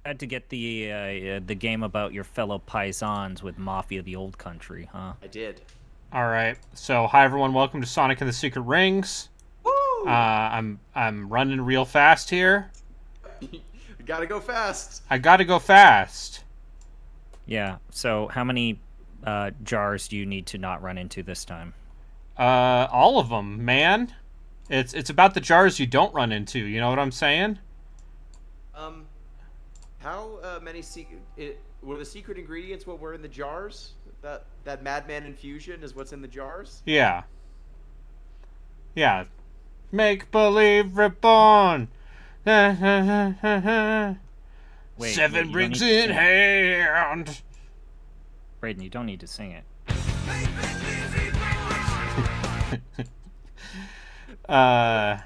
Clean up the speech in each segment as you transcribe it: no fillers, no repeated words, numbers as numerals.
Had to get the game about your fellow paisans with Mafia: The Old Country, huh? I did. All right. So, hi everyone. Welcome to Sonic and the Secret Rings. Woo! I'm running real fast here. You gotta go fast. I got to go fast. Yeah. So how many jars do you need to not run into this time? All of them, man. It's about the jars you don't run into. You know what I'm saying? Um, how many secret? Were the secret ingredients what were in the jars? That Madman infusion is what's in the jars. Yeah. Yeah. Make believe reborn. Seven Wait, you don't rings need to in sing it. hand. Braden, you don't need to sing it. uh,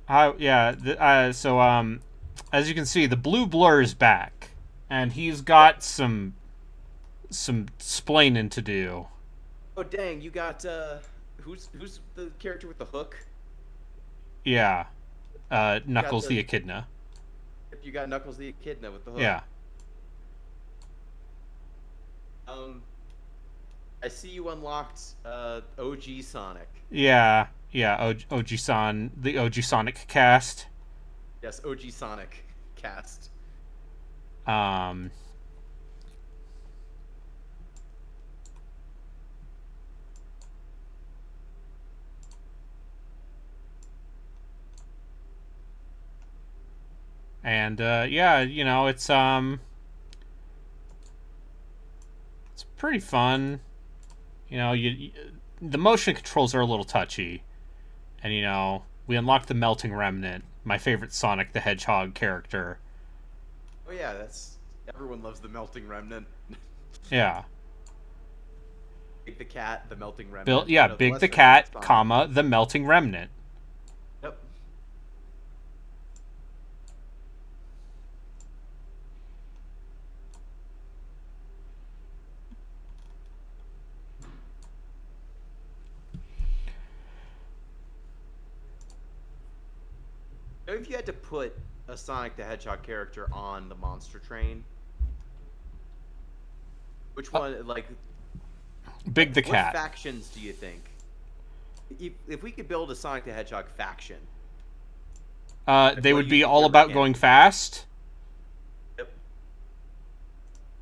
as you can see, the blue blur is back, and he's got some splaining to do. Oh dang! You got who's the character with the hook? Yeah, You got Knuckles the Echidna. you got Knuckles the Echidna with the hook. Yeah, Um, I see you unlocked OG Sonic. yeah. OG-san, the OG Sonic cast. Yes, OG Sonic cast. Um, and yeah, it's pretty fun. The motion controls are a little touchy, and we unlocked the melting remnant, my favorite Sonic the Hedgehog character. Oh yeah, that's everyone loves the melting remnant. Yeah, Big the cat, the melting remnant. built. Yeah, The Big the lesser known cat, Sonic. comma the melting remnant. Yep. If you had to put a Sonic the Hedgehog character on the monster train, which one, like, Big the what cat. factions do you think? If we could build a Sonic the Hedgehog faction, They what would do you be think all their about mechanic going would be? fast, Yep.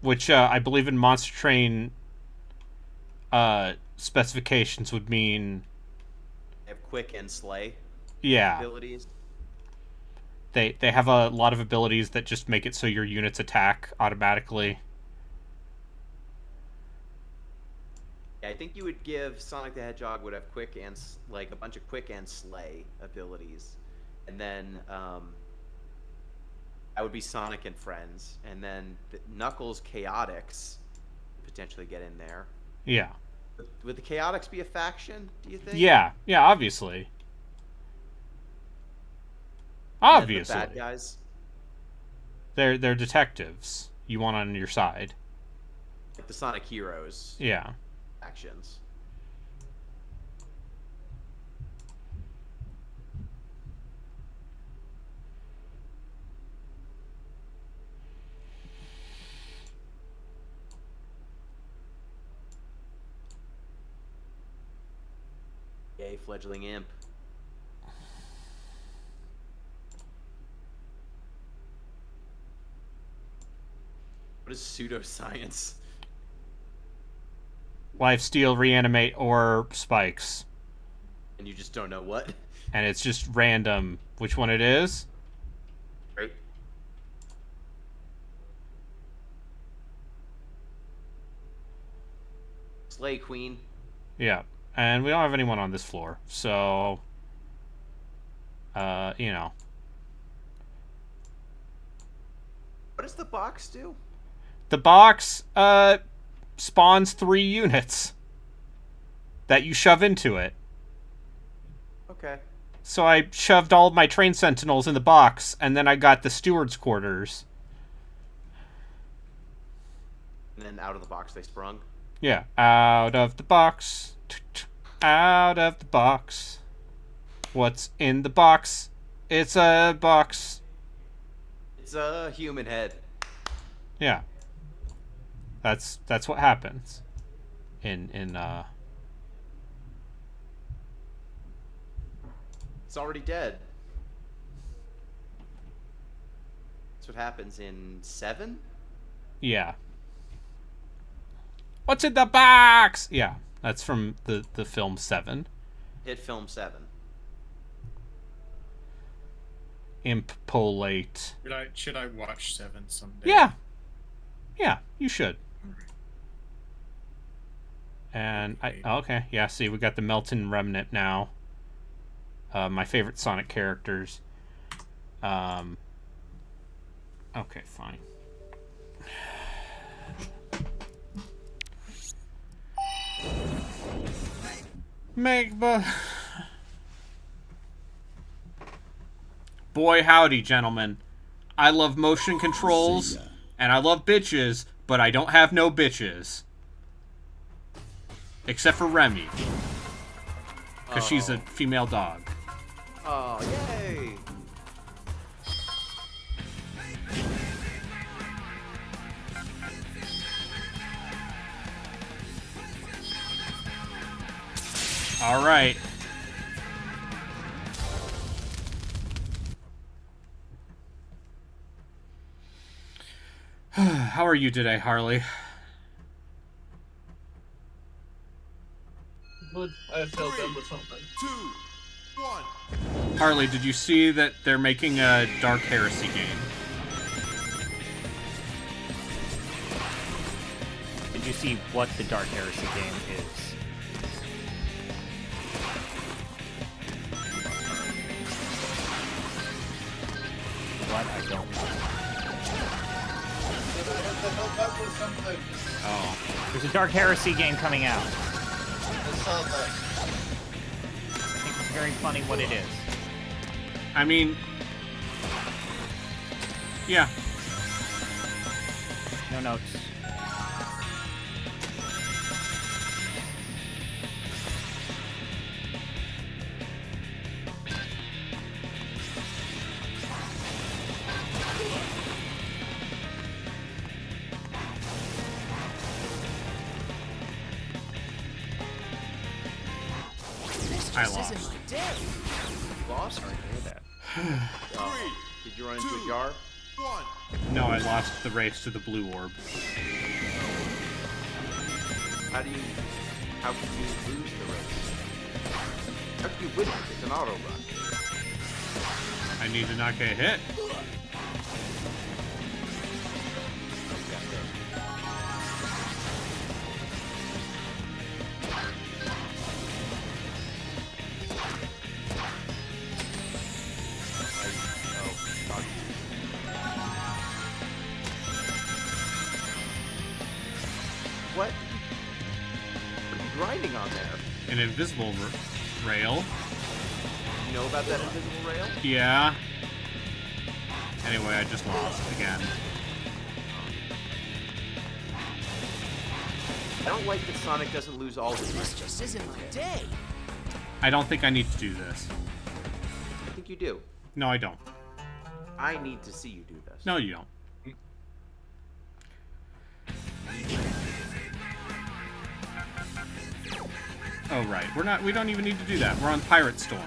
which I believe in Monster Train specifications would mean, They have quick and slay yeah, abilities. they have a lot of abilities that just make it so your units attack automatically. Yeah, I think you would give Sonic the Hedgehog would have quick and like a bunch of quick and slay abilities, and then that would be Sonic and Friends, and then Knuckles Chaotix potentially get in there. Yeah, Would the Chaotix be a faction? Do you think? yeah, obviously, And then the bad obviously, guys, they're detectives. You want on your side. like the Sonic Heroes Yeah. factions. Yay, fledgling imp. What is pseudoscience? Life steal, reanimate, or spikes. And you just don't know what? And it's just random which one it is. Right? Slay Queen. Yeah. And we don't have anyone on this floor. So, you know. What does the box do? The box, spawns 3 units that you shove into it. Okay. So I shoved all of my train sentinels in the box, and then I got the steward's quarters. And then out of the box they sprung. Yeah. Out of the box. Out of the box. What's in the box? It's a box. It's a human head. Yeah. That's what happens. In It's already dead. That's what happens in 7? yeah. What's in the box? Yeah, that's from the film 7. Hit film 7. Impolate. Should I watch 7 someday? Yeah. Yeah, you should. And okay, yeah, see, we got the Melton Remnant now. My favorite Sonic characters. Okay, fine. Boy howdy, gentlemen. I love motion controls, and I love bitches, but I don't have no bitches. Except for Remy. Because she's a female dog. Oh, yay! All right. How are you today, Harley? Good. I felt that was something. 2, 1. Harley, did you see that they're making a Dark Heresy game? Did you see what the Dark Heresy game is? What? I don't know. I thought that was something. Oh. There's a Dark Heresy game coming out. I saw that. I think it's very funny what it is. I mean... Yeah. No notes. I lost. Lost? Sorry to hear that. Did you run into a jar? 1. No, I lost the race to the blue orb. How can you lose the race? How can you win it? It's an auto run. I need to not get hit. What? What are you grinding on there? An invisible rail. You know about that invisible rail? Yeah. Anyway, I just lost again. I don't like that Sonic doesn't lose all his races. Just isn't my day. I don't think I need to do this. I think you do. No, I don't. I need to see you do this. No, you don't. Oh, right. We don't even need to do that. We're on Pirate Storm.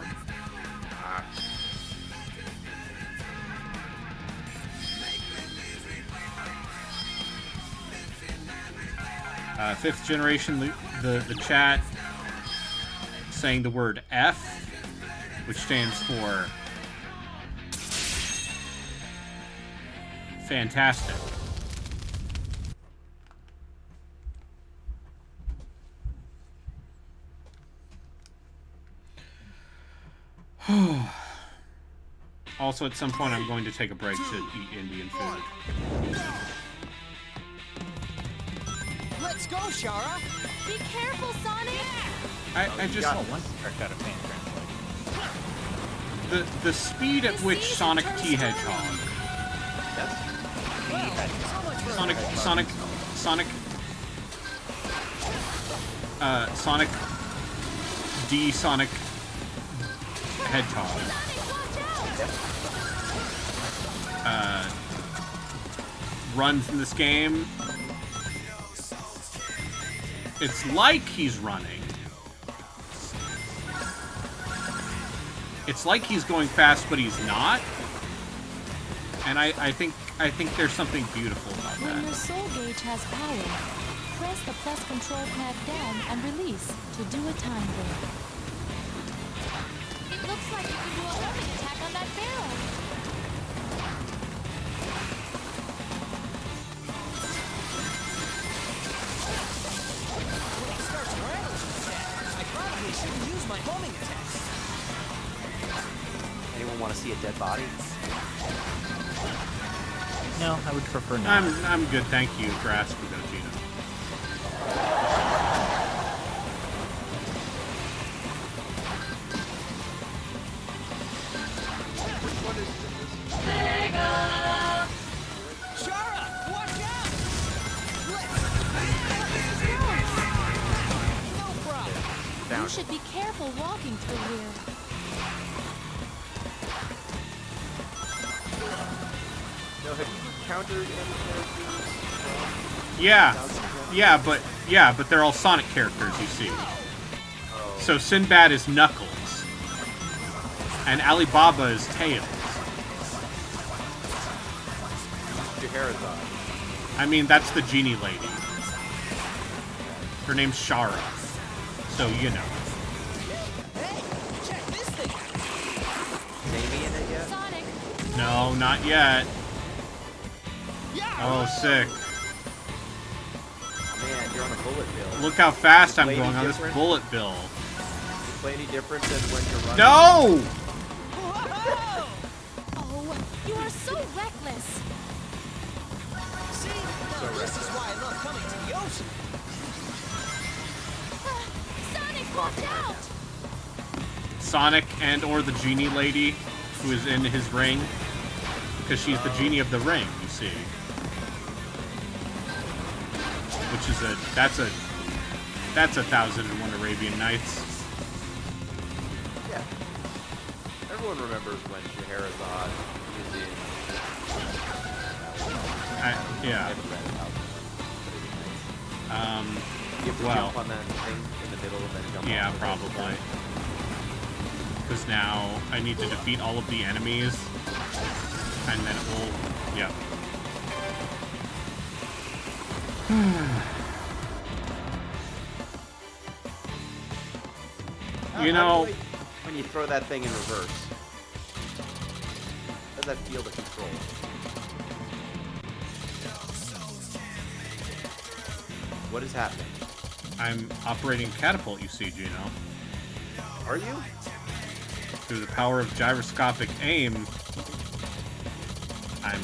Fifth generation, the chat saying the word F, which stands for fantastic. Also, at some point, I'm going to take a break to eat Indian food. Let's go, Shara. Be careful, Sonic! I just Oh, one character out of fan translate. the speed at which Sonic T Hedgehog, Sonic D Sonic Hedgehog runs in this game, it's like he's running. It's like he's going fast, but he's not. And I think there's something beautiful about When that. your soul gauge has power, press the plus control pad down and release to do a time break. It looks like you can do a homing attack on that barrel. When he starts rattling like that, I probably shouldn't use my homing attacks. Anyone want to see a dead body? No, I would prefer not. I'm good, thank you for asking, though, Gina. Shara, watch out! No problem. You should be careful walking through here. No, have you encountered any characters? Yeah, but they're all Sonic characters, you see. Oh. So Sinbad is Knuckles, and Alibaba is Tails. Scheherazade. I mean, that's the genie lady. Her name's Shara. So, you know. Hey, check this thing out. Amy in it yet? Sonic, No, not yet. Oh, sick. Man, you're on a bullet bill. Look how fast I'm Lady going on this different? bullet bill. Does it play any different than when you're running? No! Whoa! oh, you are so reckless. See, now this is why I love coming to the ocean. Sonic, watch out! Sonic and or the genie lady who is in his ring. Because she's the genie of the ring, you see. Which is that's a 1001 Arabian Nights. Yeah. Everyone remembers when Scheherazade is in. Yeah. I've read about it. You have to Well. jump on that thing in the middle and then jump Yeah, off of it. probably. Because now I need to defeat all of the enemies. And then it will... Yeah. You know... When you throw that thing in reverse. How does that feel to control? What is happening? I'm operating catapult, you see, Gino. Are you? Through the power of gyroscopic aim, I'm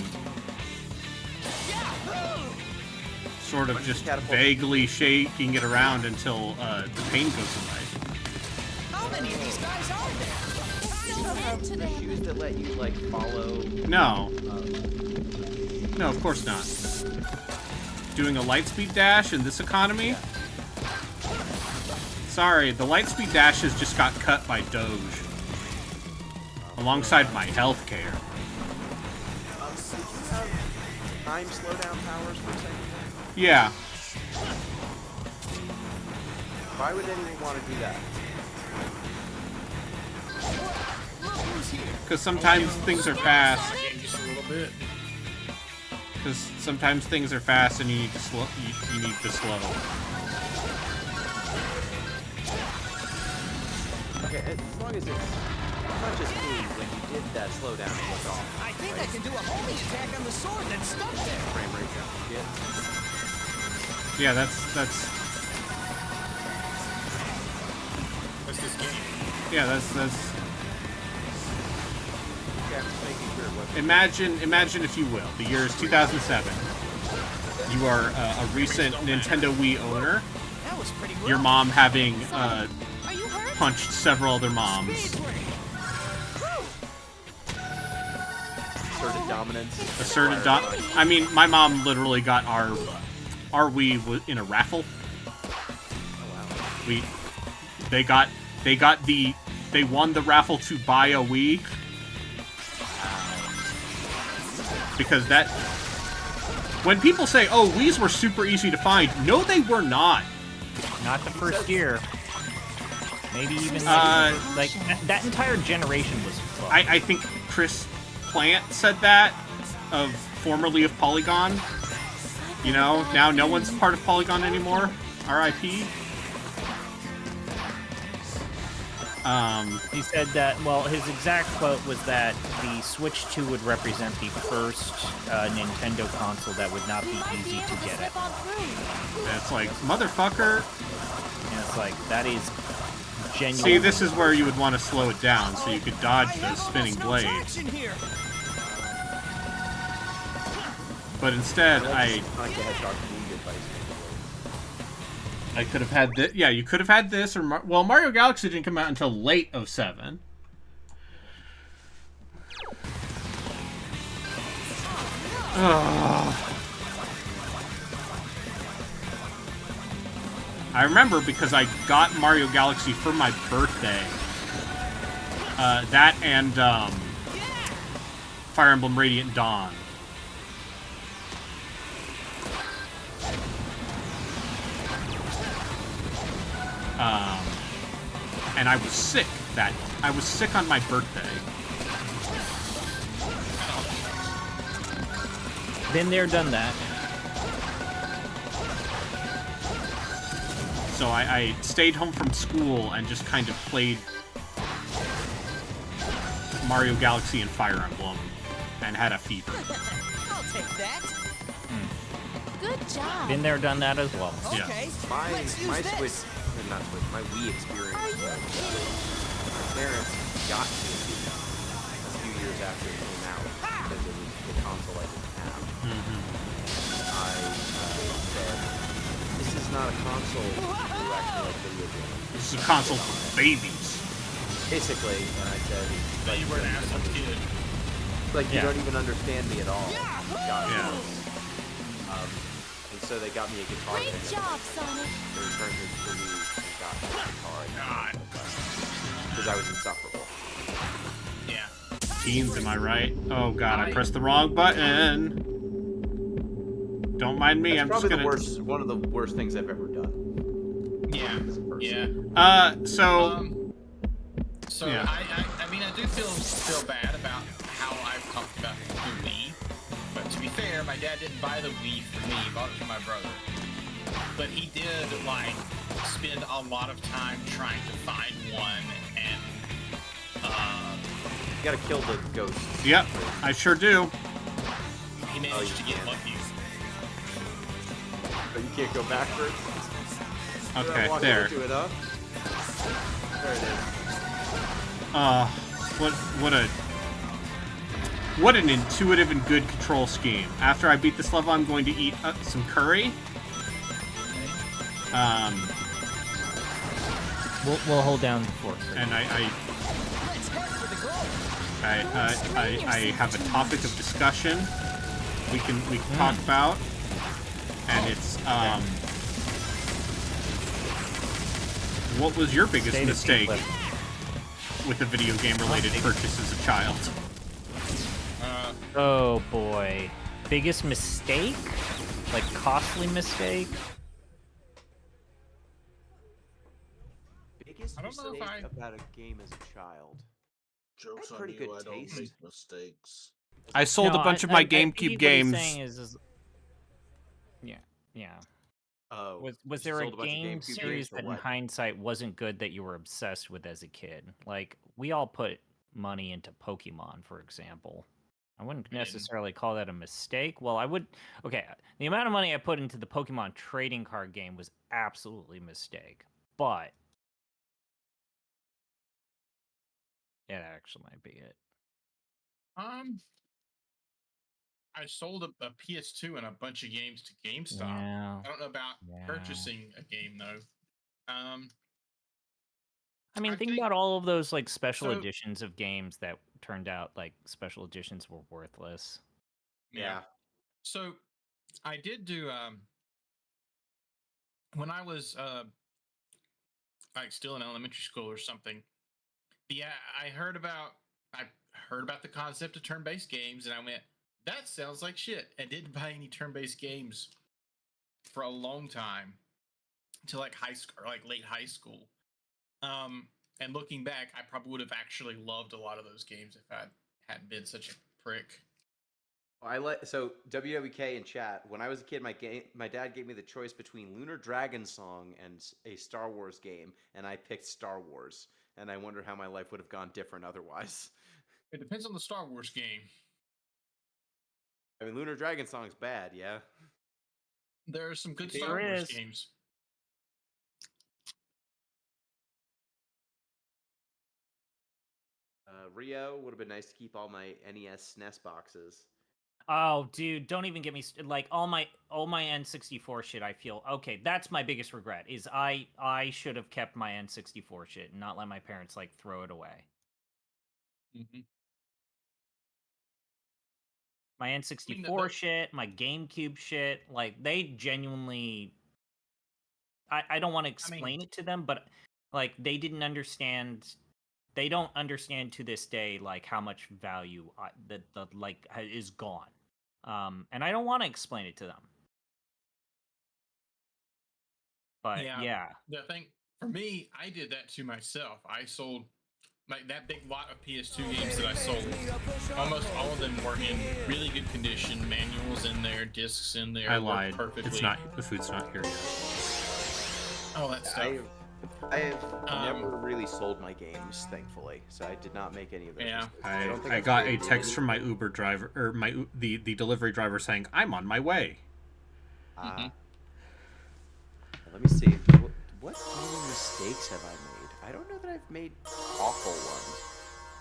sort of just vaguely shaking it around until the pain goes away. How many of these guys are there? No end to The them. shoes that let you like follow. No. No, of course not. Doing a lightspeed dash in this economy? Sorry, the lightspeed dashes just got cut by Doge. Alongside my healthcare. Did you have time slowdown powers for a second? Yeah. Why would anyone want to do that? Look who's here. Because sometimes things are fast. Game just a little bit. Because sometimes things are fast and you need to slow. You need to slow. Okay, as long as it's not just me when you did that slowdown and look off. I think I can do a homing attack on the sword that's stuck there. Frame rate jump shit. Yeah, that's. What's this game? Yeah, that's. Okay, I'm just making sure what. Imagine if you will, the year is 2007. You are a recent Nintendo Wii owner. That was pretty rough. Your mom having Are you hurt? punched several other moms. Speed break. Asserted dominance. Asserted I mean, my mom literally got our Wii in a raffle. Oh wow. They won the raffle to buy a Wii. Because When people say, "Oh, Wii's were super easy to find," no, they were not. Not the first year. Maybe even like that entire generation was fucked. I think Chris Plant said that, formerly of Polygon. You know, now no one's part of Polygon anymore. R.I.P. He said that, well, his exact quote was that the Switch 2 would represent the first Nintendo console that would not be easy to get at. And it's like, motherfucker. And it's like, that is genuine. See, this is where you would want to slow it down so you could dodge those spinning blades. But instead, I could have had this. Yeah, you could have had this, or well, Mario Galaxy didn't come out until late '07. I remember because I got Mario Galaxy for my birthday. That and Fire Emblem Radiant Dawn. And I was sick on my birthday. Been there, done that. So I stayed home from school and just kind of played Mario Galaxy and Fire Emblem and had a fever. I'll take that. Good job. Been there, done that as well. Yeah. Okay, My let's use my this. Switch, or not Switch, my Wii experience Are you was kidding? my parents got me a few years after it came out because it was the console I didn't have. I said, "This is not a console to actually like video games." This is a console for babies. Basically, and I said, Then you were an asshole kid. like you Yeah. don't even understand me at all. Got Yeah. this. And so they got me a guitar. Great thing. job, Sonic. They returned it to me and got me a guitar. God. Because I was insufferable. Yeah. Teens, am I right? Oh god, I pressed the wrong button. Don't mind me, That's I'm just probably gonna... one of the worst things I've ever done. Yeah. As a person. Yeah. So... yeah. I mean, I do feel bad about how I've talked about the Wii. But to be fair, my dad didn't buy the Wii for me. He bought it for my brother. But he did, like, spend a lot of time trying to find one, and, You gotta kill the ghosts. Yep, I sure do. he managed to get lucky. But you can't go backwards. Okay, Walk there. into it, huh? There it is. What an intuitive and good control scheme. After I beat this level, I'm going to eat some curry. We'll hold down the fork. And Let's head for the goal. I have a topic of discussion we can talk about, and it's what was your biggest Stay to mistake clip. with a video game related purchase as a child? Oh boy. Biggest mistake? Like costly mistake? Biggest I don't know if mistake I- about a game as a child. Joke's That's on pretty you, good I don't taste. make mistakes. I sold No, a bunch of my I GameCube believe what games. he's saying is yeah. Oh. Was you there a sold bunch of game GameCube series games for that in what? hindsight wasn't good that you were obsessed with as a kid? Like, we all put money into Pokemon, for example. I wouldn't necessarily call that a mistake. Well, I would... Okay, the amount of money I put into the Pokemon trading card game was absolutely a mistake. But... it actually might be it. I sold a PS2 and a bunch of games to GameStop. Yeah. I don't know about Yeah. purchasing a game though. I mean, I think think- about all of those like special so- editions of games that turned out like special editions were worthless. Yeah. So I did do when I was like still in elementary school or something. Yeah, I heard about the concept of turn-based games, and I went, That sounds like shit. I didn't buy any turn-based games for a long time, until like high school or like late high school. And looking back, I probably would have actually loved a lot of those games if I hadn't been such a prick. So WWK in chat. When I was a kid, my dad gave me the choice between Lunar Dragon Song and a Star Wars game, and I picked Star Wars. And I wonder how my life would have gone different otherwise. It depends on the Star Wars game. I mean, Lunar Dragon Song's bad, yeah. There are some good There Star Wars is. games. Rio would have been nice to keep all my NES, SNES boxes. Oh, dude, don't even get me like all my N64 shit. I feel okay. That's my biggest regret is I should have kept my N64 shit and not let my parents like throw it away. Mm-hmm. My N64 shit, my GameCube shit, like they genuinely. I don't want to explain it to them, but like they didn't understand. They don't understand to this day like how much value that like is gone, and I don't want to explain it to them. But yeah, the thing for me, I did that to myself. I sold like that big lot of PS2 games that I sold. Almost all of them were in really good condition, manuals in there, discs in there. I lied. Perfectly. It's not. The food's not here yet. Oh, that stuff. I've never really sold my games, thankfully, so I did not make any of those. Yeah. I got a text from my Uber driver, or the delivery driver saying, "I'm on my way." Let me see. What mistakes have I made? I don't know that I've made awful ones.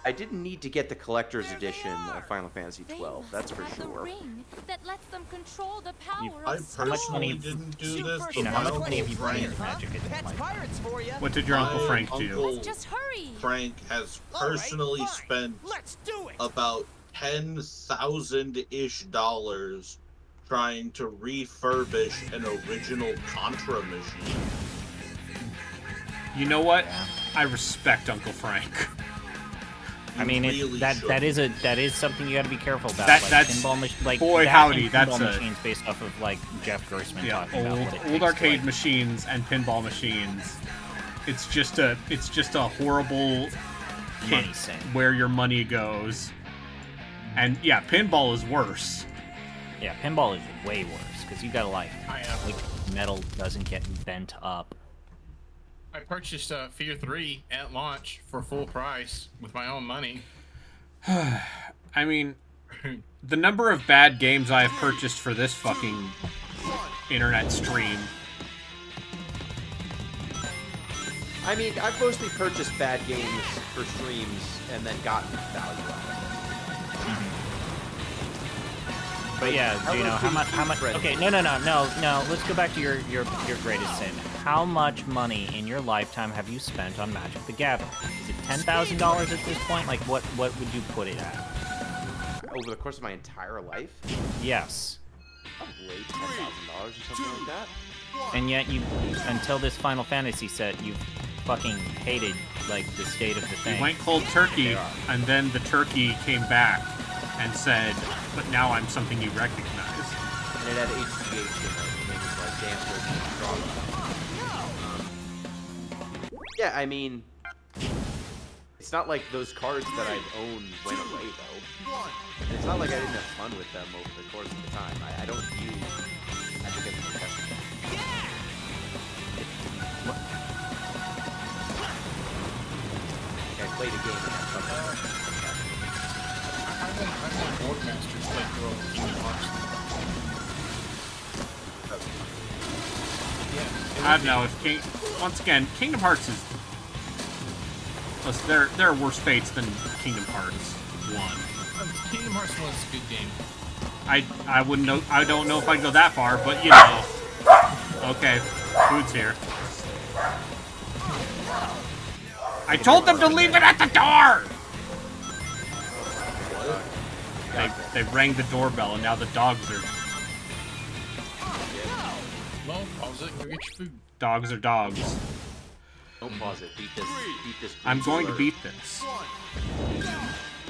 I didn't need to get the collector's edition of Final Fantasy XII. That's for The sure. ring that lets them control the power I of personally didn't do this. you know, how much but money have you Frank, put in Magic at this That's point? pirates for you. What did your Uncle my Frank do? uncle Just hurry. Frank has All right, personally fine. spent Let's do it. about $10,000-ish trying to refurbish an original Contra machine. You know what? I respect Uncle Frank. I mean, really that is something you got to be careful about. That's pinball like boy that howdy. and That's pinball a machines based off of like Jeff Gerstmann yeah, talking about what it old takes arcade to, like, machines and pinball machines. It's just a horrible money pit sink. where your money goes. And yeah, pinball is worse. Yeah, pinball is way worse because you got to like I metal doesn't get bent up. I purchased Fear 3 at launch for full price with my own money. I mean, the number of bad games I have purchased for this fucking internet stream. I mean, I've mostly purchased bad games for streams and then gotten value out of But yeah, do you know how much? Okay, no. Let's go back to your greatest sin. How much money in your lifetime have you spent on Magic the Gathering? Is it $10,000 at this point? Like, what would you put it at? it. Over the course of my entire life? Yes. Probably $10,000 or something like that. And yet you, until this Final Fantasy set, you fucking hated like the state of the thing. You went cold turkey, and then the turkey came back and said, "But now I'm something you recognize." And it had HGH in it. And it was like, damn, turkey, strong. Yeah, I mean, it's not like those cards that I've owned went away, though. And it's not like I didn't have fun with them over the course of the time. I don't view Magic as a profession. I played a game and had fun with it. I want Boardmasters play through all Kingdom Hearts. Yeah. I don't know if once again, Kingdom Hearts is. Listen, there are worse fates than Kingdom Hearts 1. Kingdom Hearts 1 is a good game. I wouldn't know. I don't know if I'd go that far, but you know. Okay, food's here. I told them to leave it at the door. They rang the doorbell, and now the dogs are. Well, pause it. Go get your food. Dogs are dogs. Don't pause it. Beat this. I'm going to beat this.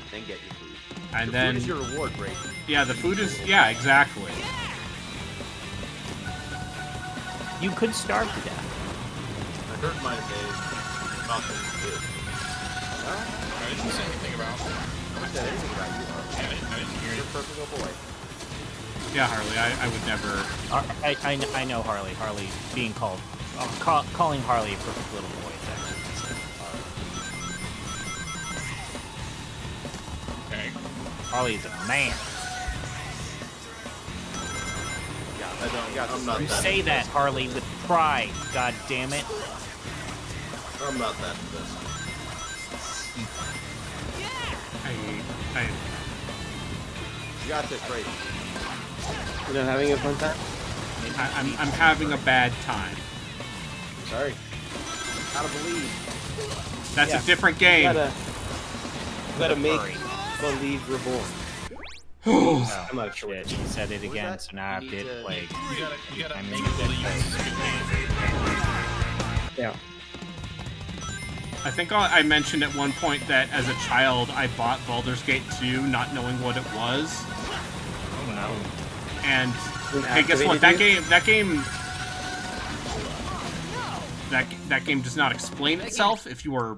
Then get your food. And The then food is your reward, Brady. yeah, the food is exactly. You could starve to death. I heard my name. Nothing good. I didn't say anything about. I haven't said anything about you, Harley. I didn't hear You're it. a perfect little boy. Yeah, Harley, I would never. I know Harley. Harley being called, calling Harley a perfect little boy. Is actually Okay. Harley's a man. I'm not You that say that, Harley, with pride. God damn it. I'm not that invested. You got this, Brady. You know, having a fun time? I'm having a bad time. Sorry. Gotta believe. That's Yeah. a different game. Gotta make Furry. believe reborn. Oh, I'm not sure. shit, she said it What was again, that? so now I have You to need hit to- play. You gotta I mean, make you believe did it's a good game. Yeah. I think I mentioned at one point that as a child I bought Baldur's Gate 2 not knowing what it was. Oh no. And When hey, guess what? activated That game does not explain itself if you are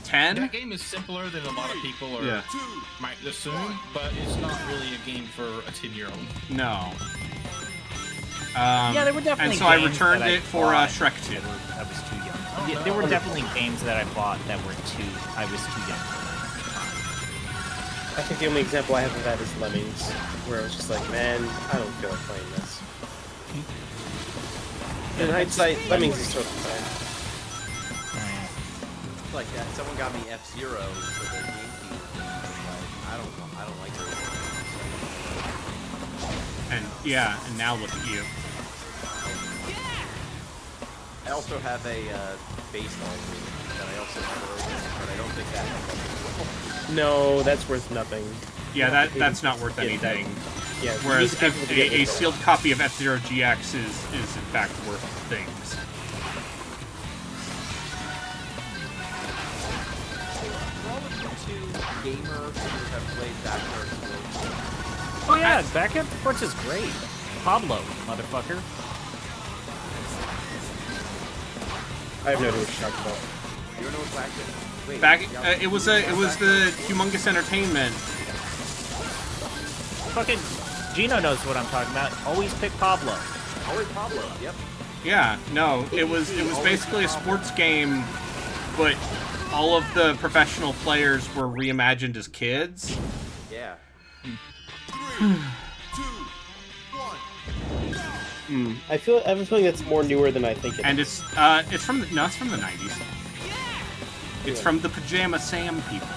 10. That game is simpler than a lot of people might assume, but it's not really a game for a 10-year-old. No. Yeah, there were definitely and so I games returned that I it for bought Shrek 2. I was too young. Yeah, there were definitely games that I bought that I was too young for. I think the only example I have of that is Lemmings, where I was just like, man, I don't feel like playing this. In hindsight, Lemmings is totally fine. It's like that. Someone got me F-Zero for the GameCube. I don't like those. And yeah, and now look at you. I also have a baseball game that I also never opened, but I don't think that helps. No, that's worth nothing. Yeah, that's not worth Yeah, that- anything. Yeah, you Whereas need people to get a it. sealed copy of F-Zero GX is in fact worth things. For all of you two gamers who have played Backyard Sports, Oh yeah, Backyard Sports is great. Pablo, motherfucker. I have no idea what you're talking about. you don't know what's Backyard? Wait, It was the Humongous Entertainment. Fucking Gino knows what I'm talking about. Always pick Pablo. Always Pablo. Yep. Yeah, no, it was basically a sports game, but all of the professional players were reimagined as kids. Yeah. 3, 2, 1. I have a feeling that's more newer than I think it is. And it's from the 90s. It's from the Pajama Sam people,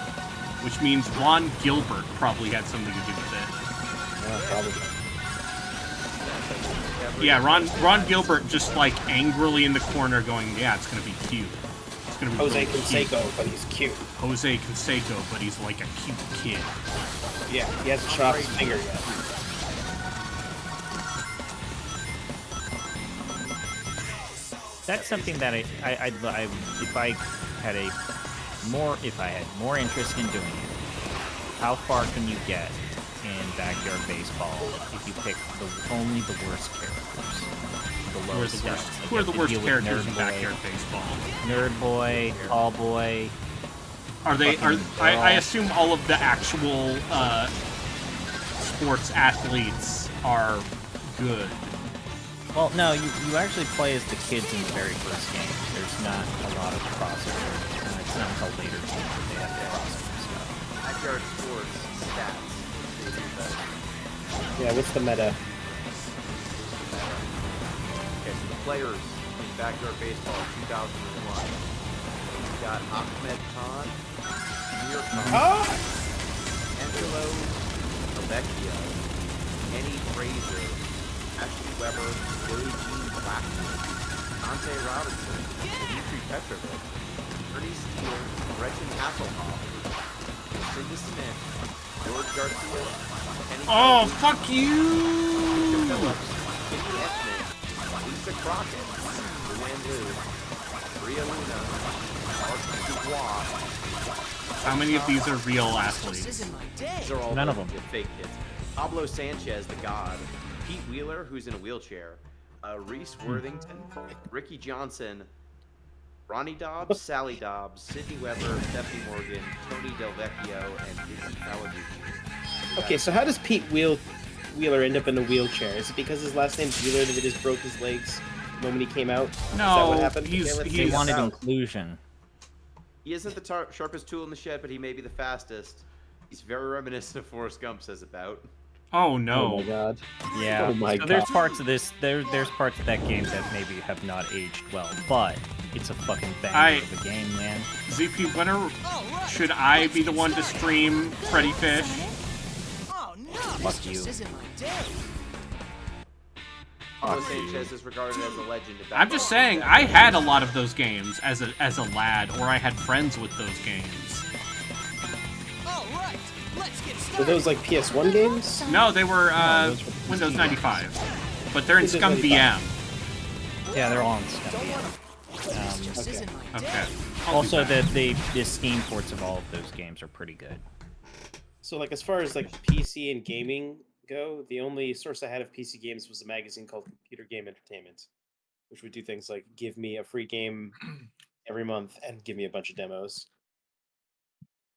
which means Ron Gilbert probably had something to do with it. Probably. Yeah, Ron Gilbert just like angrily in the corner going, yeah, it's gonna be cute. It's gonna be Jose really cute. Canseco, but he's cute. Jose Canseco, but he's like a cute kid. Yeah, he hasn't shot his finger yet. That's something that if I had more interest in doing it. How far can you get in backyard baseball if you pick only the worst characters? The Who are lowest the worst, stats? Like who you are have the to worst deal with characters in Nerd Boy, backyard baseball? Nerd Boy, Tall Boy. Are they? Fucking I girl. assume all of the actual sports athletes are good. Well, no, you actually play as the kids in the very first game. There's not a lot of crossover. It's not until later games that they have the crossover stuff. Backyard Sports stats. Let's see if that- Yeah, what's the meta? Okay, so the players in Backyard Baseball 2001. We got Ahmed Khan, Amir Khan, Angelo Vecchio, Kenny Fraser, Ashley Weber, Billie Jean Blackman, Dante Robinson, Dmitry Petrovic, Ernie Steele, Gretchen Hasselhoff, Cindy Smith, George Garcia, Kenny Oh, Kelsey, fuck you! Phillips, Kenny Esmond, Lisa Crockett, Luann Liu, Maria Luna, Mark Dubois. How many of these are real This athletes? isn't my day. These are all None of the them. fake kids. Pablo Sanchez, the God. Pete Wheeler, who's in a wheelchair. Reese Worthington. Ricky Johnson. Ronnie Dobbs, Sally Dobbs, Sidney Weber, Stephanie Morgan, Tony Del Vecchio, and Izzy Kawaguchi. Okay, so how does Pete Wheeler end up in a wheelchair? Is it because his last name's Wheeler that he just broke his legs the moment he came out? Is that No, what happened? he's They he's wanted out. inclusion. He isn't the sharpest tool in the shed, but he may be the fastest. He's very reminiscent of Forrest Gump, says about. oh Oh no. my god. Yeah. Oh my so there's God. parts of this. There's parts of that game that maybe have not aged well, but it's a fucking banger I- of a game, man. ZP, when are, All right. should I be the one to stream Freddy Fish? Oh no, Fuck this you. just isn't my day. Pablo Sanchez is regarded as a legend. About I'm just saying, I had a lot of those games as a lad, or I had friends with those games. All right, let's get Were started. those like PS1 games? No, they were those were PC Windows games. 95, but they're in Windows Scum 95. VM. Yeah, they're all in stuff. Don't wanna. This just Okay. isn't my day. Okay. I'll do Also, that. the Steam ports of all of those games are pretty good. So like as far as like PC and gaming go, the only source I had of PC games was a magazine called Computer Game Entertainment, which would do things like give me a free game every month and give me a bunch of demos.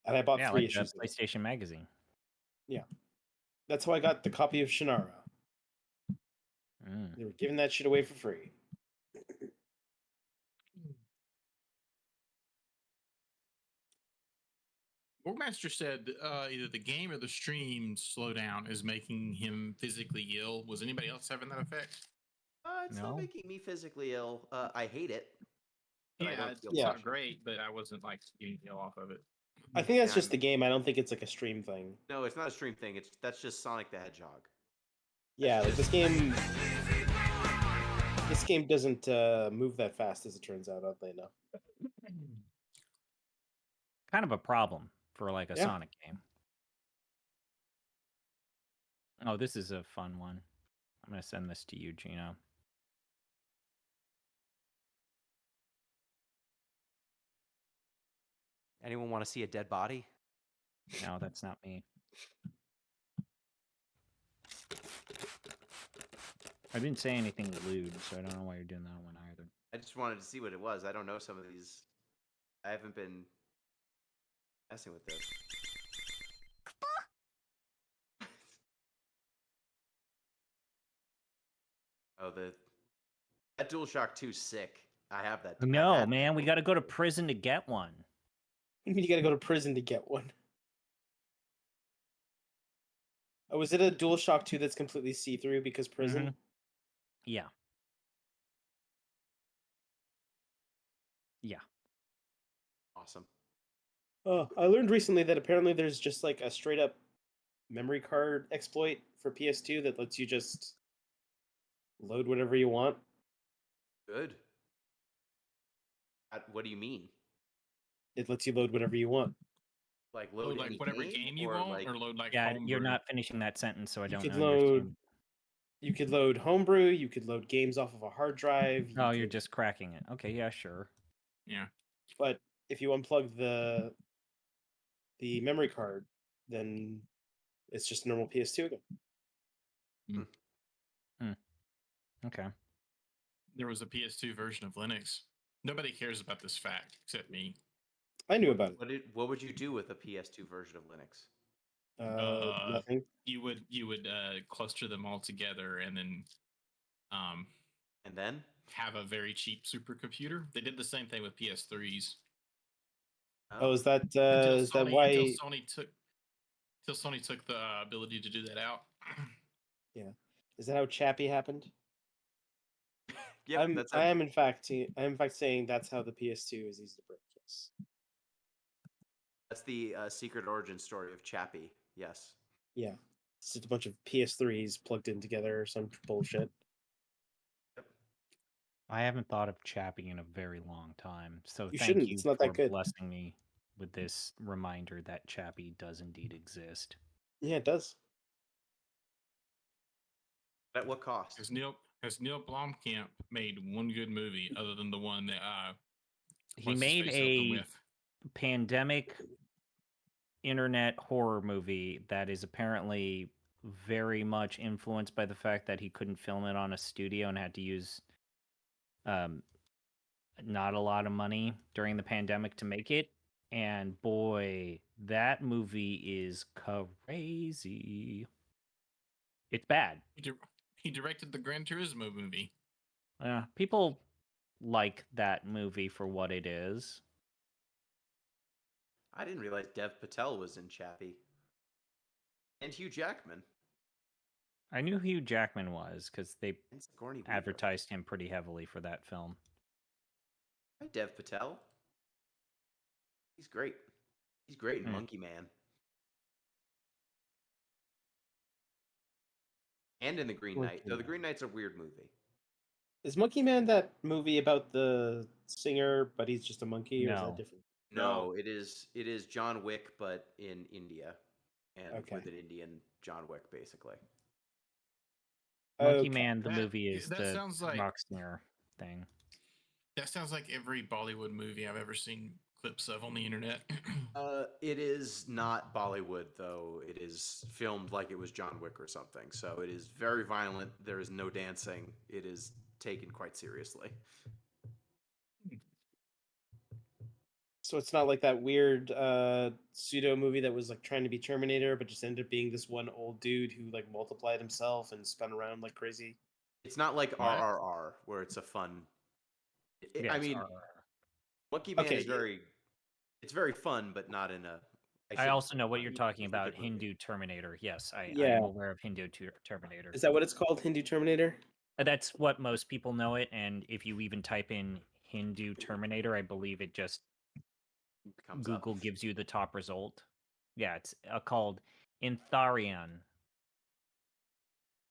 And I bought Yeah, 3 like the issues of it. PlayStation Magazine. That's how I got the copy of Shannara. Mm. They were giving that shit away for free. Borgmaster said either the game or the stream slowdown is making him physically ill. Was anybody else having that effect? It's No. not making me physically ill. I hate it. but I Yeah, don't it's feel Yeah. not great, but I wasn't like getting ill off of it. I think that's Yeah, just the game. I don't think it's like a stream thing. No, it's not a stream thing. That's just Sonic the Hedgehog. Yeah, like just- this game. This game doesn't move that fast, as it turns out. Oddly enough. Kind of a problem for like a Yeah. Sonic game. Oh, this is a fun one. I'm gonna send this to you, Gino. Anyone want to see a dead body? No, that's not me. I didn't say anything lewd, so I don't know why you're doing that one either. I just wanted to see what it was. I don't know some of these. I haven't been messing with this. Oh, that DualShock 2 's sick. I have that. I No, had- man, we got to go to prison to get one. You mean you gotta go to prison to get one? Oh, is it a DualShock 2 that's completely see-through because prison? Yeah. Yeah. Awesome. Oh, I learned recently that apparently there's just like a straight up memory card exploit for PS2 that lets you just load whatever you want. Good. What do you mean? It lets you load whatever you want. Like Load load like any whatever game you or want, like or load like Yeah, you're homebrew? not finishing that sentence, so I You don't could know. load. You could load homebrew. You could load games off of a hard drive. Oh, you're could- just cracking it. Okay, yeah, sure. Yeah. But if you unplug the memory card, then it's just a normal PS2 again. Okay. There was a PS2 version of Linux. Nobody cares about this fact except me. I knew about it. what would you do with a PS2 version of Linux? Nothing. You would cluster them all together and then And then have a very cheap supercomputer. They did the same thing with PS3s. Oh, is that Until why? Until Sony took the ability to do that out. Yeah, is that how Chappie happened? Yep, I am in fact saying that's how the PS2 is easy to break. Yes. that's the secret origin story of Chappie. Yes. Yeah, it's just a bunch of PS3s plugged in together or some bullshit. I haven't thought of Chappie in a very long time, so You thank shouldn't, you it's not for that good. blessing me with this reminder that Chappie does indeed exist. Yeah, it does. At what cost? Has Neil Blomkamp made one good movie other than the one that He What's his made face open a with? pandemic internet horror movie that is apparently very much influenced by the fact that he couldn't film it on a studio and had to use um, not a lot of money during the pandemic to make it. And boy, that movie is crazy. It's bad. He directed the Gran Turismo movie. People like that movie for what it is. I didn't realize Dev Patel was in Chappie. And Hugh Jackman. I knew who Hugh Jackman was because they And Sigourney Weaver. advertised him pretty heavily for that film. Hi, Dev Patel. He's great. He's great in Monkey Man. And in The Green Knight. Though The Green Knight's a weird movie. Is Monkey Man that movie about the singer, but he's just a monkey, or is that No. different? No, it is John Wick, but in India. And Okay. with an Indian John Wick, basically. Monkey Okay. Man, the movie is that the sounds like rock singer thing. That sounds like every Bollywood movie I've ever seen clips of on the internet. It is not Bollywood, though. It is filmed like it was John Wick or something. So it is very violent. There is no dancing. It is taken quite seriously. So it's not like that weird pseudo movie that was like trying to be Terminator, but just ended up being this one old dude who like multiplied himself and spun around like crazy. It's not like What? RRR, where it's a fun. Yeah, I it's mean, RRR. Monkey Man Okay, is very. It's very fun, but not in a. I shouldn't also say know what fun. you're talking It's a about, good movie. Hindu Terminator. Yes, I Yeah. am aware of Hindu Terminator. Is that what it's called, Hindu Terminator? That's what most people know it, and if you even type in Hindu Terminator, I believe it just Comes Google up. gives you the top result. Yeah, it's called Intharian,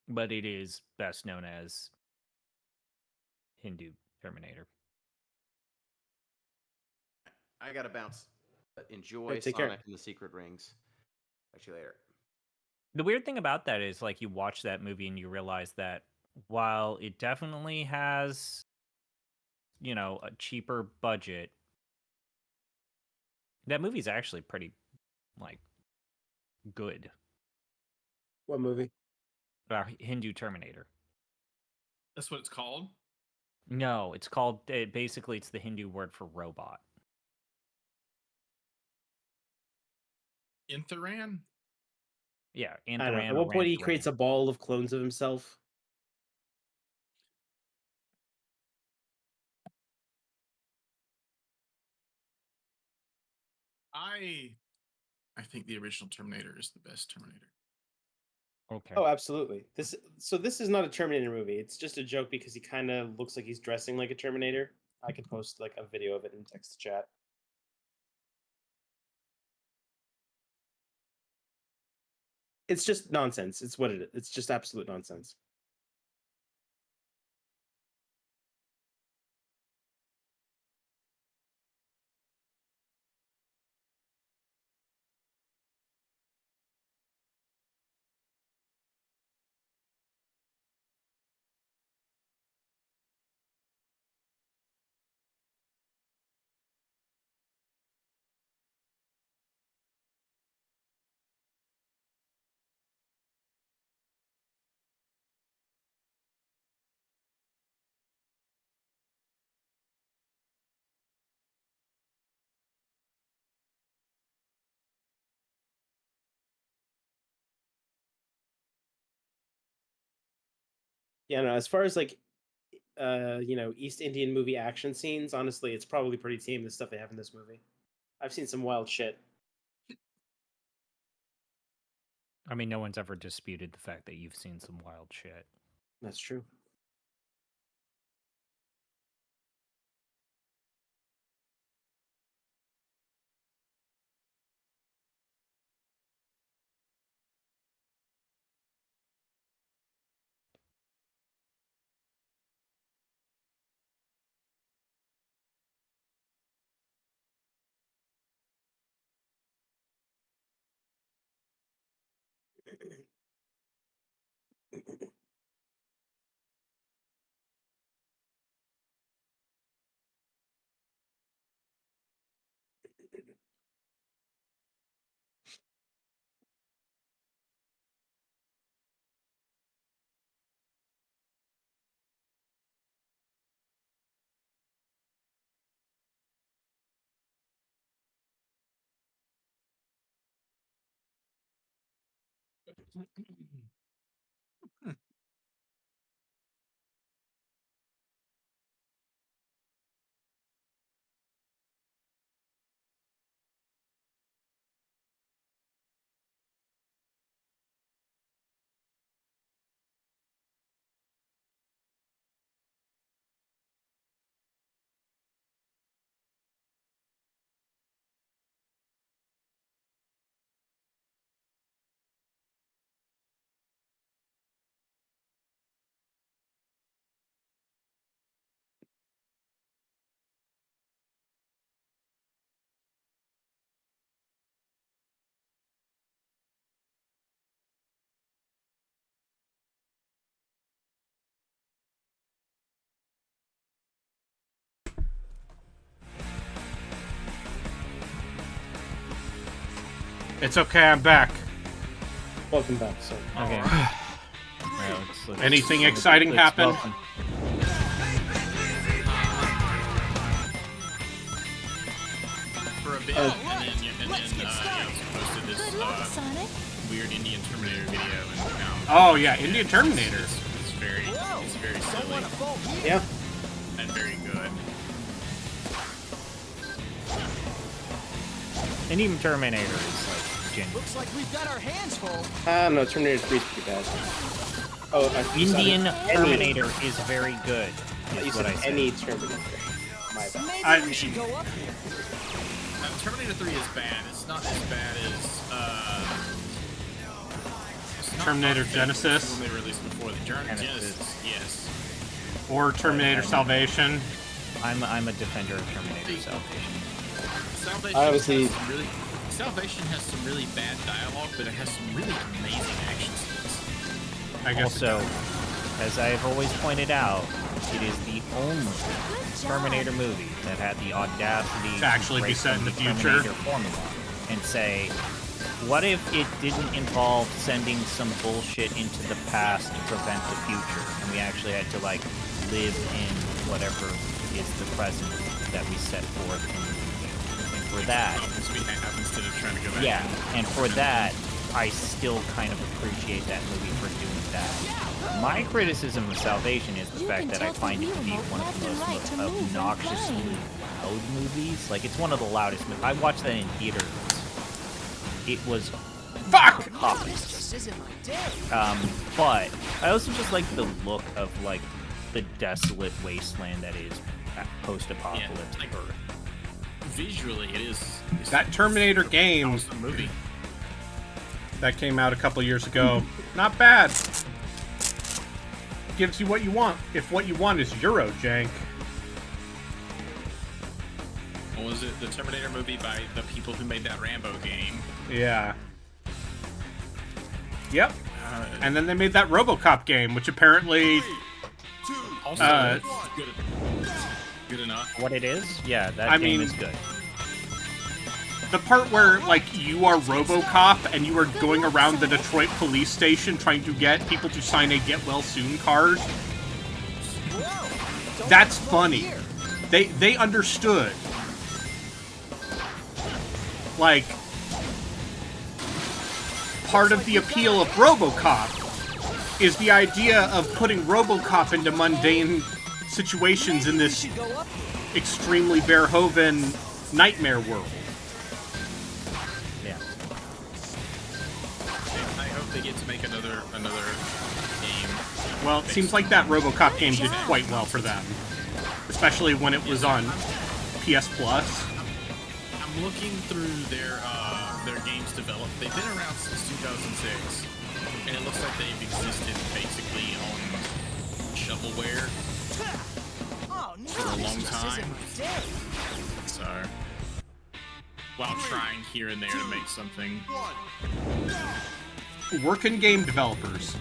but it is best known as Hindu Terminator. I gotta bounce. But enjoy Alright, take care. Sonic and the Secret Rings. Catch you later. The weird thing about that is, like, you watch that movie and you realize that while it definitely has, you know, a cheaper budget, that movie's actually pretty, like, good. What movie? Hindu Terminator. That's what it's called. No, it's called, basically, it's the Hindu word for robot. Intharan? Yeah, I don't know. Antharan At or one point, he Rantharan. creates a ball of clones of himself. I think the original Terminator is the best Terminator. Okay. Oh, absolutely. This is not a Terminator movie. It's just a joke because he kind of looks like he's dressing like a Terminator. I could post like a video of it in text chat. It's just nonsense. It's what it is. It's just absolute nonsense. Yeah, no, as far as like East Indian movie action scenes, honestly, it's probably pretty tame the stuff they have in this movie. I've seen some wild shit. I mean, no one's ever disputed the fact that you've seen some wild shit. That's true. It's okay, I'm back. Welcome back, sir. Okay. Anything exciting happen? For a bit, and then posted this Good luck, Sonic. weird Indian Terminator video, and now Oh yeah, Indian Terminator. it's very silly Yeah. and very good. And even Terminator is like genuine. Looks like we've got our hands full. No, Terminator 3 is pretty bad. Oh, Indian any. Terminator is very good. You Is what I said said. any Terminator. My bad. Maybe we should go up here. Terminator 3 is bad. It's not as bad as it's not Terminator perfect Genesis? when they released before the Genesis. Yes. Or Terminator Salvation. I'm a defender of Terminator Salvation. Salvation Salvation has some really bad dialogue, but it has some really amazing action scenes. I guess. Also, as I've always pointed out, it is the only Terminator movie that had the audacity To actually be break set in from the future. Terminator formula and say, what if it didn't involve sending some bullshit into the past to prevent the future, and we actually had to like live in whatever is the present that we set forth in the future. And for that, Instead of trying to go back. yeah, and for that, I still kind of appreciate that movie for doing that. My criticism of Salvation is the You fact can that I tilt the find it to wheel be remote one of left the and most right to move when obnoxiously playing. loud movies. Like, it's one of the loudest movies. I watched that in theaters. It was Fuck! obvious. This isn't my day. But I also just like the look of, like, the desolate wasteland that is post-apocalyptic like, Earth. Visually, it's That Terminator game awesome movie. that came out a couple years ago, not bad. Gives you what you want. If what you want is Eurojank. What was it? The Terminator movie by the people who made that Rambo game. Yeah. Yep. And then they made that RoboCop game, which apparently Also, good enough. What it is? Yeah, that I game mean, is good. the part where, like, you are RoboCop and you are going around the Detroit police station trying to get people to sign a get well soon card. That's funny. They understood. Like, part of the appeal of RoboCop is the idea of putting RoboCop into mundane situations in this extremely Verhoeven nightmare world. Yeah. I hope they get to make another game. Well, it seems like that RoboCop game did quite well for them, especially when it was on PS Plus. I'm looking through their games developed. They've been around since 2006, and it looks like they've existed basically on shovelware Oh no, for a long this just time. isn't my day. So, while trying here and there to make something. Working game developers.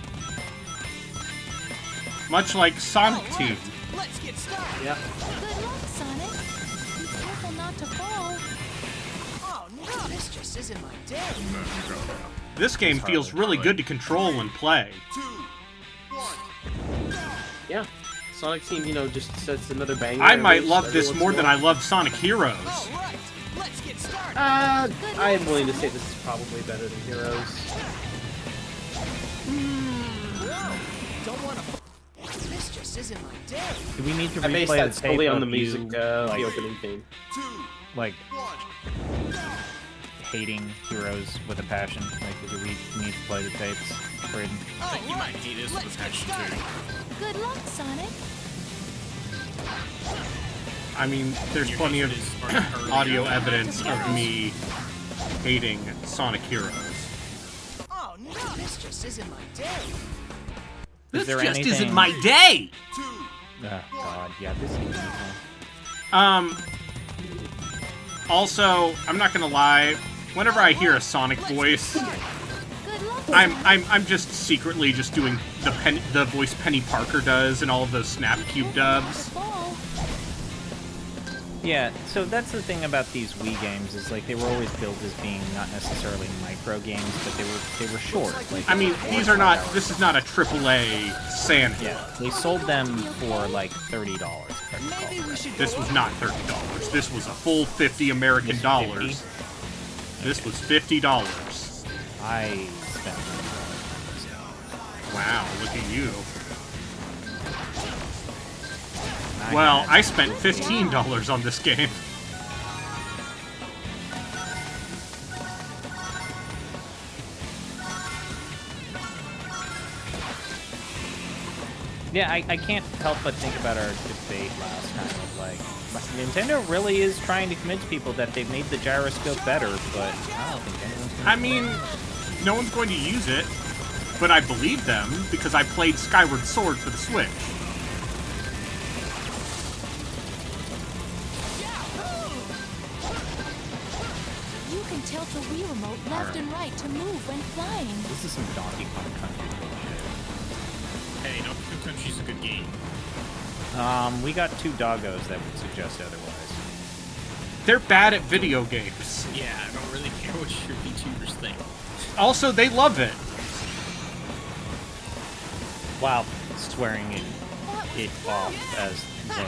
Much like Sonic Team. Let's get started. Yeah. Good luck, Sonic. Be careful not to fall. Oh no, this just isn't my day. This game feels really good to control and play. Yeah. Sonic Team, just sets another banger. I might every- love every this once more in a than I love Sonic Heroes. All right, let's get started. I am willing to say this is probably better than Heroes. Don't want to. This just isn't my day. Do we need to I based replay that the tape solely on of the music, you, the like, opening theme. like hating heroes with a passion? Like, do we need to play the tapes, Braden? I think you might hate this with a passion too. Good luck, Sonic. I mean, there's plenty of audio evidence of me hating Sonic Heroes. Oh no! This just isn't my day. Is This there just anything- isn't my day! Oh, God, yeah, this is evil. Also, I'm not gonna lie, whenever I hear a Sonic voice, Good luck. I'm just secretly just doing the voice Penny Parker does in all of those Snap Cube dubs. Fall. Yeah, so that's the thing about these Wii games, is like they were always billed as being not necessarily micro games, but they were short. Like, I mean, these are not. This is not a AAA Sand. yeah, they sold them for like $30. if I recall Maybe we correctly. should. This was not $30. This was a full 50 American This was dollars. 50? This was $50. I spent Wow, look at you. $20. Well, I spent $15 on this game. Yeah, I can't help but think about our debate last time of like, Nintendo really is trying to convince people that they've made the gyroscope better, but I don't think anyone's gonna. I mean, no one's going to use it, but I believe them because I played Skyward Sword for the Switch. You can tilt the Wii remote left and right to move when flying. This is some Donkey Kong Country bullshit. Hey, Donkey Kong Country's a good game. We got two doggos that would suggest otherwise. They're bad at video games. Yeah, I don't really care what your VTubers think. Also, they love it. Wow, swearing it off as the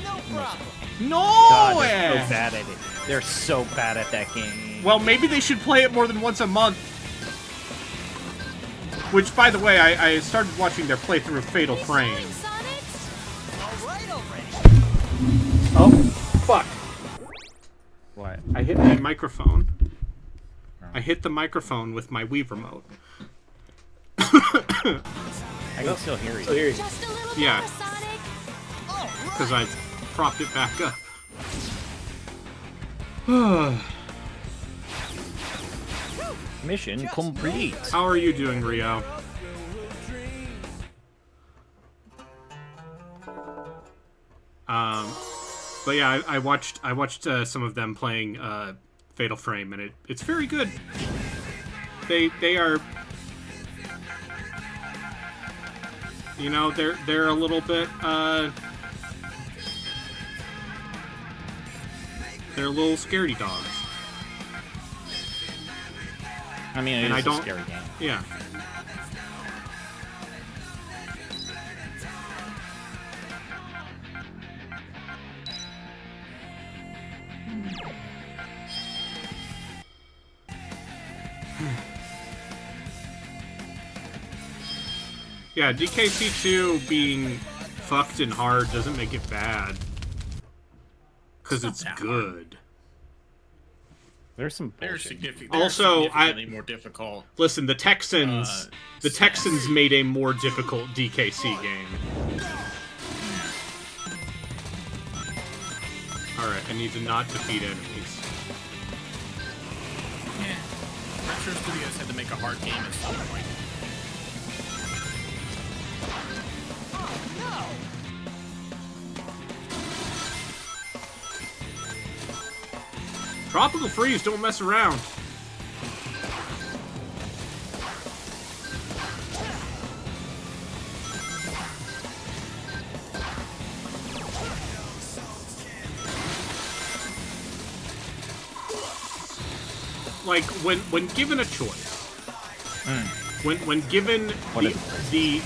No problem. No God, way! they're so bad at it. They're so bad at that game. Well, maybe they should play it more than once a month. Which, by the way, I started watching their playthrough of Fatal Frame. Sonic. All right already. Oh, fuck. What? I hit my microphone. I hit the microphone with my Wii remote. I can still hear you. So here you Just a little Yeah. more, Sonic. Because I propped it back up. Mission complete. How are you doing, Rio? But yeah, I watched some of them playing Fatal Frame, and it's very good. They are, you know, they're a little bit they're little scaredy dogs. I mean, And it I is don't- a scary game. Yeah. Yeah, DKC2 being fucked and hard doesn't make it bad. Because it's that good. There's some They're bullshit. significant. Also, significantly more difficult. Listen, the Texans made a more difficult DKC game. Alright, I need to not defeat enemies. Yeah. Retro Studios had to make a hard game at some point. Tropical Freeze, don't mess around. Like, when given a choice, when given What is the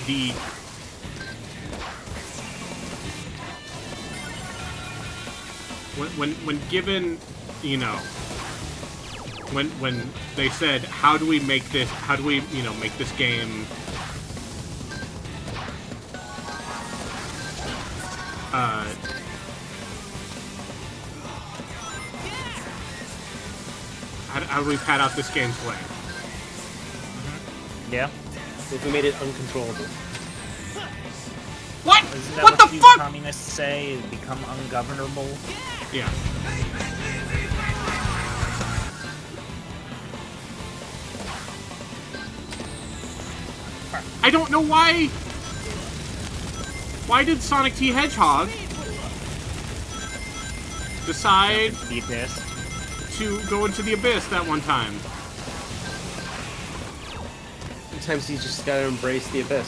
when given, you know, when they said, how do we make this, make this game how do we pad out this gameplay? Yeah. If we made it uncontrollable. What? Isn't that What the you fuck? communists say? Become ungovernable? Yeah. I don't know why. Why did Sonic T. Hedgehog decide The abyss. to go into the abyss that one time? Sometimes you just gotta embrace the abyss.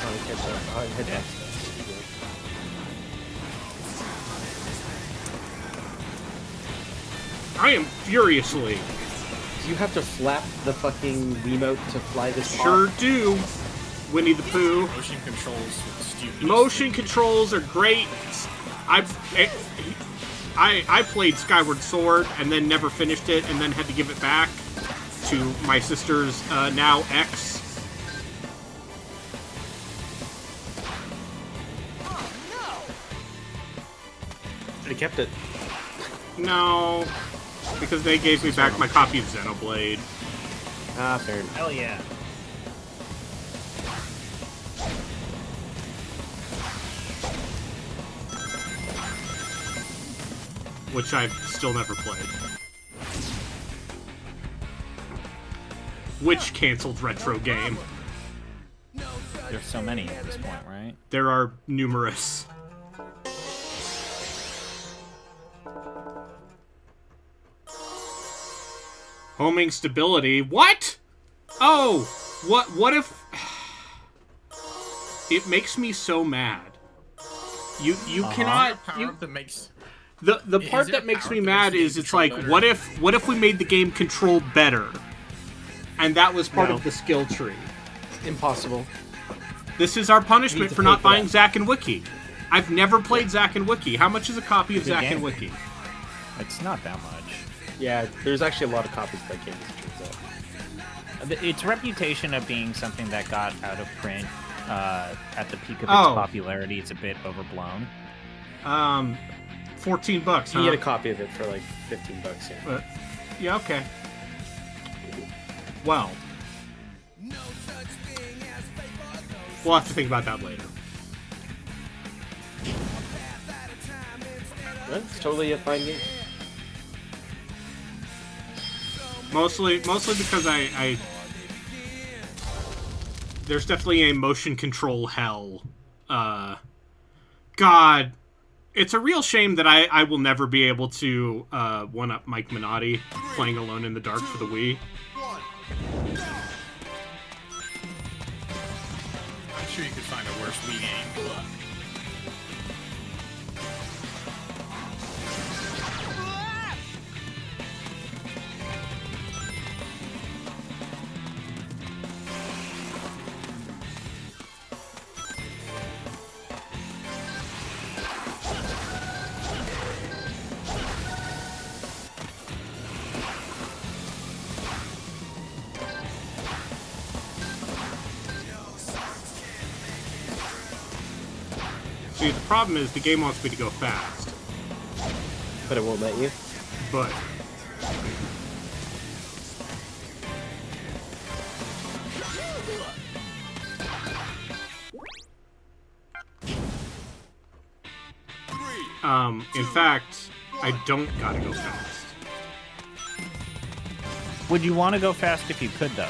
Sonic Hedgehog. I am furiously. Do you have to flap the fucking Wiimote to fly this Sure pod? do. Winnie the Pooh. Motion controls with stupid. Motion controls are great. I played Skyward Sword and then never finished it and then had to give it back to my sister's now ex. They kept it. No, because they gave me back my copy of Xenoblade. Ah, fair enough. Hell yeah. Which I've still never played. Which canceled retro game? There's so many at this point, right? There are numerous. Homing stability. What? Oh, what if it makes me so mad. You cannot Power up that makes. the Is part there that makes power me that mad makes the is game it's like control what if we made the game control better? And that was part No. of the skill tree. Impossible. This is our punishment to for pay not for buying that. Zack and Wiki. I've never played Zack and Wiki. How much is a copy of Good Zack game. and Wiki? It's not that much. Yeah, there's actually a lot of copies of that game, as it turns out. Its reputation of being something that got out of print at the peak of its Oh. popularity is a bit overblown. $14, huh? You get a copy of it for like $15, yeah. Yeah, okay. Well, we'll have to think about that later. It's totally a fine game. Mostly because I there's definitely a motion control hell. God, it's a real shame that I will never be able to one-up Mike Minotti playing Alone in the Dark for the Wii. I'm sure you could find a worse Wii game. See, the problem is the game wants me to go fast, But it won't let you. but in fact, I don't gotta go fast. Would you want to go fast if you could, though?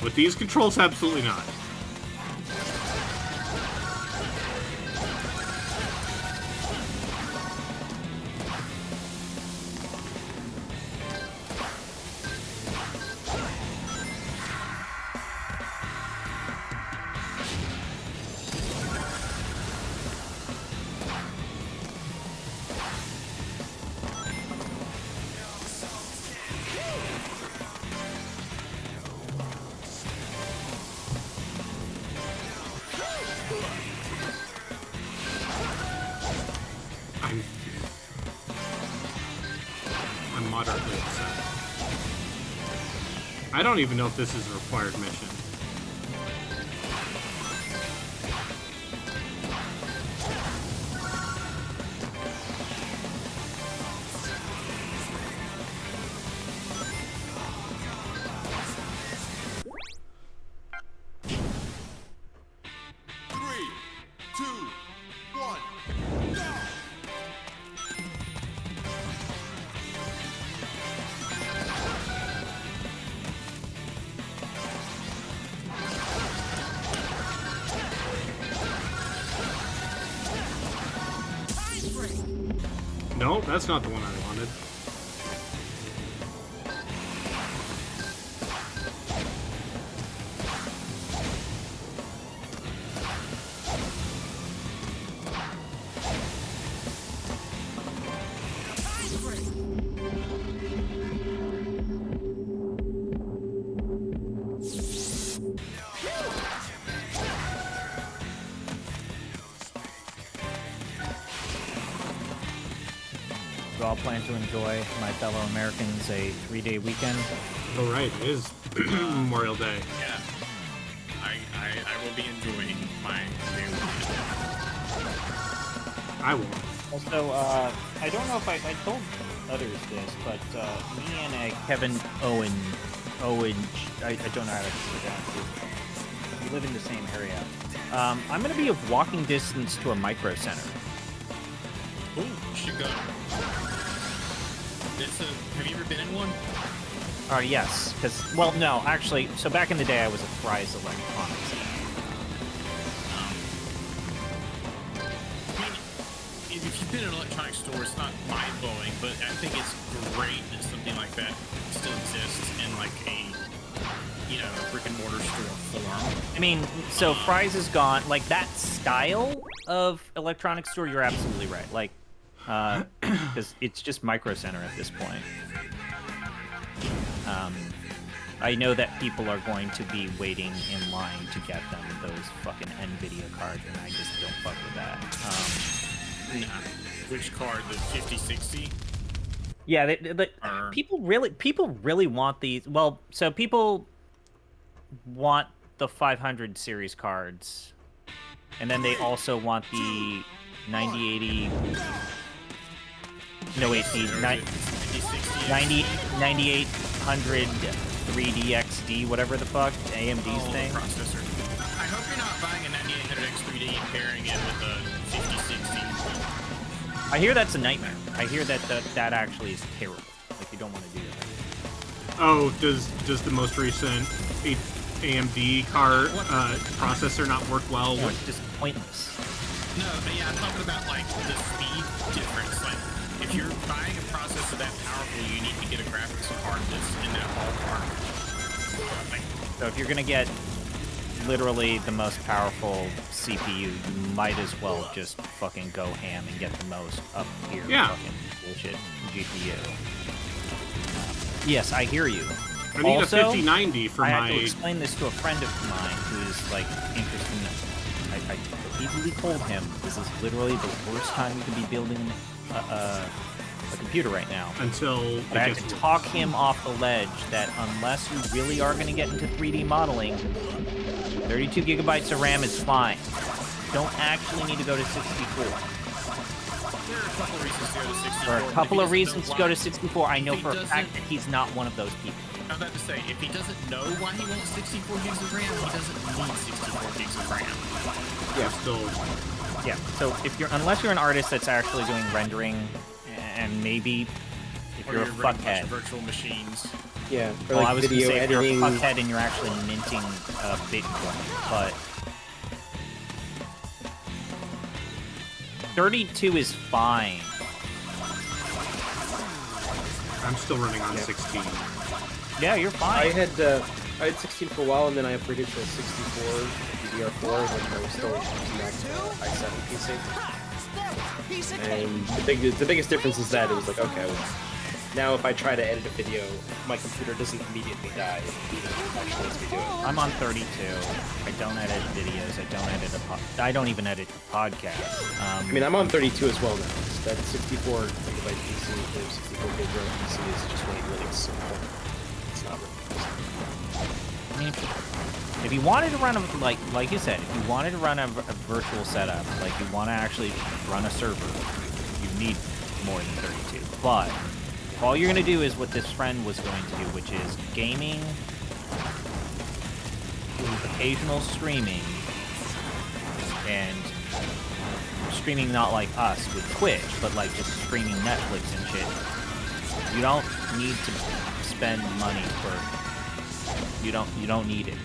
With these controls, absolutely not. I'm moderately upset. I don't even know if this is a required mission. No, that's not the one I wanted. We all plan to enjoy, my fellow Americans, a 3-day weekend. Oh, right, it is Memorial Day. Yeah. I will be enjoying my day weekend. I won't. Also, I don't know if I told others this, but me and Kevin Owen, I don't know how to pronounce it. We live in the same area. I'm going to be of walking distance to a micro center. Ooh, you should go. Have you ever been in one? Yes, because, well, no, actually, so back in the day, I was at Fry's Electronics. I mean, if you've been in an electronic store, it's not mind-blowing, but I think it's great that something like that still exists in, like, a brick-and-mortar store form. I mean, so Fry's is gone. Like, that style of electronics store, you're absolutely right. Like, because it's just Micro Center at this point. I know that people are going to be waiting in line to get them those fucking NVIDIA cards, and I just don't fuck with that. Which card? The 5060? Yeah, people really want these. Well, so people want the 500 series cards, and then they also want the 9080. No, wait, the 9800 3D whatever the fuck, AMD's thing. Processor. I hope you're not buying a 9800X 3D and pairing it with a 5060. I hear that's a nightmare. I hear that actually is terrible. Like, you don't want to do that. Oh, does the most recent AMD card processor not work well? No, it's just pointless. No, but yeah, I'm talking about like the speed difference. Like, if you're buying a processor that powerful, you need to get a graphics card that's in that ballpark. Like, so if you're gonna get literally the most powerful CPU, you might as well just fucking go ham and get the most up here fucking bullshit GPU. Yes, I hear you. I need also, a 5090 for I my... had to explain this to a friend of mine who's like interested in this. I repeatedly told him this is literally the worst time you could be building a computer right now. Until but I had to talk him off the ledge that unless you really are going to get into 3D modeling, 32 gigabytes of RAM is fine. You don't actually need to go to 64. there are a couple reasons to go to 64. There are a couple of reasons to go to 64. I know for a fact that he's not one of those people. I'm about to say, if he doesn't know why he wants 64 gigs of RAM, he doesn't need 64 gigs of RAM. Yeah, still... Yeah, so unless you're an artist that's actually doing rendering, and maybe if you're a fuckhead. Virtual machines. Yeah, or Well, like I was gonna video say if you're a editing. fuckhead and you're actually minting Bitcoin, but 32 is fine. I'm still running on 16. Yeah, you're I fine. had 16 for a while, and then I upgraded to 64 DDR4 when I was still using that i7 PC. And the biggest difference is that it was like, okay, now if I try to edit a video, my computer doesn't immediately die. It actually lets me do it. I'm on 32. I don't edit videos. I don't even edit podcasts. I mean, I'm on 32 as well now. That 64 gigabyte PC or 64 gig RAM PC is just really simple. It's not really. I mean, if you wanted to run like you said, if you wanted to run a virtual setup, like you want to actually run a server, you need more than 32. But if all you're going to do is what this friend was going to do, which is gaming, occasional streaming, and streaming not like us with Twitch, but like just streaming Netflix and shit, you don't need to spend money for... You don't need it.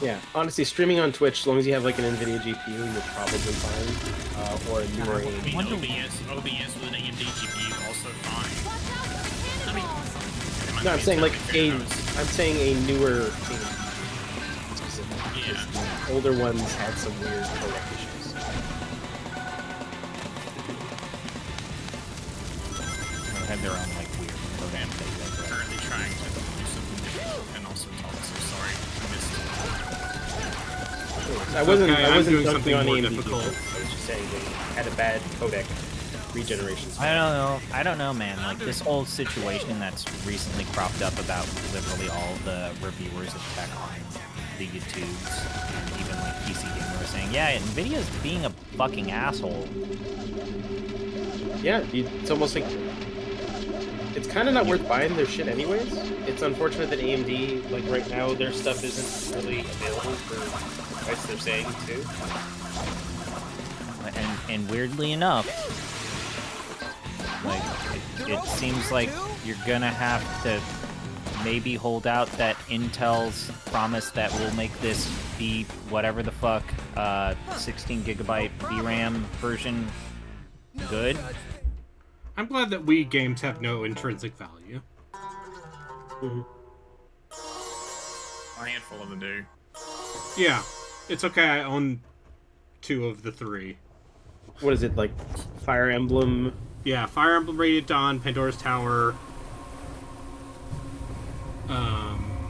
Yeah, honestly, streaming on Twitch, as long as you have like an NVIDIA GPU, you're probably fine. Or a newer I mean, AMD. OBS with an AMD GPU also fine. I mean, it might No, I'm be saying like entirely a, fair. I'm saying a newer AMD specific. Yeah. The older ones had some weird codec issues. They had their own like weird program thing. Currently trying to do something different and also talk. So sorry, I missed. I wasn't. okay, I I'm wasn't doing dunking something on more AMD. difficult. I was just saying they had a bad codec regeneration. I don't know. I don't know, man. Like this whole situation that's recently cropped up about literally all the reviewers of tech on the YouTubes and even like PC gamers saying, yeah, Nvidia's being a fucking asshole. Yeah, it's almost like it's kind of not worth buying their shit anyways. It's unfortunate that AMD, like right now, their stuff isn't really available for the price they're saying too. And weirdly enough, like it seems like you're gonna have to maybe hold out that Intel's promise that will make this be whatever the fuck 16 gigabyte VRAM version good. I'm glad that Wii games have no intrinsic value. A handful of them do. Yeah, it's okay. I own 2 of the 3. What is it, like Fire Emblem? Yeah, Fire Emblem Radiant Dawn, Pandora's Tower.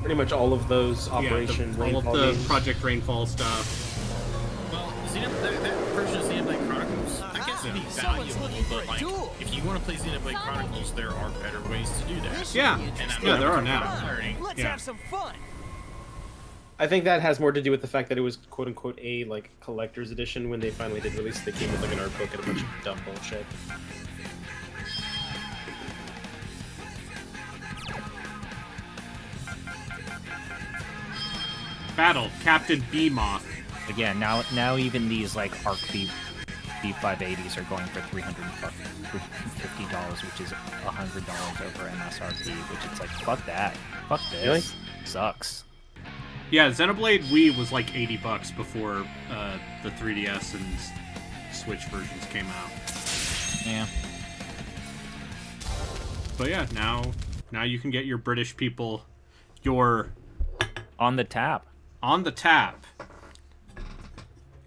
Pretty much all of those Operation all of Rainfall the games. Project Rainfall stuff. Well, that version of Xenoblade Chronicles, I guess it'd be valuable, but like, if you want to play Xenoblade Chronicles, there are better ways to do that. Yeah, And I'm yeah, not there are talking now. about learning. Let's Yeah. have some fun. I think that has more to do with the fact that it was quote unquote a like collector's edition when they finally did release. They came with like an art book and a bunch of dumb bullshit. Battle Captain Beamoth. Again, now even these like ARC B580s are going for $350, which is $100 over MSRP. Which it's like fuck that, fuck this, Really? sucks. Yeah, Xenoblade Wii was like $80 before the 3DS and Switch versions came out. Yeah. But yeah, now you can get your British people your On the tap. on the tap.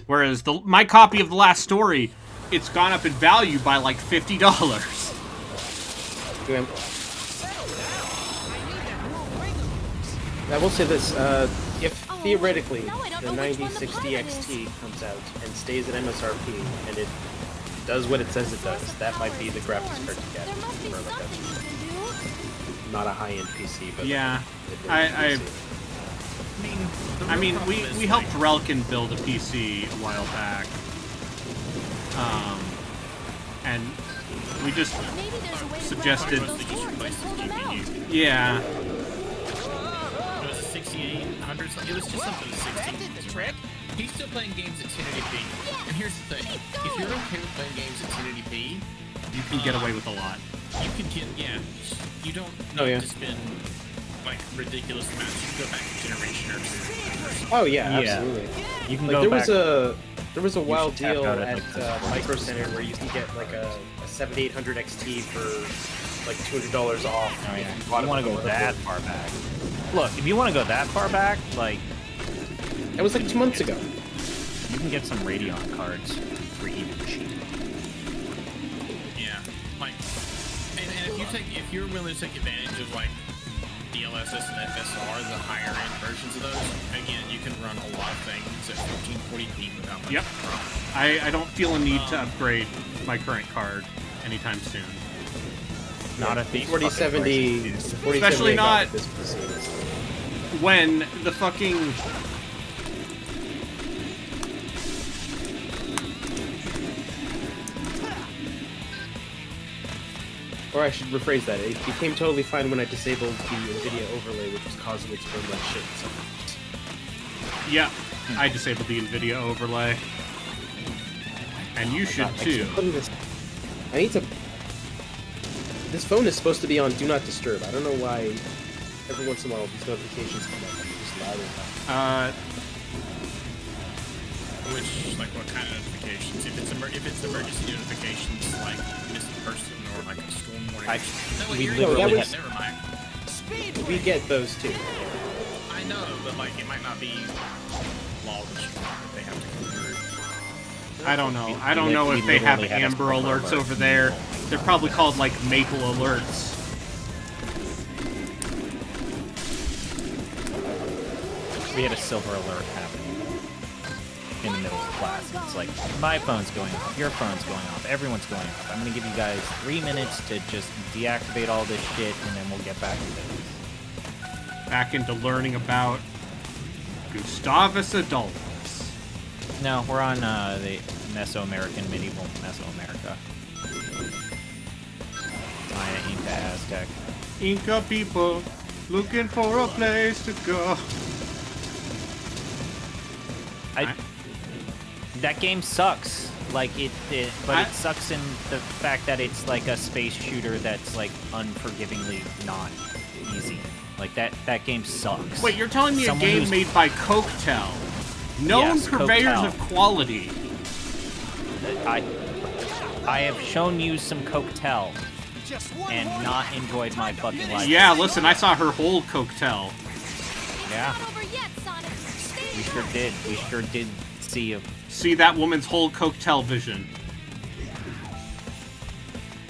Whereas my copy of The Last Story, it's gone up in value by like $50. Yeah. I will say this: if theoretically now I don't the know which one the 9060 pilot XT comes out and stays at MSRP and it does what it says it does, that might be the graphics card to get There must be for like something you can do. not a high-end PC, but Yeah, like a I PC. I mean, we helped Relkin build a PC a while back, and we just Maybe there's a way to suggested, grab those boards and pull them out. yeah, It was a 6800. It was just something 16. That did the trick. He's still playing games at 1080p. And here's the thing: if you're okay with playing games at 1080p, you can get away with a lot. you can get You don't need Oh, yeah. to spend like ridiculous amounts. You can go back a generation or two. Oh yeah, Yeah. absolutely. You can Like go there back. was a wild should tap deal out at, at like, the Micro Center where you can get like a 7800 XT for like $200 off. Oh yeah. if If bought you it want to from go a that local- far back. Look, if you want to go that far back, like That was like 2 months ago. you can get some Radeon cards for even cheap. Yeah, like, and if you're willing to take advantage of like DLSS and FSR, the higher end versions of those, again, you can run a lot of things at 1440p without much Yep. problem. I don't feel a need to upgrade my current card anytime soon. Not at these 4070, fucking prices. 4070 Especially I got not- with this PC. When the fucking Or I should rephrase that. It became totally fine when I disabled the NVIDIA overlay, which was causing it to run like shit. So. yeah, I disabled the NVIDIA overlay, and you should I too. keep putting this. I need to. This phone is supposed to be on Do Not Disturb. I don't know why. Every once in a while, these notifications come up. I'm just loud enough. what kind of notifications? If it's emergency notifications, like missing person or like a storm warning. We No, literally that was- Never mind. We get those too. I know, but like it might not be law that they have to go through. I don't know. I don't know if they have Amber Alerts over there. They're probably called, like, Maple Alerts. We had a silver alert happen in the middle of class. It's like, my phone's going off, your phone's going off, everyone's going off. I'm gonna give you guys 3 minutes to just deactivate all this shit, and then we'll get back to this. Back into learning about Gustavus Adolphus. No, we're on the Mesoamerican, medieval Mesoamerica. Maya, Inca, Aztec. Inca people looking for a place to go. That game sucks. Like but it sucks in the fact that it's like a space shooter that's like unforgivingly not easy. Like that game sucks. Wait, you're telling me Someone a game who's- made by Coquetel, known Yes, purveyors Coquetel. of quality. I have shown you some Coquetel and not enjoyed my fucking life. Yeah, listen, I saw her whole Coquetel. Yeah, Not over yet, Sonic. we sure did. We sure did see a See that woman's whole Coquetel vision.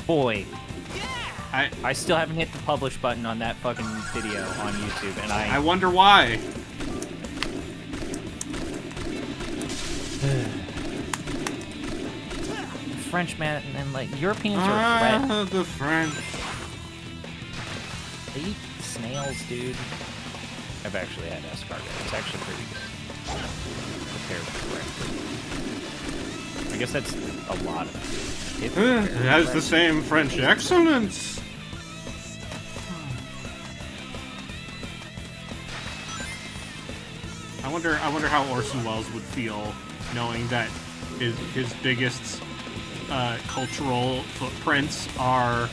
boy. I I still haven't hit the publish button on that fucking video on YouTube, and I wonder why. French man and like Europeans are a threat. The French. They eat snails, dude. I've actually had escargot. It's actually pretty good. Prepared correctly. I guess that's a lot of it. It has the same French excellence. I wonder how Orson Welles would feel knowing that his biggest cultural footprints are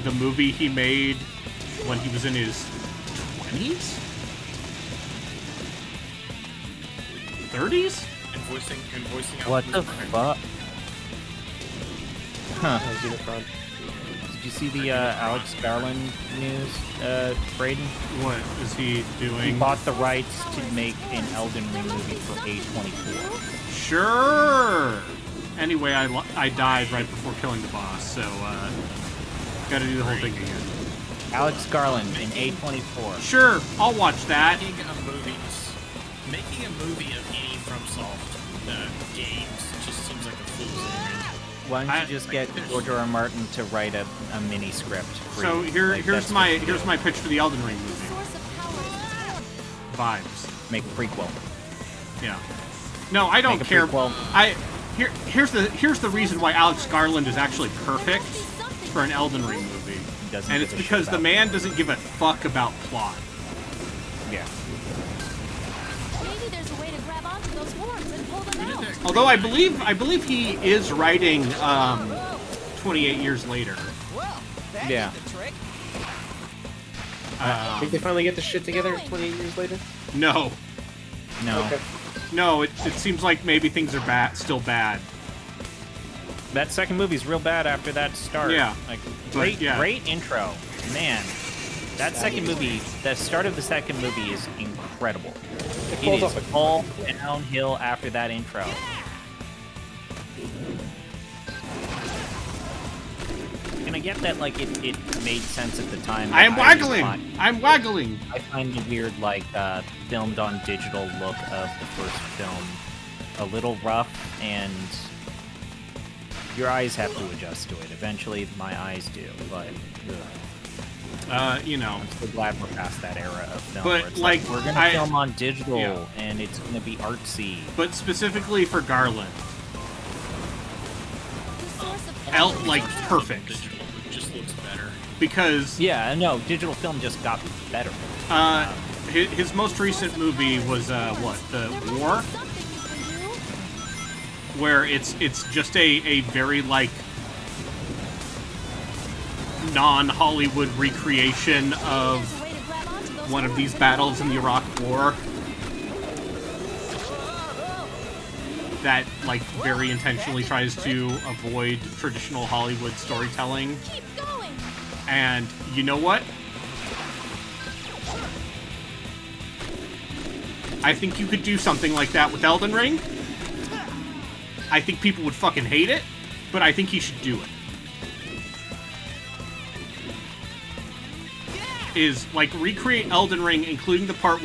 the movie he made when he was in his 20s? 30s? And voicing out What who's the behind. fuck? Huh. I was in the front. Did you see the Alex Garland news, Braden? What is he He doing? bought the rights to make an Elden Ring movie for A24. Sure! Anyway, I died right before killing the boss, so, gotta do the whole thing again. Alex Garland in A24. Sure, I'll watch that. Making a movie of any FromSoft games just seems like a fool's errand. Why don't you just get George R. R. Martin to write a mini script? For So you? here's that's my what you here's do. my pitch for the Elden Ring movie. Source of power. Vibes. Make a prequel. Yeah. No, I don't Make a care. prequel. Here's the reason why Alex Garland is actually perfect for an Elden Ring movie. He doesn't And give it's a shit because the about man doesn't give a fuck about plot. Yeah. Maybe there's a way to grab onto those horns and pull them out. Although I believe he is writing 28 years later. Well, that Yeah. did the trick. Think they finally get the shit together 28 years later? No. No. Okay. No, it seems like maybe things are still bad. That second movie's real bad after that start. Yeah. Like But, great, yeah. great intro. Man, that second movie, the start of the second movie is incredible. It falls is off a all downhill after that intro. And I get that, like, it made sense at the time. I am but waggling! find- I'm waggling! I find the weird, like, filmed on digital look of the first film a little rough, and your eyes have to adjust to it. Eventually, my eyes do, but You know. I'm so glad we're past that era of film. But, where it's like, we're gonna I- film on digital, yeah. and it's gonna be artsy. But specifically for Garland. The source of power. Like, perfect. Digital, it just looks better. Because Yeah, no, digital film just got better. his most recent movie was, what, The War? Something you can do. Where it's just a very, like, non-Hollywood recreation of There's a way to grab onto those one of these horns and battles pull in the them out. Iraq War. that like very intentionally tries to avoid traditional Hollywood storytelling. Keep going. And you know what? I think you could do something like that with Elden Ring. I think people would fucking hate it, but I think he should do it. Is like recreate Elden Ring, including the parts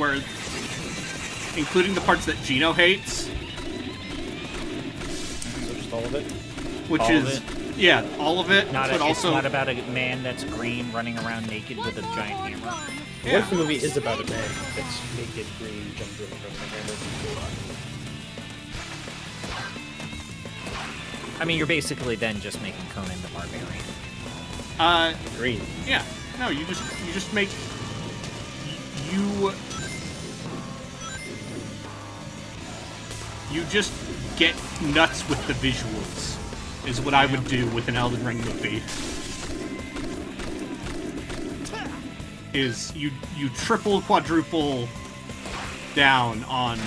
that Gino hates. So just all of it. Which All of is, it? yeah, all of it, Not but it's also not about a man that's green running around naked with a giant hammer. What if the movie is about a man that's naked, green, jumping around with a hammer? I mean, you're basically then just making Conan the Barbarian. Green. Yeah, no, you just make you just get nuts with the visuals, is what I would do with an Elden Ring movie. Is you triple, quadruple down on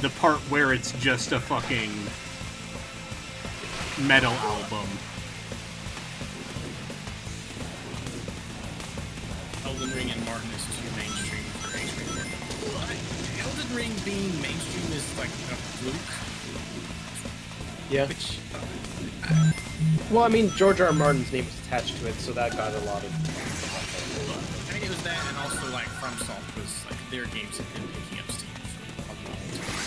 the part where it's just a fucking metal album. Elden Ring and Martin is too mainstream for mainstream. Elden Ring being mainstream is like a fluke. Yeah. Which Well, I mean, George R. R. Martin's name was attached to it, so that got a lot of. I mean, it was that, and also like FromSoft was like their games have been picking up steam for a long time.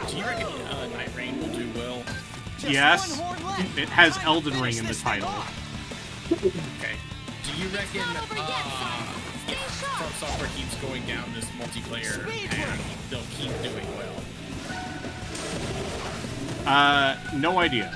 Do you reckon Night Rain will do well? Yes, it has Elden Ring in the title. Okay. Do you reckon if From Software keeps going down this multiplayer path, they'll keep doing well? No idea.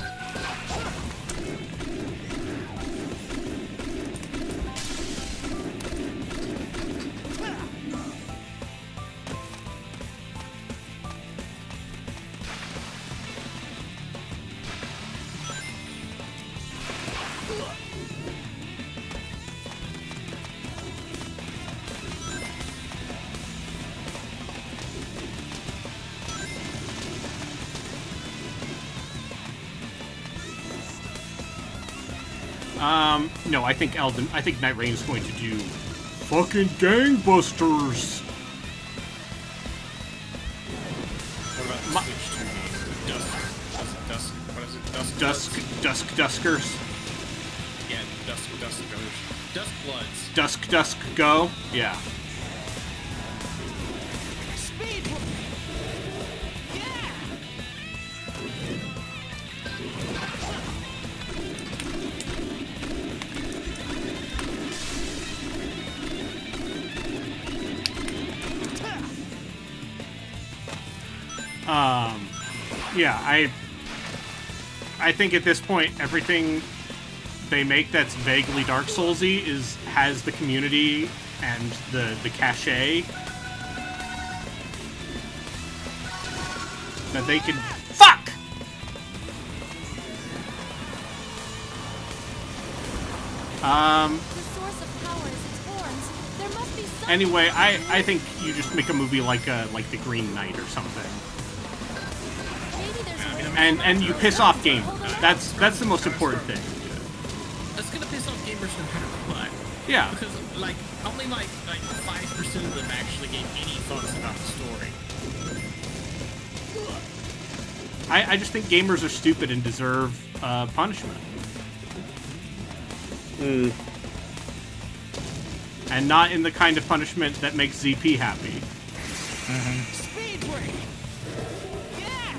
No, I think Night Rain is going to do fucking gangbusters. What about the Switch 2 game? What is it? Duskers. Yeah, Dusk Bloods. Dusk Go. Yeah. Yeah, I think at this point everything they make that's vaguely Dark Soulsy has the community and the cachet that they can fuck. The source of power is its horns. There must be something. Anyway, I think you just make a movie like The Green Knight or something. Maybe there's a way And you piss off gamers. That's the most important thing. It's gonna piss off gamers no matter what. Yeah. Because like only like 5% of them actually gave any thoughts about the story. I just think gamers are stupid and deserve punishment. And not in the kind of punishment that makes ZP happy. Speed break. Yeah.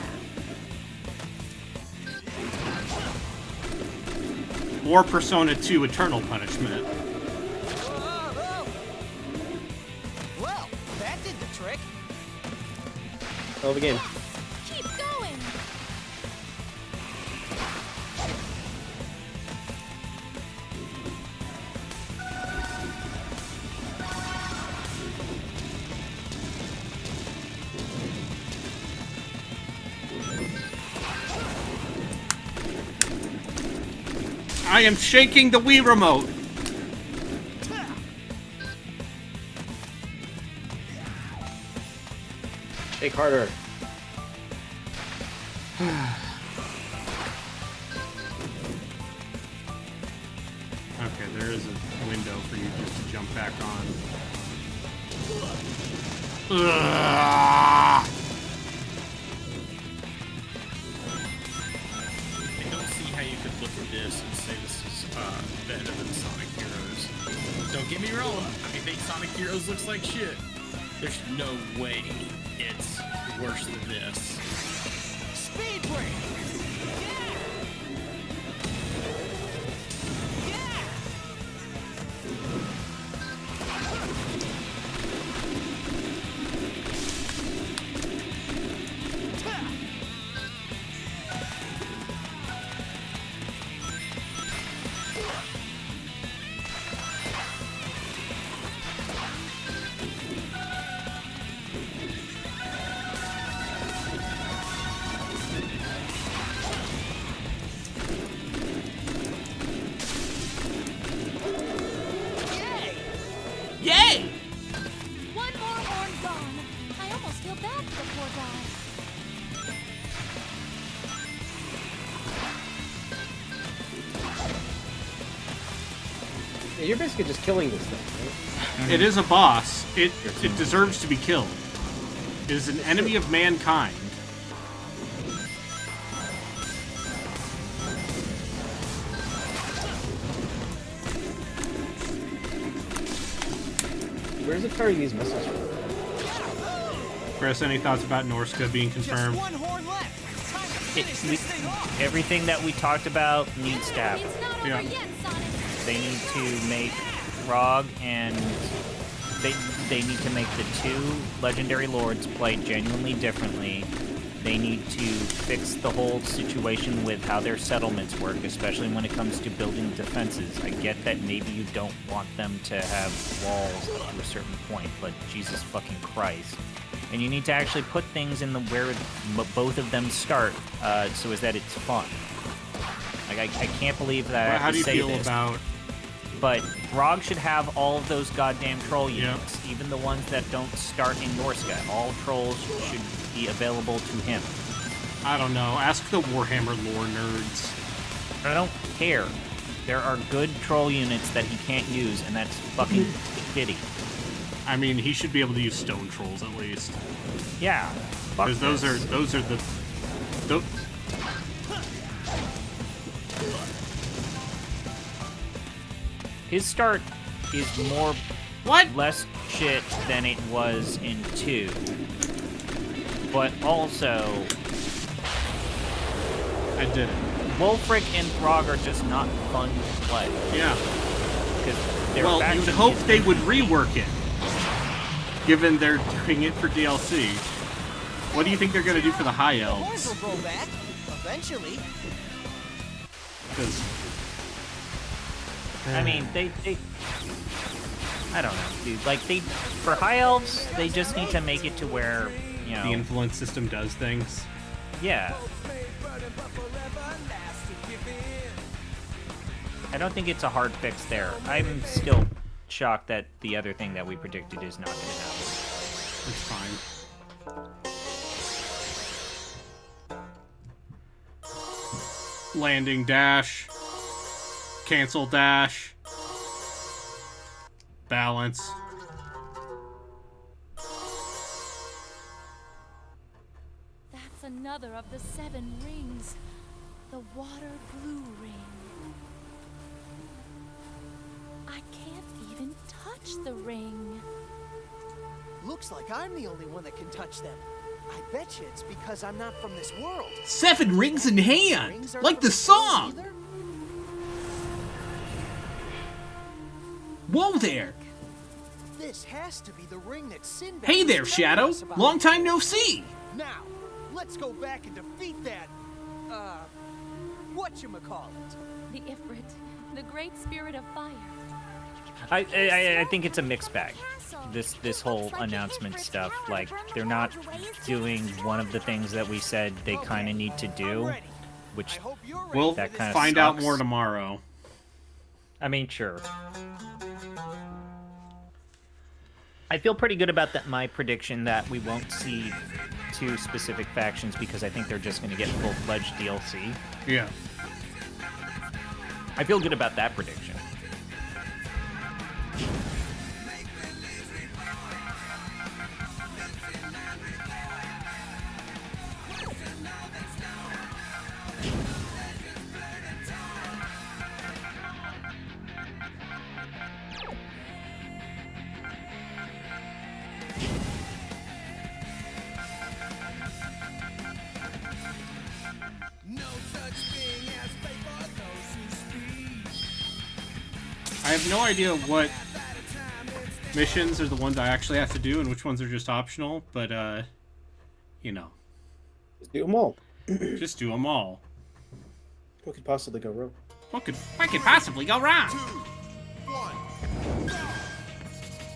Or Persona 2 Eternal Punishment. Whoa. Well, that did the trick. Hell of a game. Keep going. I am shaking the Wii remote. Hey, Carter. Okay, there is a window for you just to jump back on. Ugh. I don't see how you could look at this and say this is better than Sonic Heroes. Don't get me wrong, I think Sonic Heroes looks like shit. There's no way it's worse than this. Speed break. Yay! One more horn gone. I almost feel bad for the poor guy. Yeah, you're basically just killing this thing, right? It is a boss. It deserves to be killed. It is an enemy of mankind. Where's it firing these missiles from? Chris, any thoughts about Norska being Just confirmed? one horn left. Time to finish we, this thing off. everything that we talked about needs to happen. It's not Yeah. over yet, Sonic. They need to make Frog and they need to make the two legendary lords play genuinely differently. They need to fix the whole situation with how their settlements work, especially when it comes to building defenses. I get that maybe you don't want them to have walls up to a certain point, but Jesus fucking Christ. And you need to actually put things in the where both of them start, so as that it's fun. Like I can't believe that I Well, have how to do you say feel this. about... But Grog should have all of those goddamn troll units, even the ones that don't start in Norska. All trolls should be available to him. I don't know. Ask the Warhammer lore nerds. I don't care. There are good troll units that he can't use, and that's fucking shitty. I mean, he should be able to use stone trolls at least. Yeah. Fuck Because those are the... tho- His start is more less shit than it was in 2. But also, I did it. Wolfric and Throg are just not fun to play. Yeah. Because their Well, faction you'd hope is they would rework it, given they're doing it for DLC. What do you think they're going to do for the High Horns Elves? will grow back. Eventually. 'Cause- I mean, they I don't know, dude. Like, for High Elves, they just need to make it to where, you know... the influence system does things. Yeah. I don't think it's a hard fix there. I'm still shocked that the other thing that we predicted is not going to happen. It's fine. Landing dash. Cancel dash. Balance. That's another of the 7 rings. The water blue ring. I can't even touch the ring. Looks like I'm the only one that can touch them. I bet you it's because I'm not from this world. 7 rings in hand! Rings aren't Like from the this world song! either? Whoa there! This has to be the ring that Sinbad Hey was there, telling Shadow! us about. Long time no see! Now, let's go back and defeat that, whatchamacallit? The Ifrit, the great spirit of fire. I think it's a mixed bag. This whole announcement stuff, like, they're not doing one of the things that we said they kind of need to do, which We'll that kinda find out sucks. more tomorrow. I mean, sure. I feel pretty good about that. My prediction that we won't see 2 specific factions because I think they're just going to get full-fledged DLC. Yeah. I feel good about that prediction. I have no idea what missions are the ones I actually have to do and which ones are just optional, but, you know. Just do them all. Just do them all. What could possibly go wrong? What could possibly go wrong?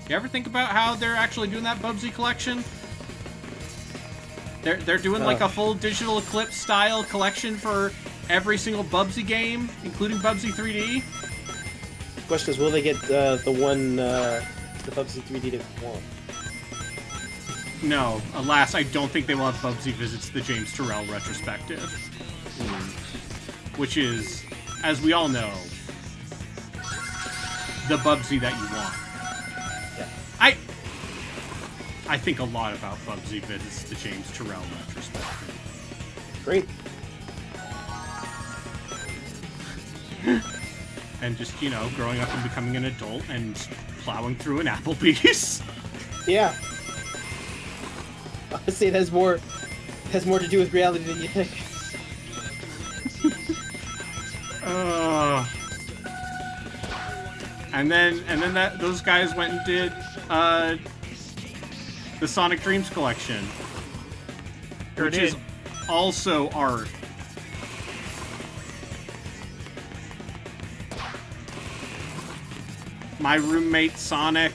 You ever think about how they're actually doing that Bubsy collection? They're doing like a full digital Eclipse style collection for every single Bubsy game, including Bubsy 3D. The question is, will they get the Bubsy 3D that they want? No, alas, I don't think they will have Bubsy visits the James Turrell retrospective. Which is, as we all know, the Bubsy that you want. Yeah. I think a lot about Bubsy visits the James Turrell retrospective. Great. And just, you know, growing up and becoming an adult and plowing through an Applebee's. Yeah. Honestly, it has more to do with reality than you think. And then those guys went and did the Sonic Dreams collection, which is also art. My roommate Sonic.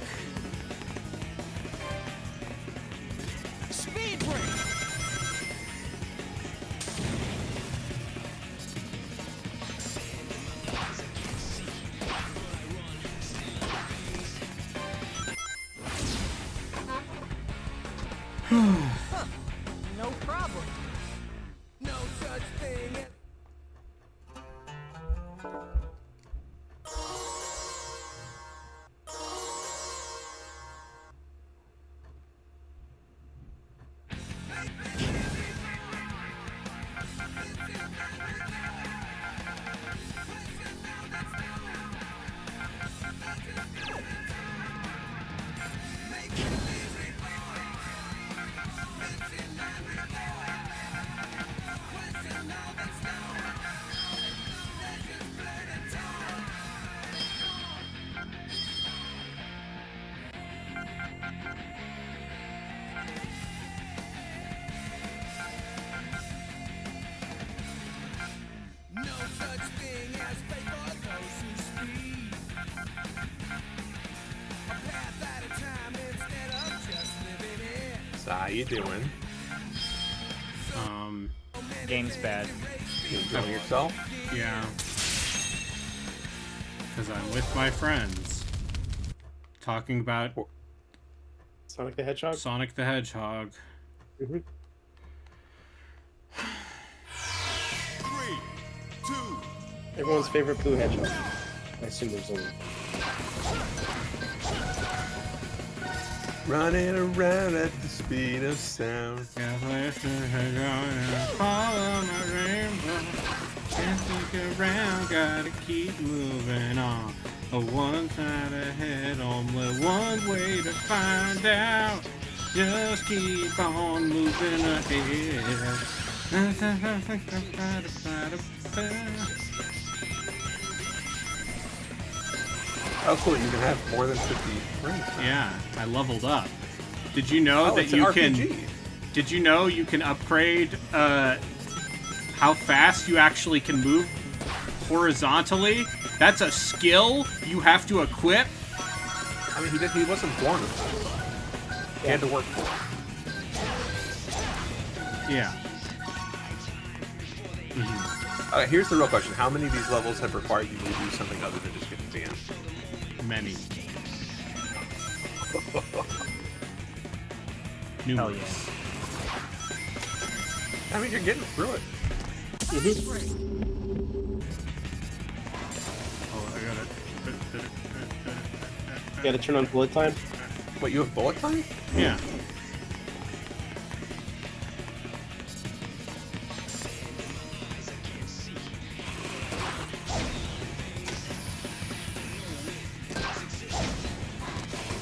Speed break. No problem. No such thing as... So how you doing? Game's bad. You enjoying yourself? Yeah. Because I'm with my friends. Talking about Sonic the Hedgehog? Sonic the Hedgehog. Mm-hmm. 3, 2... Everyone's favorite blue hedgehog. I assume there's only... Running around at the speed of sound. Follow my rainbow. Can't stick around, gotta keep moving on. One side ahead, only one way to find out. Just keep on moving ahead. Oh, cool! You can have more than 50 rings. Yeah, I leveled up. Did you know that it's an you RPG. can? Did you know you can upgrade how fast you actually can move horizontally? That's a skill you have to equip. I mean, he wasn't born with it. He had to work for it. Yeah. Here's the real question: how many of these levels have required you to do something other than just get the TM? Many. Hell Numerous. I mean, you're getting through it. Oh, I got it. You gotta turn on bullet time. What, you have bullet time? Yeah.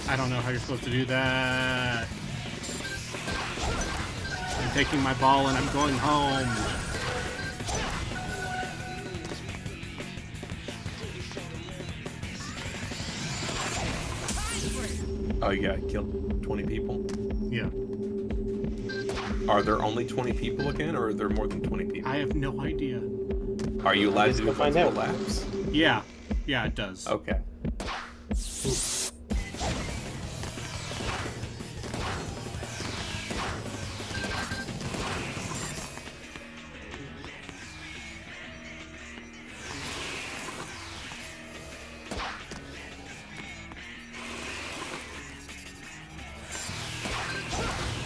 I don't know how you're supposed to do that. I'm taking my ball and I'm going home. Oh, you gotta kill 20 people? Yeah. Are there only 20 people again, or are there more than 20 people? I have no idea. Are you allowed to do go find multiple out. laps? Yeah. Yeah, it does. Okay.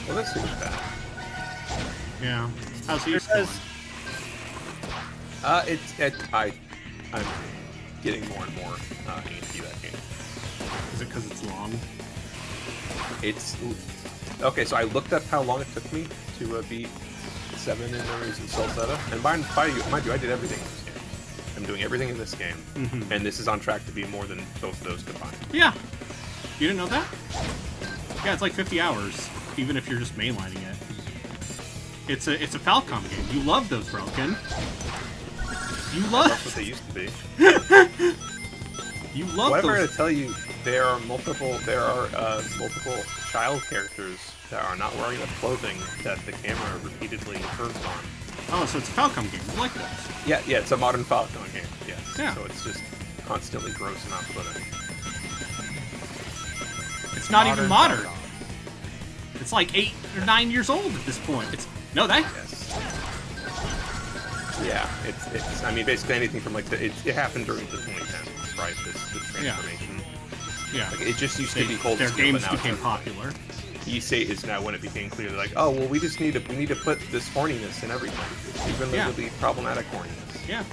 Well, that seems bad. Yeah. How's he It going? says- I'm getting more and more anti that game. Is it because it's long? It's okay. So I looked up how long it took me to beat 7 in Memories and Soul Zeta, and mind you, I did everything in this game. I'm doing everything in this game, and this is on track to be more than both of those combined. Yeah. You didn't know that? Yeah, it's like 50 hours, even if you're just mainlining it. It's a Falcom game. You love those, Broken. You That's love. what they used to be. You love Whatever those. to tell you, there are multiple child characters that are not wearing enough clothing that the camera repeatedly curves on. Oh, so it's a Falcom game. You like those? Yeah, it's a modern Falcon game. Yes. Yeah. So it's just constantly gross and off-putting. It's not even Modern modern. It's like 8 or 9 years old at this point. It's no that. Yes. Yeah, it's. I mean, basically anything from like it happened during the 2010s, right? This transformation. Yeah. Like, it just used to be cold Their steel, games but now became it's popular. E8 is now when it became clear. They're like, oh well, we need to put this horniness in everything, even Yeah. the problematic horniness. Yeah.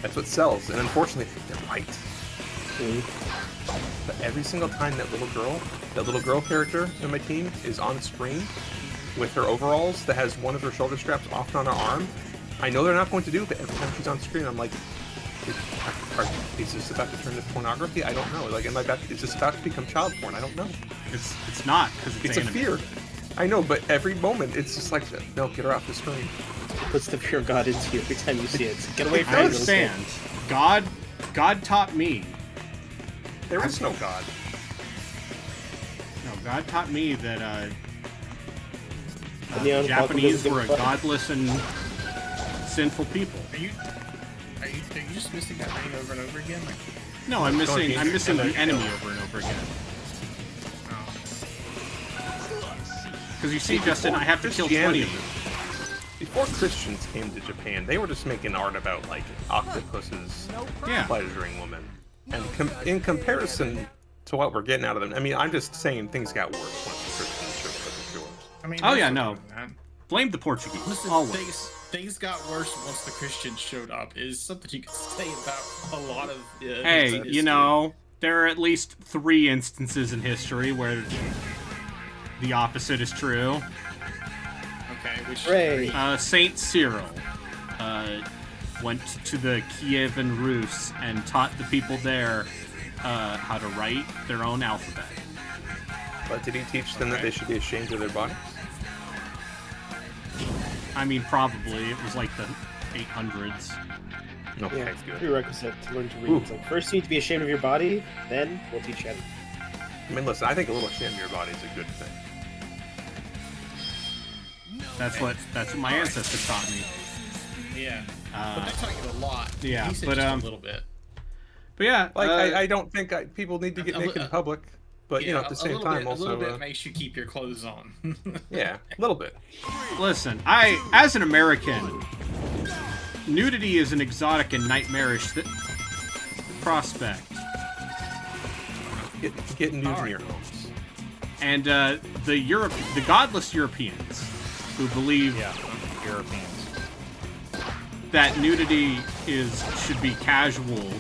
That's what sells, and unfortunately, they're right. But every single time that little girl character in my team is on screen with her overalls that has one of her shoulder straps off on her arm, I know they're not going to do it, but every time she's on screen, I'm like, is this about to turn to pornography? I don't know. Like, is this about to become child porn? I don't know. It's not because It's a anime. fear. I know, but every moment, it's just like, no, get her off the screen. It puts the fear of God into you every time you see it. Get away from I it. understand. God taught me. There is no God. No, God taught me that Neon Japanese Falcon were a doesn't give a fuck. godless and sinful people. Are you just missing that name over and over again? Like, No, I'm missing Don't the be- enemy over and over again. Because you see, Justin, I have to kill 20 of them. Before Christians came to Japan, they were just making art about like octopuses Yeah. pleasuring women. And in comparison to what we're getting out of them, I mean, I'm just saying things got worse once the Christians showed up at the shores. I mean, Oh, there's yeah, something no. in that. Blame the Portuguese. Listen, Always. things got worse once the Christians showed up. Is something you can say about a lot of. Hey, history. you know, there are at least 3 instances in history where the opposite is true. Okay, which. Hooray. Saint Cyril went to the Kievan Rus and taught the people there how to write their own alphabet. But did he teach them that they should be ashamed of their bodies? I mean, probably. It was like the 800s. Okay, Yeah, it's good. prerequisite to learn to read. Ooh. It's like, first you need to be ashamed of your body, then we'll teach you how to. I mean, listen, I think a little shame of your body is a good thing. That's what my ancestors taught me. Yeah. But they taught you a lot. yeah, He said but, just a little bit. But yeah, Like, I don't think people need to get naked in public, but you know, at the same time, a little bit also, makes you keep your clothes on. yeah, a little bit. listen, as an American, nudity is an exotic and nightmarish prospect. Get nudes in your homes. And the godless Europeans who believe Europeans. that nudity should be casual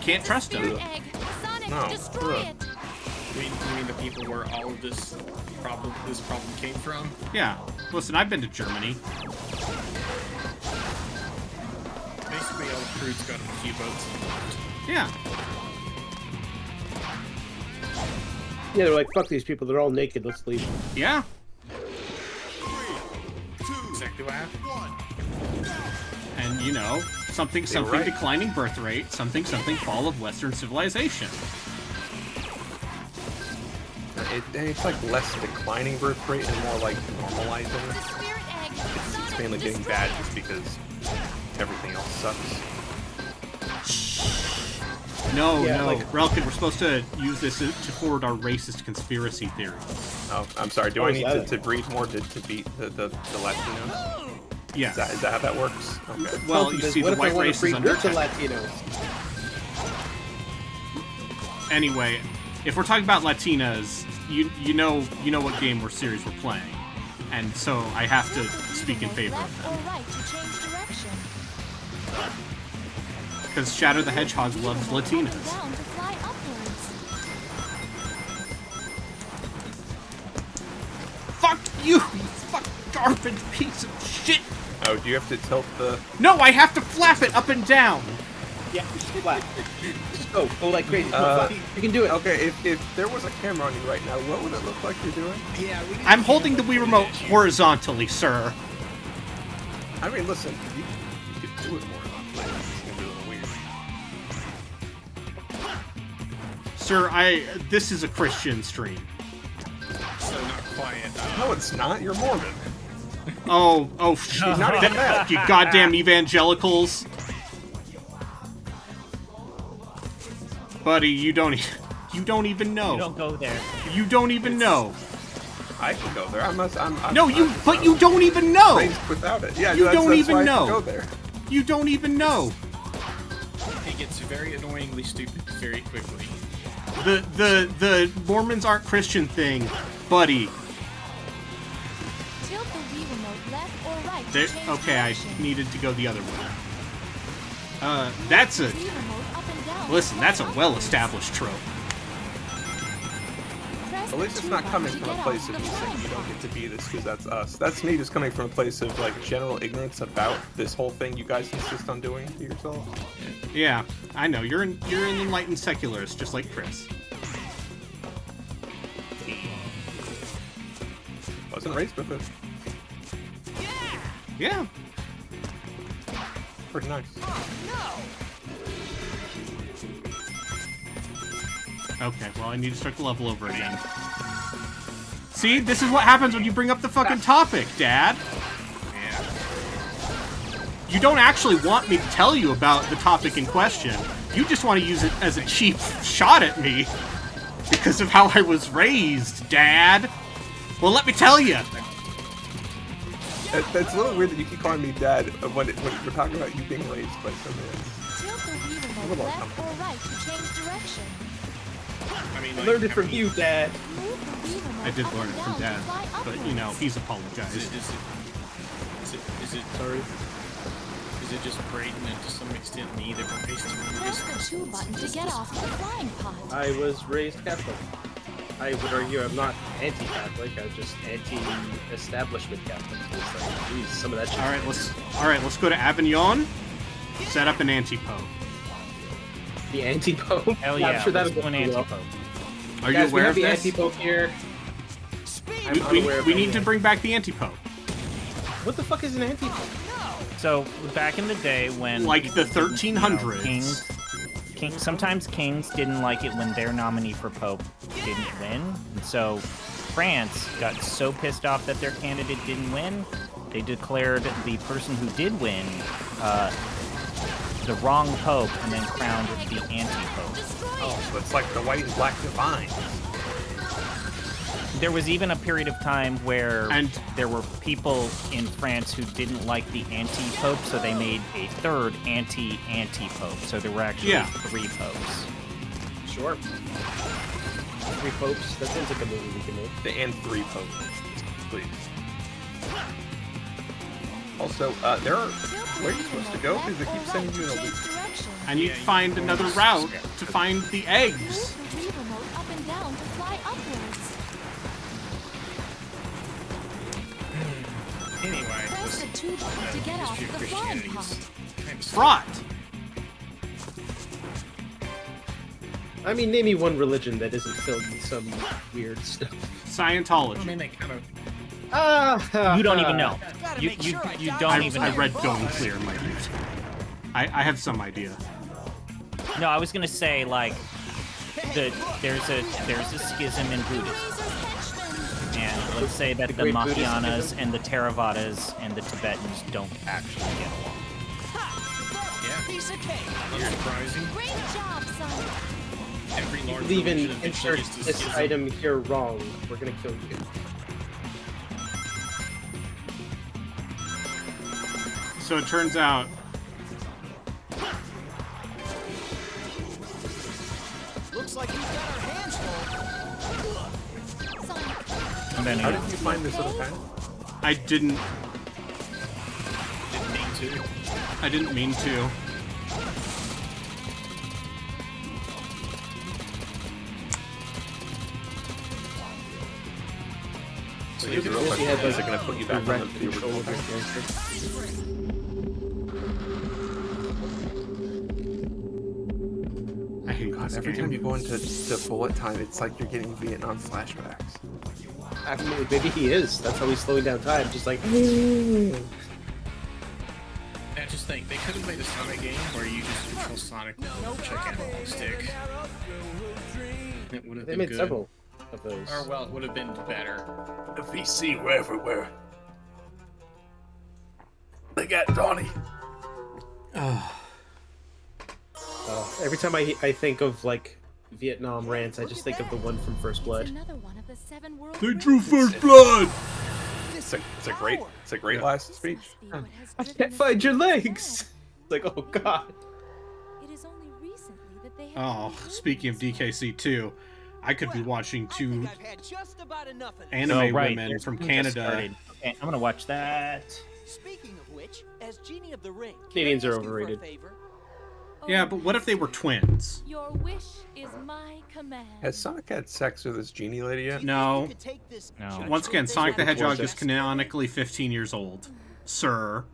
can't trust them. Spirit egg. Sonic, No. destroy Ugh. it. You mean the people where all of this problem came from? Yeah. Listen, I've been to Germany. Basically, all the crews got a few boats and left. Yeah. Yeah, they're like, fuck these people. They're all naked. Let's leave. Yeah. Exactly what happened. And, you know, something right. declining birth rate, something fall of Western civilization. It's like less declining birth rate and more like normalizing. The spirit egg. It's Sonic, mainly getting destroy bad it. just because everything else sucks. No, Yeah, no. like- Relkin, we're supposed to use this to forward our racist conspiracy theories. Oh, I'm sorry. Do Oh, I is need that to breed more to beat the Latinos? Yes. Is that how that works? Okay. Well, you see, what the if I white want race to is breed under with the attack. Latinos? Anyway, if we're talking about Latinas, you know what game or series we're playing, and so I have to speak in favor of Left them. or right to change direction. Because Shadow the Hedgehog loves Up and Latinas. down to fly upwards. Fuck you, you fucking garbage piece of shit! Oh, do you have to tilt the? No, I have to flap it up and down! Yeah, just flat. Just go like crazy. Go, Uh, flat. You can do it. Okay, if there was a camera on you right now, what would it look like you're doing? Yeah, we I'm holding the Wii Remote horizontally, sir. I mean, listen, you could do it more. Like, it's gonna be a little weird. Sir, this is a Christian stream. So not quiet. No, it's not. You're Mormon. Oh, shit. Not even that. You goddamn evangelicals. Buddy, you don't even know. You don't go there. You don't even know. I can go there. I'm No, but you don't even know. raised without it. Yeah, You that's, don't that's even why I know. can go there. You don't even know. It gets very annoyingly stupid very quickly. The Mormons aren't Christian thing, buddy. Tilt the Wii remote left or right to There, change okay, I direction. needed to go the other way. That's a Wii remote up and down to listen. fly That's a upwards. well-established trope. Press At least the it's 2 not button coming to from a get place off of the you saying flying you don't pod. get to be this because that's us. That's me just coming from a place of like general ignorance about this whole thing you guys insist on doing to yourself. Yeah, I know. You're an enlightened secularist, just like Chris. Wasn't raised with it. Yeah. Pretty nice. Okay, well, I need to start the level over again. See, this is what happens when you bring up the fucking topic, Dad. Yeah. You don't actually want me to tell you about the topic in question. You just want to use it as a cheap shot at me because of how I was raised, Dad. Well, let me tell you. It's a little weird that you keep calling me dad when we're talking about you being raised by somebody else. Tilt the Wii remote little left or right to change direction. I mean, I like, learned it how from many- you, Dad. Move the Wii remote I did up learn and it from down to Dad, fly but, you know, upwards. he's Is apologized. it Sorry. is it just Brayden and to some extent me that were based on Press the 2 button to get off the flying pod. I was raised Catholic. I would argue I'm not anti-Catholic. I'm just anti-establishment Catholic. It's like, geez, some of that shit. All right, let's go to Avignon. Set up an anti-pope. The anti-pope. Hell I'm yeah, sure let's that'll do an go well. anti-pope. Are you Guys, aware of we have this? the anti-pope here. I'm We unaware of need to any- bring back the anti-pope. What the fuck is an anti-pope? So back in the day when Like the people didn't, 1300s. Sometimes kings didn't like it when their nominee for pope didn't win, and so France got so pissed off that their candidate didn't win, they declared the person who did win the wrong pope, and then crowned the anti-pope. Destroy Oh, it. so it's like the white and black divine. There was even a period of time where And- there were people in France who didn't like the anti-pope, so they made a third anti-pope. So there were actually Yeah. 3 popes. Sure. 3 popes. That sounds like a movie we can make. The and 3 Pope, please. Also, there are. Where are you supposed to go? Because they keep sending you in a loop. I need to find another route to find the eggs. Move the Wii remote up and down to fly upwards. Anyway, Press the 2 button to get off history of the flying Christianity pod. is kind of Fraught. I mean, name me one religion that isn't filled with some weird stuff. Scientology. I mean, they kind of. You don't even know. Gotta You make you sure I you got don't I, even I know. read Going Clear, my dude. I have some idea. No, I was gonna say like there's a schism in Buddhism, and let's say that the Great Buddhist Mahāyanas schism? and the Theravadas and the Tibetans don't actually get along. Yeah, Piece of cake. unsurprising. Great job, Sonic. Every large Leave religion in eventually insert gets to this schism. item here wrong. We're gonna kill you. So it turns out Looks like we've got our hands full. Sonic, And then How did you find this other pen? I didn't Didn't mean to. I didn't mean to. So here's the real question: is it going to put you back on Direct the control original of your pen? character. I hate God, this every game. time you go into bullet time, it's like you're getting Vietnam flashbacks. I mean, maybe he is. That's how he's slowing down time. Just like. I just think they could have made a Sonic game where you just control Sonic with a check analog stick. It would have They been made good. several of those. Or well, it would have been better. The VC were everywhere. They got Donnie. Every time I think of like Vietnam rants, I just think of the one from First it's Blood. another one of the 7 world They drew records. first blood. It's a great last speech. Must be what has I driven can't this find your company legs. Like, oh god. It is only recently that they have Oh, been speaking of doing this. DKC 2, I could be watching I 2 think I've had just about enough of this. anime Oh, right, women there's from one just Canada. started. Okay, I'm gonna watch that. Speaking of which, as Genie of the Ring, Canadians can I are ask you for a overrated. favor? Yeah, Oh, but what if they were twins? Your wish is my command. Has Sonic had sex with this genie lady yet? Do you No. think you could take this No. judgment Once again, thing Sonic the out of Hedgehog your is chest? canonically 15 years old. Sir.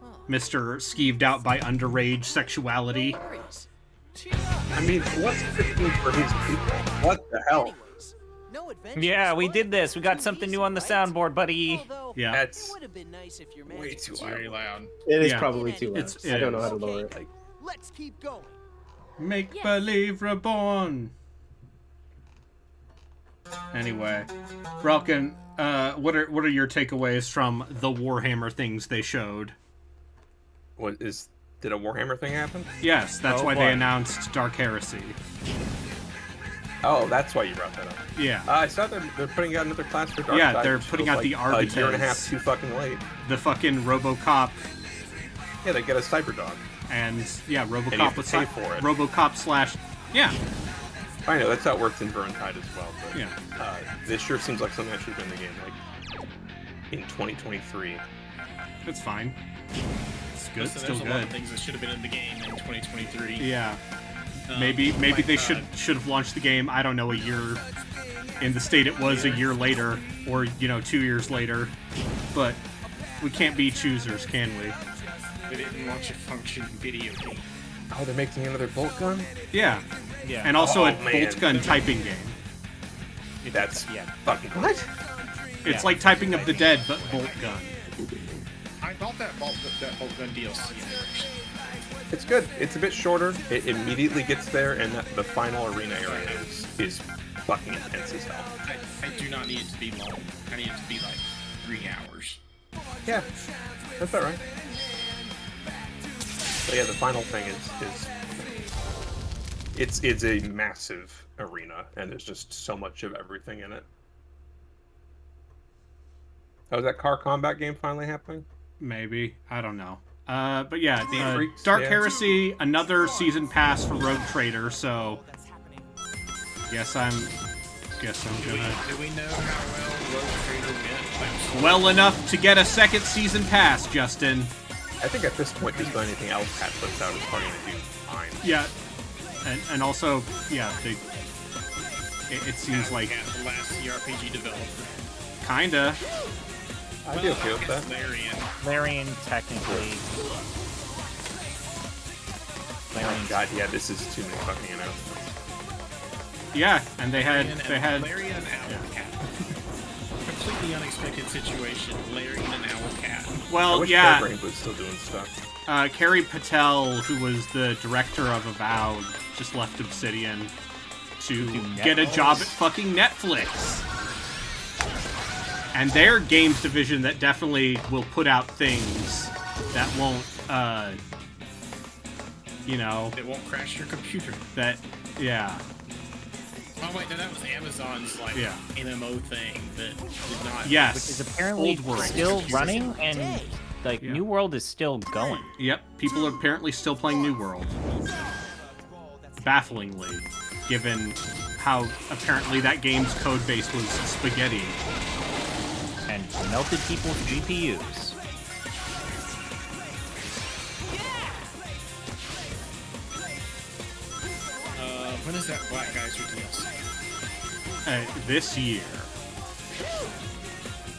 Oh, Mr. Skeeved out by underage sexuality. no worries. Cheer up. I mean, what's 15 for his people? What the hell? Anyways, no adventures, Yeah, we but did this. We got too something easy, new on the right? soundboard, buddy. Although, Yeah. it That's would have been nice if your way magic too was loud. Very loud. It is Yeah. probably too loud. It's- I don't know it how to is. lower it. like Let's keep going. Make Yes. believe reborn. Anyway, Relkin, what are your takeaways from the Warhammer things they showed? did a Warhammer thing happen? Yes, that's Oh, why boy. they announced Dark Heresy. Oh, that's why you brought that up. Yeah, I saw they're putting out another class for Dark Yeah, Side, they're which putting feels out the like a year and a half Arbites. too fucking late. the fucking RoboCop Yeah, they get a Cyber Dog. and yeah, you have RoboCop to with pay for it. RoboCop slash yeah. I know that's how it works in Vermintide as well. But, Yeah. this sure seems like something that should be in the game, like in 2023. It's fine. It's good. Listen, Still there's a lot good. of things that should have been in the game in 2023. Yeah. Maybe like, they should have launched the game. I don't know, a year in the state it was a year later, or 2 years later. But we can't be choosers, can we? They didn't launch a function video game. Oh, they're making another bolt gun? Yeah. Yeah. And also a Oh, man. bolt gun typing game. That's Yeah. fucking what? It's Yeah. like Typing of the Dead, but bolt gun. I bought that Bolt Gun DLC. It's good. It's a bit shorter. It immediately gets there, and the final arena area is fucking intense as hell. I do not need it to be long. I need it to be like 3 hours. Yeah, that's all right. But yeah, the final thing is it's a massive arena, and there's just so much of everything in it. Oh, is that car combat game finally happening? Maybe. I don't know. But yeah, Freaks, Dark yeah. Heresy, another season pass for Rogue Trader, so guess I'm gonna Do we know how well Rogue Trader went? Like, well enough to get a second season pass, Justin. I think at this point, just about anything else Pat puts out is probably going to do fine. Yeah, and also, yeah, it seems like Cat, the last CRPG developer. kinda. I'd be okay with that. Larian. Larian, technically. Oh god, yeah, this is too many fucking announcements. Yeah, and they had Larian and Owlcat. Completely unexpected situation. Larian and Owlcat. I well, wish yeah. Fairbrain was still doing stuff. Carrie Patel, who was the director of Avowed, just left Obsidian to get a job at fucking Netflix. And their games division that definitely will put out things that won't, you know... It won't crash your computer. That, yeah. Oh wait, no, that was Amazon's like Yeah. MMO thing that did not. Yes. Which is apparently Old World. still running, and like Yeah. New World is still going. Yep, people are apparently still playing New World. Bafflingly, given how apparently that game's code base was spaghetti. And melted people's GPUs. When is that Black Geyser DLC? This year.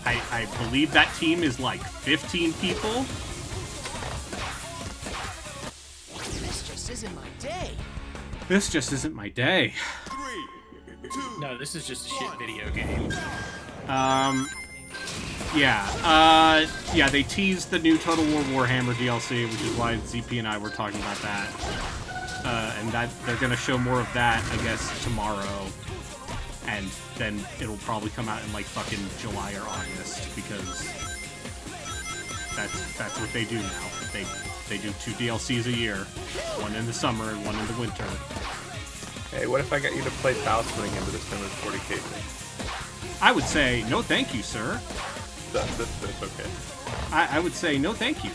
I believe that team is like 15 people. This just isn't my day. This just isn't my day. No, this is just a shit video game. Yeah, they teased the new Total War Warhammer DLC, which is why ZP and I were talking about that. And that they're gonna show more of that, I guess, tomorrow. And then it'll probably come out in like fucking July or August, because that's what they do now. They do 2 DLCs a year, one in the summer and one in the winter. Hey, what if I got you to play Palestine again, but this time with 40k thing? I would say no, thank you, sir. That's okay. I would say no, thank you.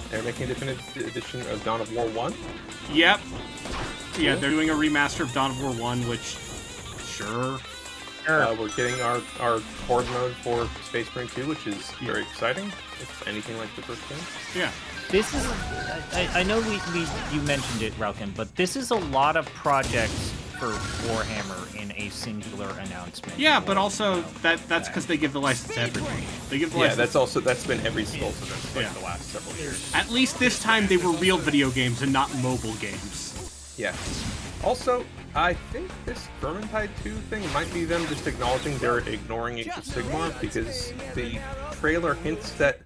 They're making a definitive edition of Dawn of War 1? Yep. Yeah, they're doing a remaster of Dawn of War 1, which, sure. We're getting our horde mode for Space Marine 2, which is very exciting. It's anything like the first game. Yeah. This is, I know you mentioned it, Rauken, but this is a lot of projects for Warhammer in a singular announcement. Yeah, but also that's because they give the license to everybody. They give the license. That's been every Skulls event like Yeah. the last several years. At least this time they were real video games and not mobile games. Yeah. Also, I think this Vermintide 2 thing might be them just acknowledging they're ignoring Age of Sigmar, because the trailer hints that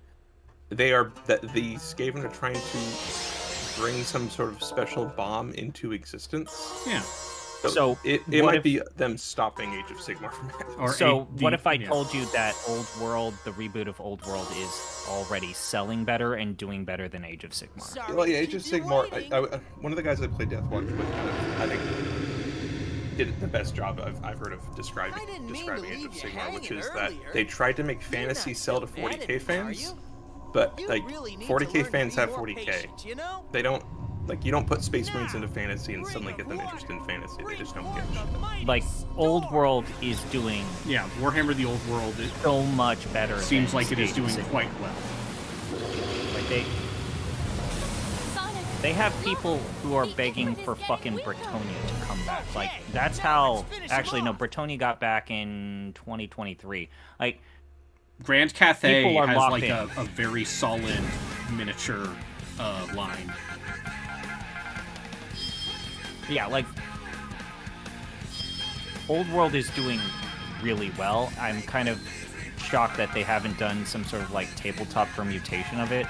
the Skaven are trying to bring some sort of special bomb into existence. Yeah. So it what might if- be them stopping Age of Sigmar from happening. Or So what if I yeah. told you that Old World, the reboot of Old World, is already selling better and doing better than Age of Sigmar? Sorry Well, yeah, to Age of keep you Sigmar. waiting. One of the guys I played Deathwatch with, I think, did the best job I've heard of describing I didn't mean to Age of leave you Sigmar, which hanging is that earlier. they tried to make You're fantasy not sell to so bad at 40k it, are fans, you? but You like really need to 40k learn to fans be have more 40k. patient, you know? They don't you don't put Space Marines into fantasy and suddenly get them interested in fantasy. They just don't get shit. Like, Old World is doing Yeah, Warhammer the Old World so much better. seems than like it is Age of doing Sigmar. quite well. Like Sonic, they have people who are begging for fucking Bretonia to come back. Like, that's how. Actually, no, Bretonia got back in 2023. Like, Grand Cathay People are has locked like in. a very solid miniature line. yeah, like Old World is doing really well. I'm kind of shocked that they haven't done some sort of like tabletop permutation of it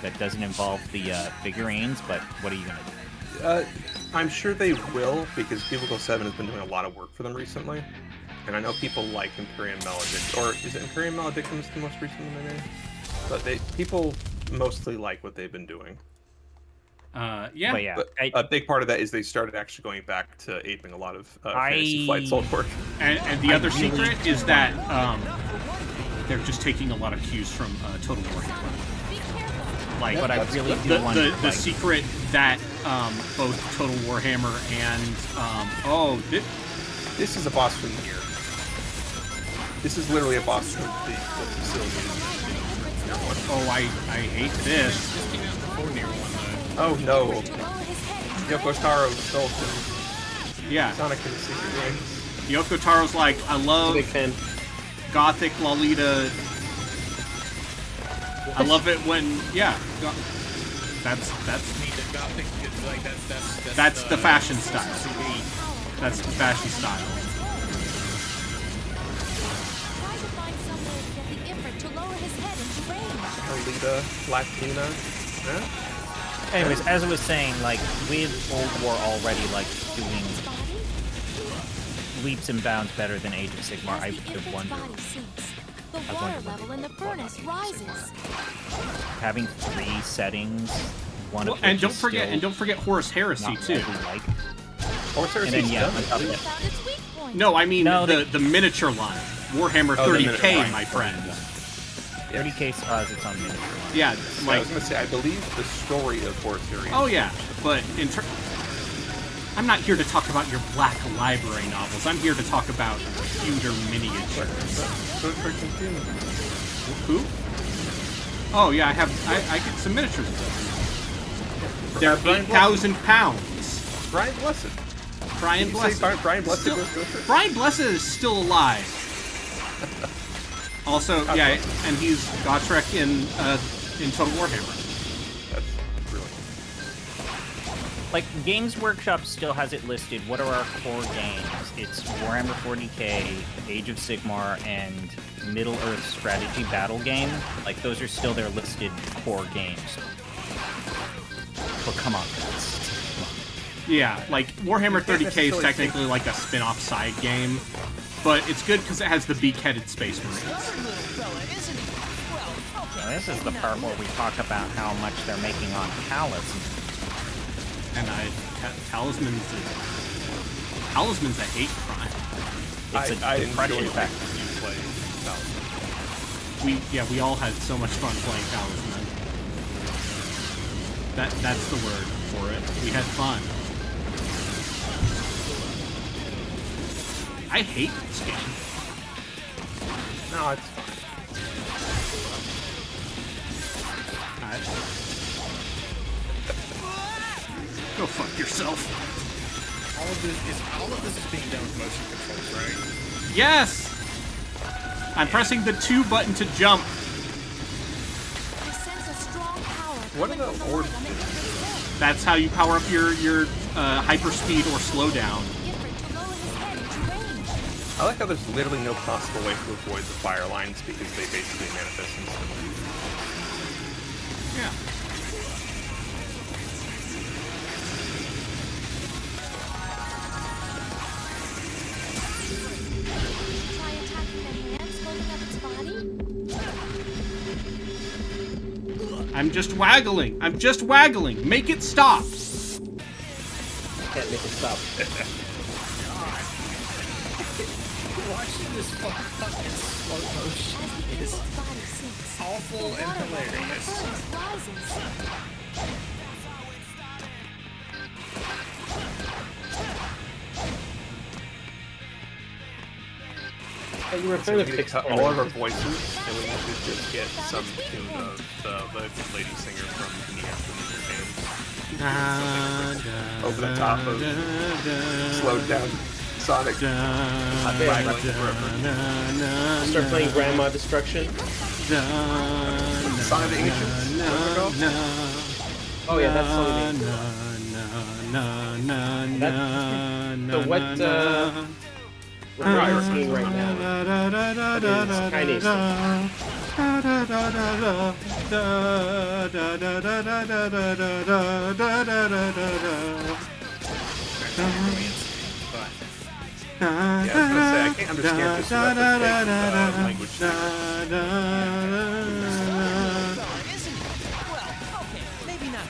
that doesn't involve the figurines. But what are you gonna do? I'm sure they will, because Cubicle 7 has been doing a lot of work for them recently. And I know people like Imperium Maledict, or is it Imperium Maledictum the most recent one they made? But people mostly like what they've been doing. Yeah. But yeah, But a big part of that is they started actually going back to aping a lot of Fantasy Flight Soul work. And the other really secret is that they're just taking a lot of cues from Total War. Like, But I really do the, want the, to, the like, secret that both Total Warhammer and This is a boss room here. This is literally a boss room. The facility. I hate this. This came out before Near One, though. Oh no. Yoko Taro stole from Yeah, Sonic and the Secret Rings. Yoko Taro's like, I love Big fan. Gothic Lolita. I love it when that's I mean, the Gothic, like, That's the fashion style. CD. that's the fashion style. Try to find somewhere to get the Ifrit to lower his head into range. Lolita, Latina. Yeah. Anyways, as I was saying, like, with Old War already, like, doing Body? leaps and bounds better than Age of Sigmar, I As the could Ifrit's wonder, body sinks, the I water wonder what level they in the would want furnace on Age of rises. having 3 settings, one Well, of and which don't is forget Horus Heresy not too. really like. Or Sarah And then, yeah, done. on top of We that, found its weak point. No, I mean No, the miniature line, Warhammer Oh, the 30K, miniature line. my friend. 30K has its own miniature line. Yeah, I like was gonna say, I believe the story of Horus series. oh yeah, but I'm not here to talk about your Black Library novels. I'm here to talk about pewter miniatures. So it's very confusing. Who? Oh yeah, I get some miniatures of those. They're Brian 8,000 pounds. Brian Blessed. Brian Did you say Blessed. Brian Blessed Still- was Ghost? Brian Blessed is still alive. Also, yeah, and he's Gotrek in Total Warhammer. That's brilliant. Like, Games Workshop still has it listed. What are our core games? It's Warhammer 40K, Age of Sigmar, and Middle Earth strategy battle game. Like, those are still their listed core games. But come on, guys. Yeah, like Warhammer You can't 30K is necessarily technically like a spin-off side game, but it's good because it has the beak-headed Space Marines. Now, this is the part where we talk about how much they're making on Talisman. And Talisman's a hate crime. It's a I depression enjoy factor. You play Talisman. We all had so much fun playing Talisman. That's the word for it. We had fun. I hate this game. No, it's fine. Go fuck yourself. All of this is being done with motion controls, right? Yes! I'm pressing the 2 button to jump. I sense a strong power What are coming the from orbs light on the do? Ifrit's head. That's how you power up your hyperspeed or slowdown. Ifrit to lower his head into range. I like how there's literally no possible way to avoid the fire lines because they basically manifest instantly. Yeah. Try attacking the hands holding up its body. I'm just waggling. I'm just waggling. Make it stop. Can't make it stop. Watching this fucking slow motion is Its body sinks. awful and Water level in the hilarious. furnace rises. Oh, you were a So fan we of need to fixed cut camera. all of our voices, and we need to just get some tune of the lady singer from Japan. Over the top of slowed down Sonic. Start playing Grandma Destruction. Sonic the Ancients. Oh yeah, that's something. So what we're not seeing right now is Chinese stuff. Yeah, I was gonna say, I can't understand this language. Maybe not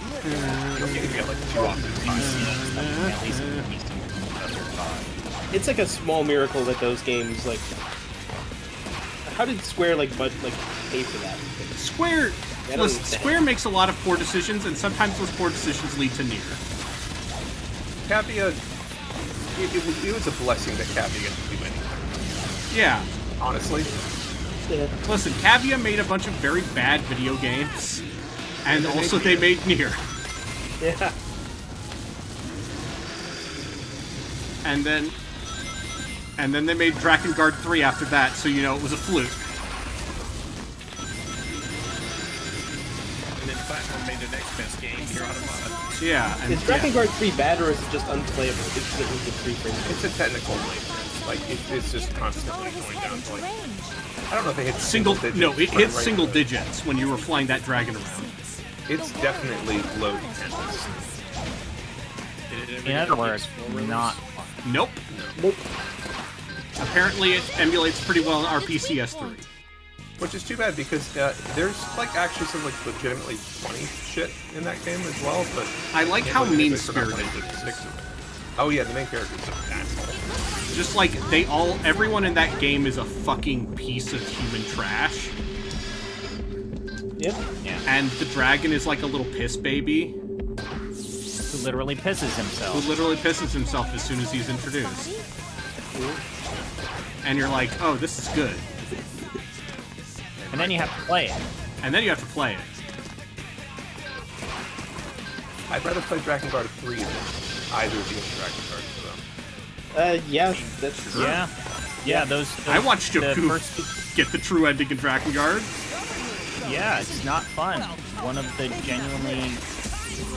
You can get like 2 octaves high. At least in the Eastern Desert Pod. It's like a small miracle that those games like How did Square pay for that? Square, I don't Square makes a lot of poor decisions, and sometimes those poor decisions lead to Nier. Cavia, it was a blessing that Cavia got to do anything. Yeah. Honestly. Yeah. Listen, Cavia made a bunch of very bad video games, and also they made Nier. Yeah. And then they made Drakengard 3 after that, so you know it was a fluke. And then Platinum made the next best game, Nier Automata. Yeah. And, Is Drakengard 3 bad or is it just unplayable? It's the 3 frames. It's a technical license. Like, it's just constantly going down to, like... I don't know if it hits single digits. No, it hits right, single but digits when you were flying that dragon around. It's definitely low dependence. In other words, not fun. Nope. Nope. Apparently it emulates pretty well in RPCS3. Which is too bad because there's like actually some like legitimately funny shit in that game as well. But I like how mean-spirited it is. Oh yeah, the main character is an asshole. Just like everyone in that game is a fucking piece of human trash. Yep. Yeah. And the dragon is like a little piss baby. Who literally pisses himself. Who literally pisses himself as soon as he's introduced. And you're like, oh, this is good. And then you have to play it. And then you have to play it. I'd rather play Drakengard 3 than either of the Drakengard for them. Yeah, that's true. Yeah. Yeah, those I watched the Joku first- get the true ending in Drakengard. Yeah, it's not fun. One of the genuinely...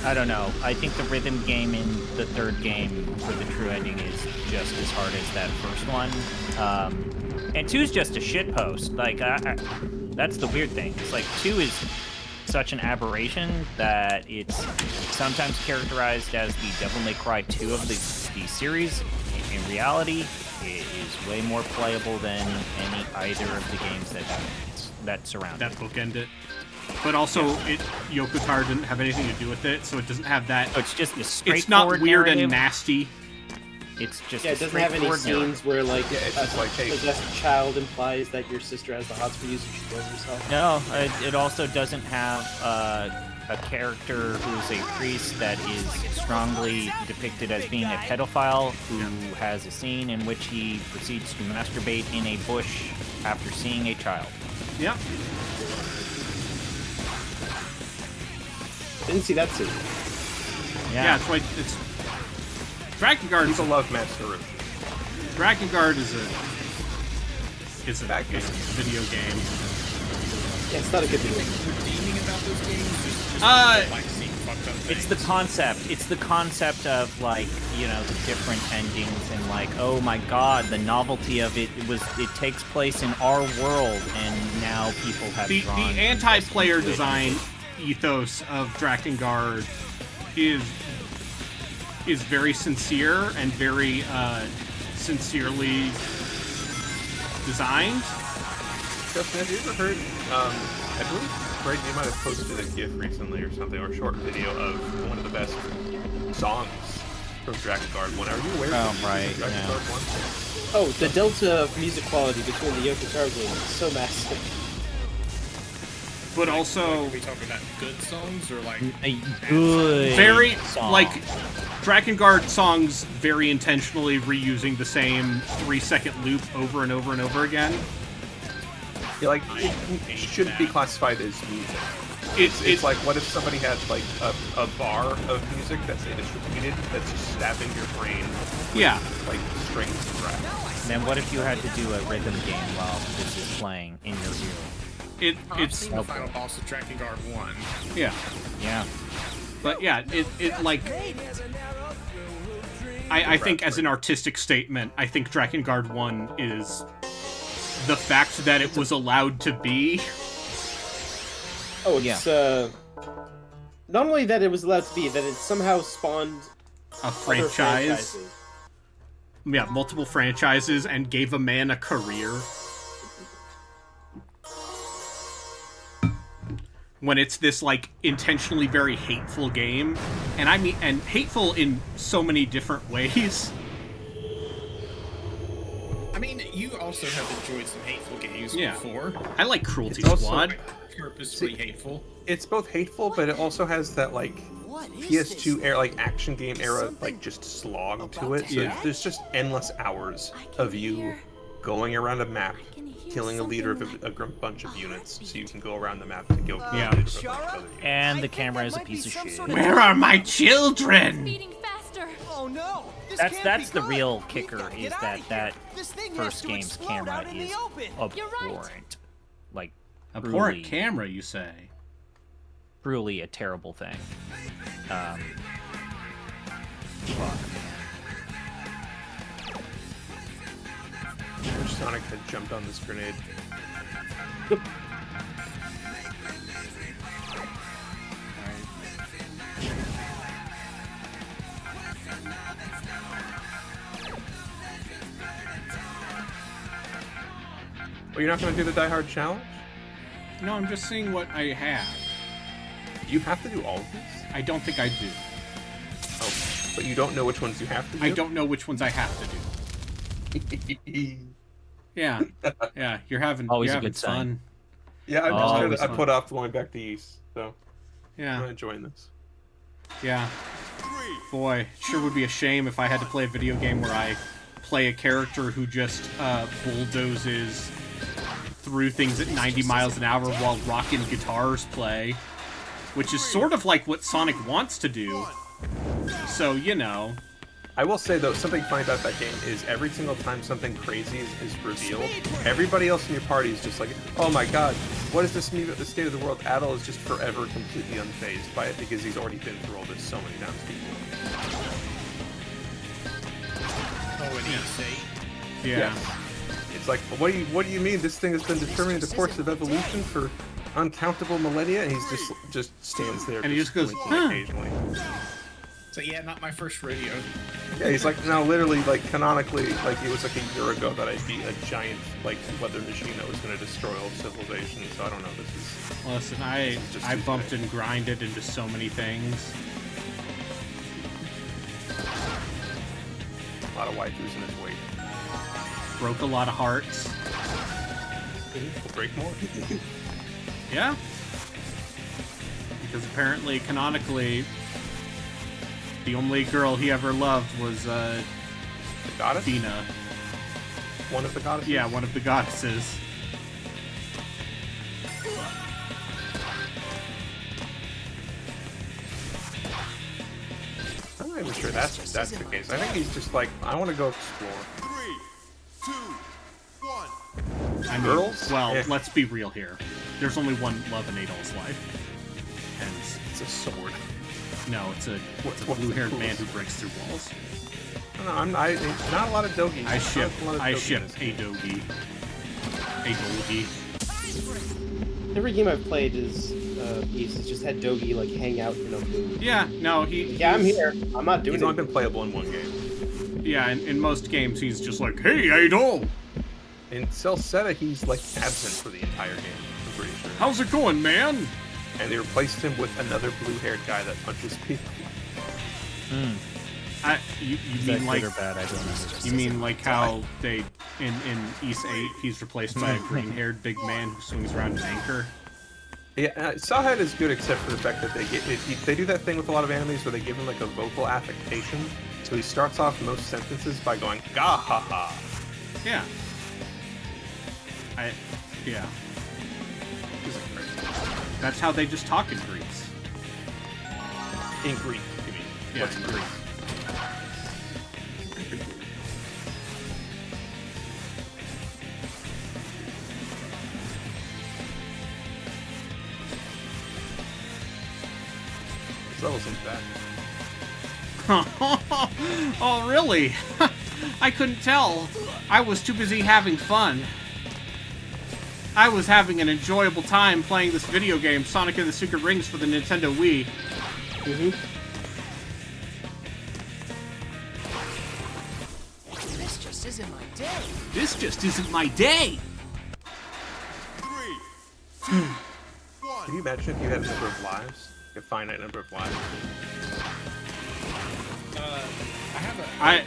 I don't know. I think the rhythm game in the third game for the true ending is just as hard as that first one. And 2's just a shitpost. Like, that's the weird thing. It's like 2 is such an aberration that it's sometimes characterized as the Devil May Cry 2 of the series. In reality, it is way more playable than either of the games that surround That it. bookend it. But also, Yoko Taro didn't have anything to do with it, so it doesn't have that... So it's just a It's straightforward not weird narrative. and nasty. It's just Yeah, a it doesn't have any straightforward narrative. scenes where like Yeah, it's just like, hey, possessed child implies that your sister has the hots for you, so she kills herself. No, it also doesn't have a character who's a priest that is strongly depicted as being a pedophile who has a scene in which he proceeds to masturbate in a bush after seeing a child. Yep. Didn't see that scene. Yeah, it's like it's Drakengard. People love Master Drakengard is a Back game. video game. Yeah, it's not a good video. Redeeming about those games just like seeing fucked up It's things. the concept. It's the concept of like, you know, the different endings and like, oh my god, the novelty of it it takes place in our world and now people have The drawn anti-player into it. design ethos of Drakengard is very sincere and very sincerely designed. Justin, have you ever heard, I believe, Greg, you might have posted a GIF recently or something, or a short video of one of the best songs from Drakengard 1. Are you aware Oh, of the right, Drakengard yeah. 1? Oh, the delta of music quality between the Yoko Taro games is so massive. But Like, also are we talking about good songs or like A good very song. like Drakengard songs very intentionally reusing the same 3-second loop over and over and over again. Yeah, like, it shouldn't be classified as music. It's like, what if somebody had, like, a bar of music that's distributed that's just stabbing your brain with, Yeah. like, strings and tracks? And then what if you had to do a rhythm game while this is playing in your ear? I've It's seen the final boss of Drakengard 1. yeah. Yeah. But yeah, it like I think as an artistic statement, I think Drakengard 1 is the fact that it was allowed to be. Oh, it's not only that it was allowed to be, that it somehow spawned A other franchise. franchises. Yeah, multiple franchises and gave a man a career. When it's this like intentionally very hateful game, and I mean, and hateful in so many different ways. I mean, you also have enjoyed some hateful games Yeah. before. I like Cruelty It's also- Squad. Purposefully hateful. It's both hateful, but it also has that like What is PS2 this? era, like action game era, Something like just slog to about it. So Yeah. there's just endless hours I can of you hear- going around a map, I can hear killing a leader of something like bunch of a units, so you heartbeat. can go around the map to kill Yeah. a leader of a bunch of Shara? other units. And I the think camera that is a might be piece of some shit. sort of- Where are my children? Beating faster. Oh no! This That's can't be the good. real We've kicker gotta is get that outta here. that This thing has first to game's explode camera out in is the open. You're right. abhorrent. Like Abhorrent truly- camera, you say? truly a terrible thing. Fuck. I wish Sonic had jumped on this grenade. Well, you're not going to do the Die Hard challenge? No, I'm just seeing what I have. You have to do all of these? I don't think I do. Oh, but you don't know which ones you have to do? I don't know which ones I have to do. Yeah, yeah, you're having Always you're a having good sign. fun. Yeah, I'm Always just I fun. put off going back to East, so I'm Yeah, enjoying this. yeah. Boy, it sure would be a shame if I had to play a video game where I play a character who just bulldozes through things at 90 miles an hour while rocking guitars play, which is sort of like what Sonic wants to do. So, you know. I will say, though, something funny about that game is every single time something crazy is revealed, everybody else in your party is just like, oh my god, what does this mean about the state of the world? Adol is just forever completely unfazed by it because he's already been through all this so many times before. Oh, and E8. Yeah. Yes. It's like, what do you mean this thing has been determining the course of evolution for uncountable millennia? And he's just stands there And he just goes, blinking huh. occasionally. So yeah, not my first rodeo. Yeah, he's like, no, literally, like, canonically, like, it was like a year ago that I beat a giant, like, weather machine that was going to destroy all of civilization, so I don't know, this is... Listen, This is just I too bumped bad. and grinded into so many things. A lot of waifus in his wake. Broke a lot of hearts. We'll break more. Yeah. Because apparently, canonically, the only girl he ever loved was The goddess? Dina. One of the goddesses? Yeah, one of the goddesses. I'm not even sure that's the case. I think he's just like, I want to go explore. I mean, Girls? well, Yeah. let's be real here. There's only one love in Adol's life. And It's a sword. no, it's a What's the blue-haired man coolest? who breaks through walls. No, not a lot of dogies. I ship Not a lot of dogi in this a game. Dogi. A Dogi. Every game I've played is East has just had Dogi like hang out in a booth. Yeah, no, Yeah, I'm here. I'm not doing He's only anything. been playable in one game. yeah, in most games he's just like, hey, Adol! In Celceta, he's like absent for the entire game, I'm pretty sure. How's it going, man? And they replaced him with another blue-haired guy that punches people. You Is that mean like good or bad? I don't understand. you mean like how they in East 8 he's replaced by a green-haired big man who swings around an anchor? Yeah, Sawhead is good except for the fact that they do that thing with a lot of animes where they give him like a vocal affectation. So he starts off most sentences by going "ga ha ha." Yeah. Yeah. That's how they just talk in Greece. In Greek, you mean? Yeah, What's in Greek? This level's into that. Oh, really? I couldn't tell. I was too busy having fun. I was having an enjoyable time playing this video game, Sonic and the Secret Rings, for the Nintendo Wii. This just isn't my day. This just isn't my day. Can you imagine if you had a number of lives? A finite number of lives?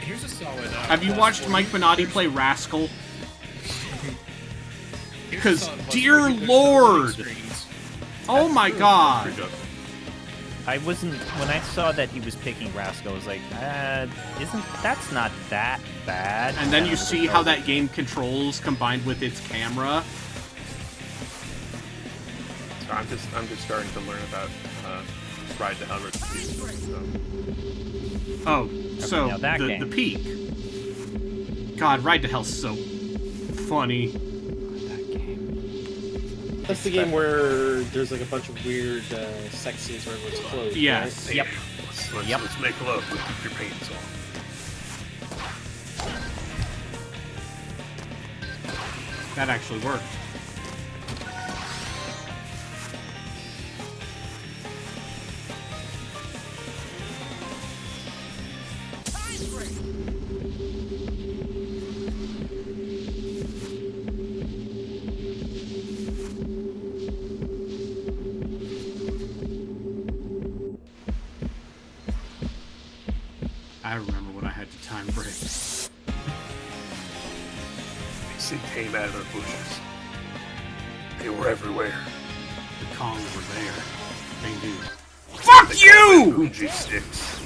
Here's a solid. Have you watched Mike Minotti play Rascal? Because, dear Lord! Oh my God! I wasn't when I saw that he was picking Rascal. I was like, that's not that bad. And then you see how that game controls combined with its camera. So I'm just starting to learn about Ride to Hell. Oh, so now that the game. peak. God, Ride to Hell's so funny. That's the game where there's like a bunch of weird sex scenes where everyone's clothed. Yes. Right? Yep. Let's make love, but keep your pants on. That actually worked. I remember when I had to time break. They say came out of the bushes. They were everywhere. The Kongs were there. They knew. Fuck you! Bougie sticks.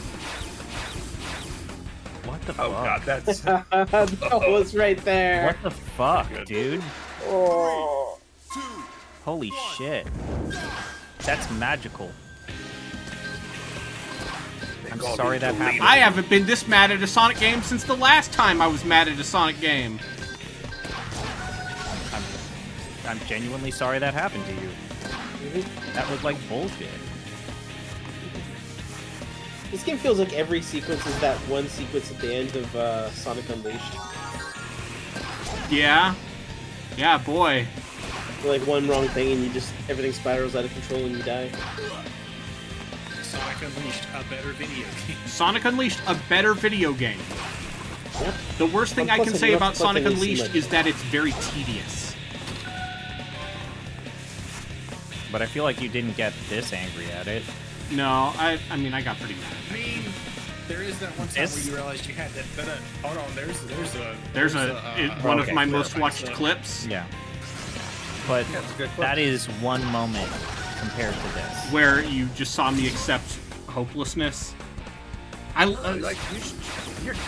What the Oh fuck? God, that's That was right there. What the fuck, dude? Oh. Holy shit. That's magical. I'm sorry that happened. I haven't been this mad at a Sonic game since the last time I was mad at a Sonic game. I'm genuinely sorry that happened to you. That looked like bullshit. This game feels like every sequence is that one sequence at the end of Sonic Unleashed. Yeah. Yeah, boy. Like one wrong thing and you just everything spirals out of control and you die. Sonic Unleashed, a better video game. Sonic Unleashed, a better video game. Yep. The worst thing I Plus can it say looks about like Sonic it is Unleashed similar. is that it's very tedious. But I feel like you didn't get this angry at it. No, I mean, I got pretty mad. I mean, there is that one time where you realized you had that. Hold on, there's one of okay. my most watched clips Yeah. But it's a good clip. that is one moment compared to this. where you just saw me accept hopelessness. like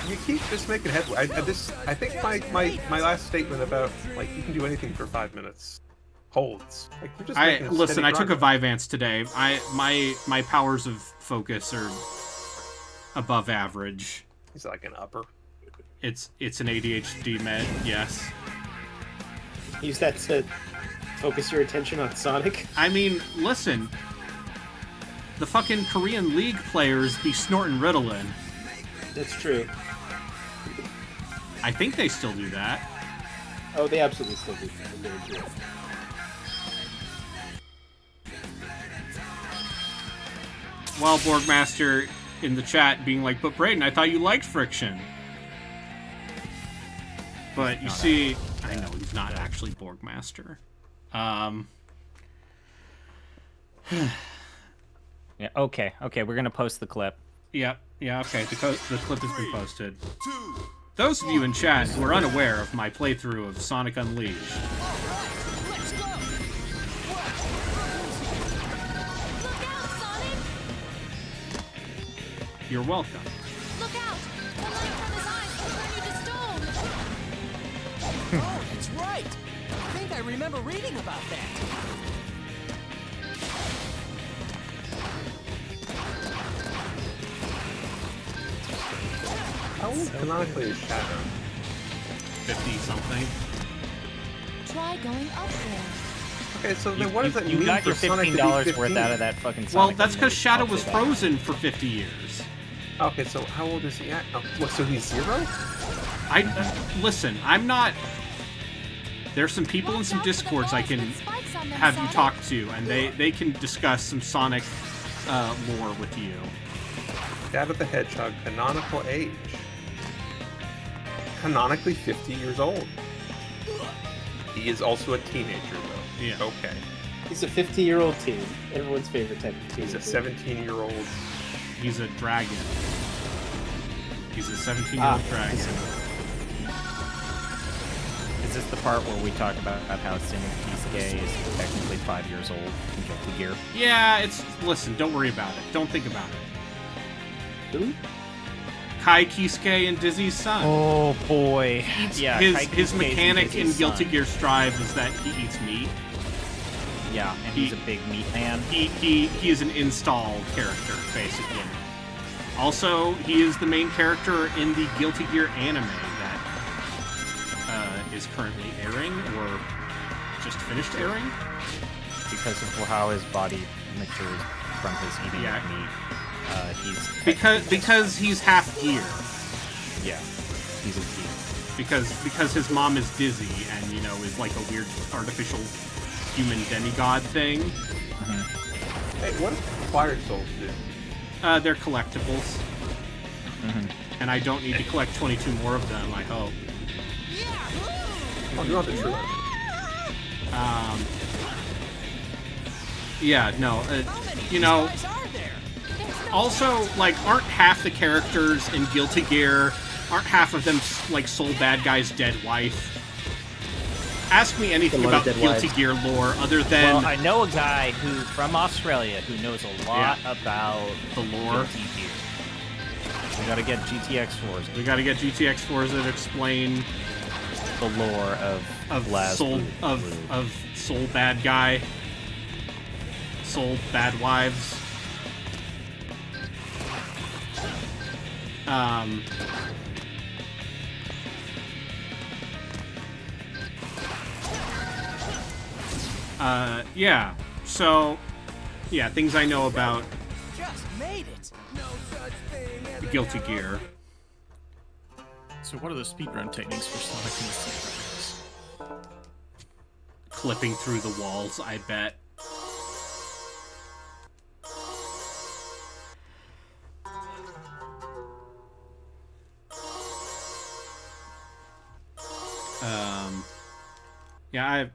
you keep just making headway. I think my last statement about like you can do anything for 5 minutes holds. Like you're just making a listen. steady I took a grind. Vyvanse today. My powers of focus are above average. He's like an upper. It's an ADHD med. Yes. Use that to focus your attention on Sonic. I mean, listen. The fucking Korean League players be snorting Ritalin. That's true. I think they still do that. Oh, they absolutely still do that. They really do. While Borgmaster in the chat being like, but Brayden, I thought you liked Friction. But you see, I know he's not actually Borgmaster. Yeah, okay, we're gonna post the clip. Yeah, okay, the clip has been posted. Those of you in chat who are unaware of my playthrough of Sonic Unleashed, Let's go! Look out, Sonic! you're welcome. Look out! The light from his eyes will turn you to stone! Oh, that's right! I think I remember reading about that. How old canonically is Shadow? 50-something. Try going up there. Okay, so then what does that You mean got for your Sonic to be $15 15? worth out of that fucking Sonic. Well, that's because Unleashed. Shadow I'll was say that. frozen for 50 years. Okay, so how old is he at? Oh, what, so he's 0? Listen, I'm not... There's some people in some Discords I can have you talk to, and they can discuss some Sonic lore with you. Shadow the Hedgehog, canonical age. Canonically 50 years old. He is also a teenager, though. Yeah. Okay. He's a 50-year-old teen. Everyone's favorite type of teen. He's a 17-year-old. He's a dragon. He's a 17-year-old dragon. Is this the part where we talk about how Kisuke is technically 5 years old in Guilty Gear? Yeah, listen, don't worry about it. Don't think about it. Who? Kai Kisuke and Dizzy's son. Oh boy. Yeah, His mechanic in Guilty Gear Strive is that he eats meat. Yeah, and he's a big meat man. He is an install character, basically. Also, he is the main character in the Guilty Gear anime that is currently airing, or just finished airing. Because of how his body matures from his eating of meat. Because he's half gear. Yeah, he's a geek. Because his mom is Dizzy and is like a weird artificial human demigod thing. Mm-hmm. Hey, what do Fire Souls do? They're collectibles. Mm-hmm. And I don't need to collect 22 more of them, I hope. Oh, you're not the true Yeah, no, also, like, aren't half the characters in Guilty Gear, aren't half of them, like, Soul Bad Guy's dead wife? Ask me anything about Guilty Gear lore other than... Well, I know a guy from Australia who knows a lot about the lore. Guilty Gear. We gotta get GTX4s. We gotta get GTX4s that explain the lore of Soul Bad Guy. Soul Bad Wives. Yeah. So, yeah, things I know about Just made it. No such thing as Guilty Gear. So what are the speedrun techniques for Sonic and the Sea? Clipping through the walls, I bet. Yeah,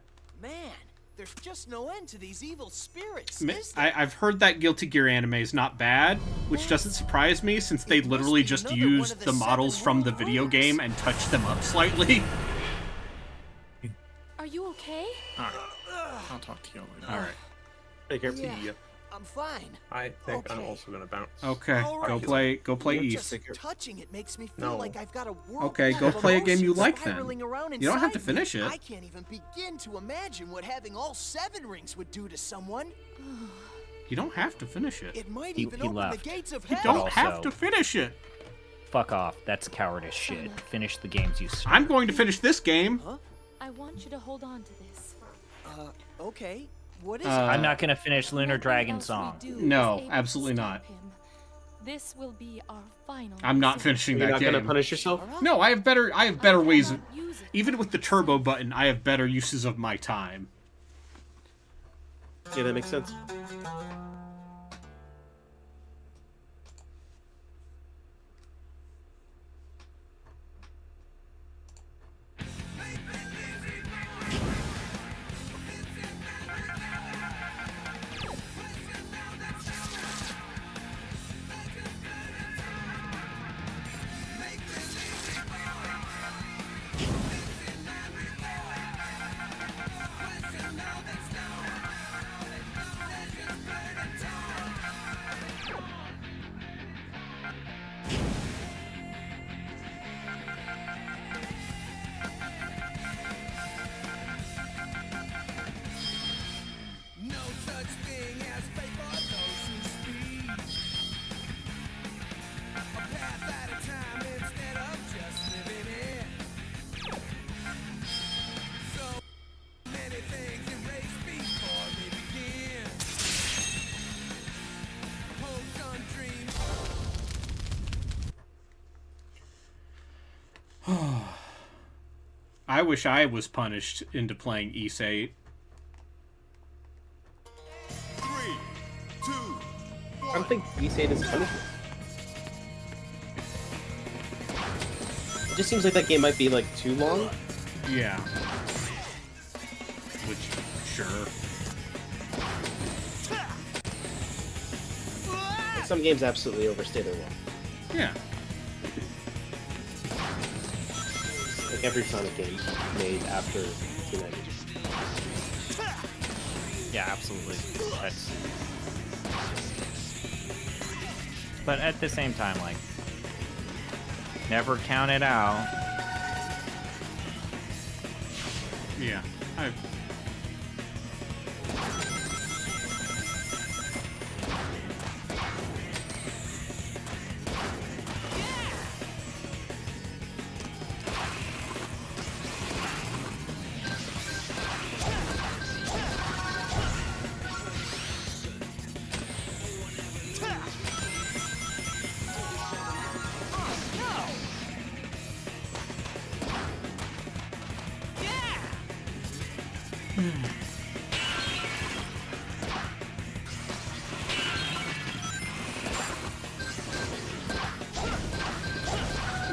Man, there's just no end to these evil spirits, is there? I've heard that Guilty Gear anime is not bad, which doesn't surprise me since they literally just used the models from the video game and touched them up slightly. Are you okay? Alright. I'll talk to you later. Alright. Take care. Yeah, I'm fine. I think I'm Okay. also gonna bounce. Okay, All go right. play Just East. touching it makes me feel No. like I've got a world Okay, map go of play a game you emotions like then. spiraling around You don't have to inside me. finish it. I can't even begin to imagine what having all 7 rings would do to someone. You don't have to finish it. It might He even open left. the gates of You hell. don't have also- to finish it. Fuck off. That's cowardice shit. Finish the games you start. I'm going to finish this game. I want you to hold on to this. Okay. What is I'm not gonna finish Lunar Nothing Dragon else we Song. do is No, able to absolutely stop not. him. This will be our final. I'm not decision. finishing You're that not game. gonna punish yourself? No, I have better I ways of, cannot use it. even with the turbo button, I have better uses of my time. Yeah, that makes sense. No such thing as fate for those who speed. A path at a time instead of just living it. So many things erased before they begin. Hopes on dreams. I wish I was punished into playing Ys 8. 3, 2, I don't think E8 is punishment. It just seems like that game might be like too long. Yeah. Which, sure. Like, some games absolutely overstay their welcome. Yeah. like every Sonic game made after 1990. Yeah, absolutely. But at the same time, like, never count it out. Yeah.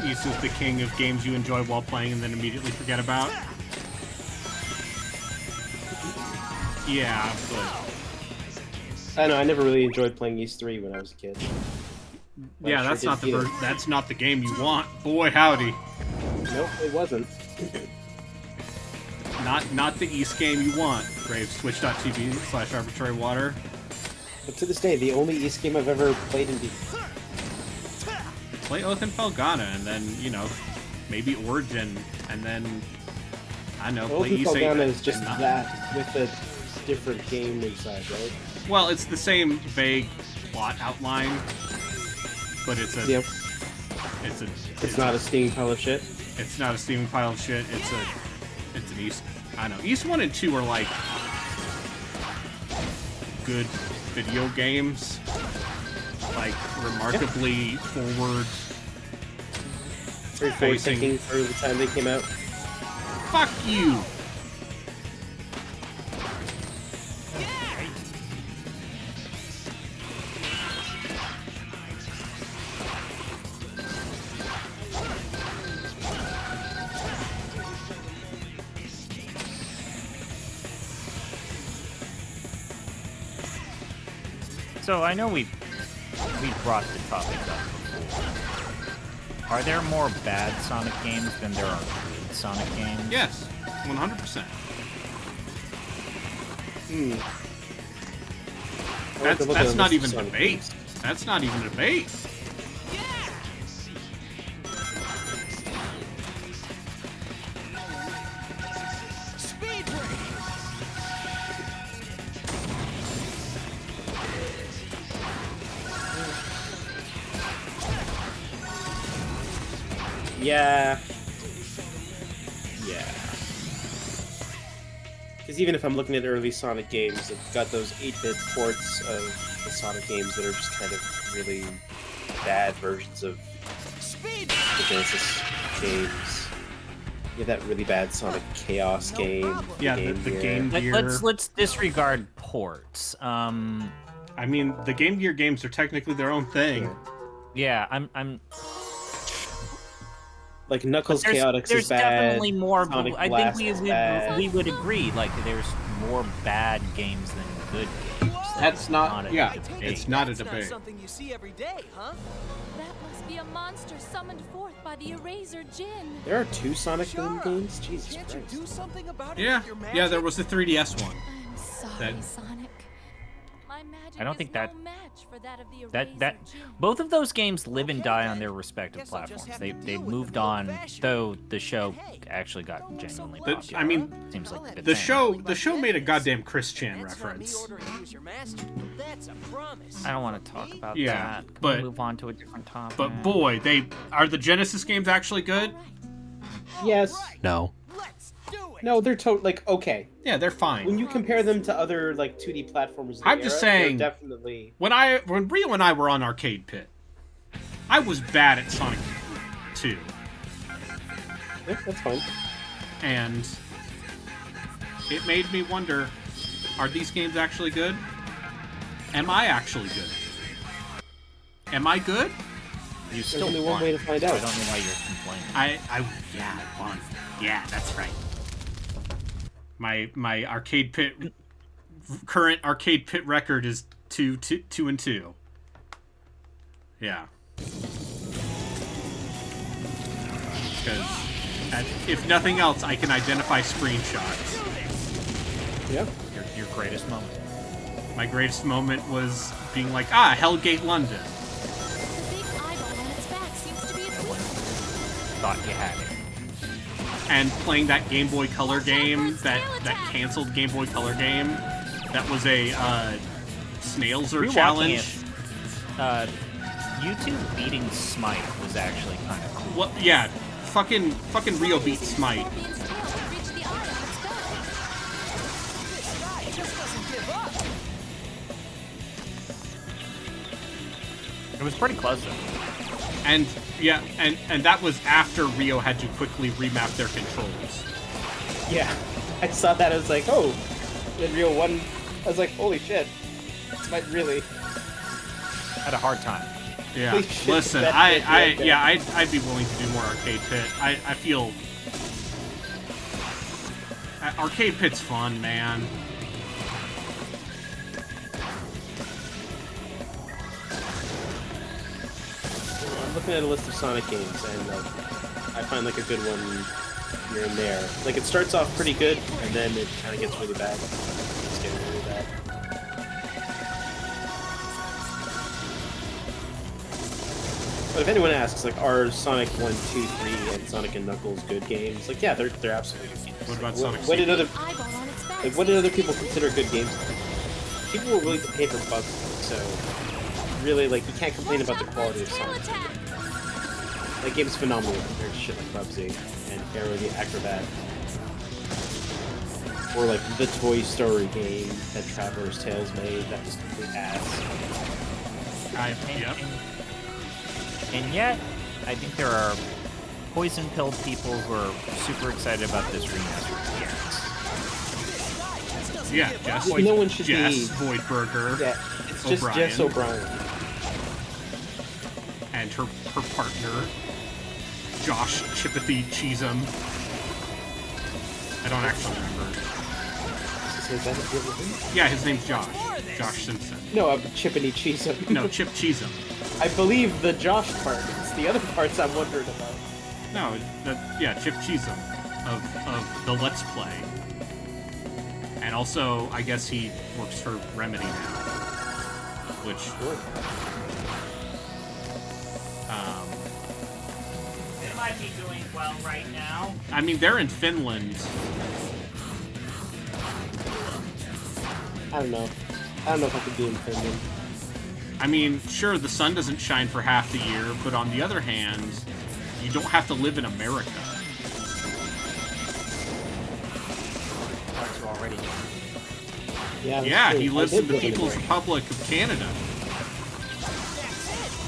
Ys is the king of games you enjoy while playing and then immediately forget about. Yeah, but I know. I never really enjoyed playing Ys 3 when I was a kid. But yeah, I sure that's did not feel it. that's not the game you want. Boy, howdy. Nope, it wasn't. Not the Ys game you want. Brave Twitch.tv/arbitrarywater. But to this day, the only Ys game I've ever played in Play Oath and Felghana, and then, you know, maybe Origin, and then, I don't know, Oath play and Ys 8 Felghana is just and not- that with a different game inside, right? Well, it's the same vague plot outline, but it's a... Yep. It's not a steaming pile of shit. It's not a steaming pile of shit. It's an Ys... I don't know. Ys 1 and 2 are like good video games. Like, remarkably forward... Very forward thinking for the time they came out. Fuck you! So I know we brought the topic up before. Are there more bad Sonic games than there are good Sonic games? Yes, 100%. That's not even a debate. That's not even a debate. Yeah. Because even if I'm looking at early Sonic games, it's got those 8-bit ports of the Sonic games that are just kind of really bad versions of the Genesis games. You have that really bad Sonic Chaos game. Yeah, the Game Gear... Let's disregard ports. I mean, the Game Gear games are technically their own thing. Yeah, I'm like Knuckles there's, Chaotix there's is bad. definitely more. Sonic I Blast think is bad. we would agree. Like there's more bad games than good games. That's not. a Yeah, debate. it's not a It's not debate. something you see every day, huh? That must be a monster summoned forth by the Eraser Djinn. There are 2 Sonic Boom Sure. games? Jesus Can't Christ. you do something about it Yeah, with your yeah, there magic? was the 3DS one. I'm sorry, That- Sonic. My magic I don't is think no that- match for that of the That Eraser Djinn. both of those games live and Okay, die on then. their respective Guess I'll just platforms. have They to they deal with moved them the on, old-fashioned though way. the show Hey, actually got don't look so genuinely glum, popular. I mean, seems like a good The thing. show made a goddamn Chris Chan That's not me reference. ordering you as your master. That's a promise. I don't want to talk about Yeah, that. Can but- we move on to a different topic? But boy, are the Genesis games actually good? Yes. No. Let's do it. No, they're like, okay. Yeah, they're fine. When you compare them to other like 2D platformers, of the I'm just era, they're saying- definitely. When Rio and I were on Arcade Pit, I was bad at Sonic 2, Yeah, that's fine. and it made me wonder: are these games actually good? Am I actually good? Am I good? you There's still only won. one way to find so I out. don't know why you're complaining. I won. Yeah, that's right. My Arcade Pit current Arcade Pit record is 2-2. Yeah. Because And if nothing else, I can identify screenshots. Yeah. Your greatest moment. My greatest moment was being like, ah, Hellgate London. The big eyeball on its back seems to be its weakness. Thought you had it. And playing that Game Boy Color game, that canceled Game Boy Color game, that was a Snailser Rewatching challenge. it, YouTube beating Smite was actually kind of cool. Well, yeah, fucking Rio beat Smite. Scorpion's tail to reach the eye on its back. This guy just doesn't give up. It was pretty close though. And yeah, and that was after Rio had to quickly remap their controls. Yeah. I saw that. I was like, oh, in Real 1. I was like, holy shit. This might really. Had a hard time. Yeah. Holy shit, Listen, that I'd be willing to do more Arcade Pit. I feel Arcade Pit's fun, man. I'm looking at a list of Sonic games, and like, I find like a good one here and there. Like, it starts off pretty good, and then it kind of gets really bad. It's getting really bad. But if anyone asks, like, are Sonic 1, 2, 3, and Sonic and Knuckles good games? Like, yeah, they're absolutely good games. What about Like, Sonic what did other Eyeball on its back. like what did other people consider good games? People were willing to pay for bugs, so really, like, you can't complain about the quality of Sonic. That game's phenomenal compared to shit like Bubsy and Arrow the Acrobat. Or like the Toy Story game that Traveler's Tales made, that was complete ass. Yep. And yet, I think there are poison-pilled people who are super excited about this remaster of DX. Yeah, Jess. No one should Jess be. Voidburger. Yeah, it's just O'Brien. Jess O'Brien. And her partner, Josh Chippathy Cheesem. I don't actually remember. Is that a good one? Yeah, his name's Josh. Josh Simpson. No, I'm Chippany Cheesem. No, Chip Cheesem. I believe the Josh part. It's the other parts I'm wondering about. No, yeah, Chip Cheesem of the Let's Play. And also, I guess he works for Remedy now. Which, They might be doing well right now. I mean, they're in Finland. I don't know. I don't know if I could be in Finland. I mean, sure, the sun doesn't shine for half the year, but on the other hand, you don't have to live in America. Parts are already doing. Yeah, that's Yeah, true. he I lives did in the live People's America. Republic of Canada.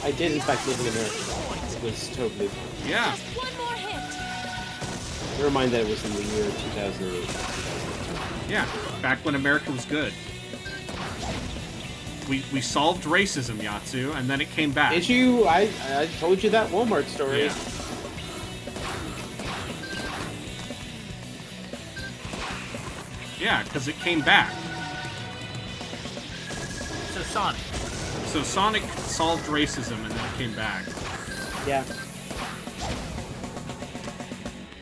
I did, in fact, live in America. It was totally fun. Yeah. Just one more hit. Never mind that it was in the year 2008. Yeah, back when America was good. We solved racism, Yatsu, and then it came back. Did you? I told you that Walmart story. Yeah. Yeah, because it came back. So Sonic. So Sonic solved racism and then it came back. Yeah.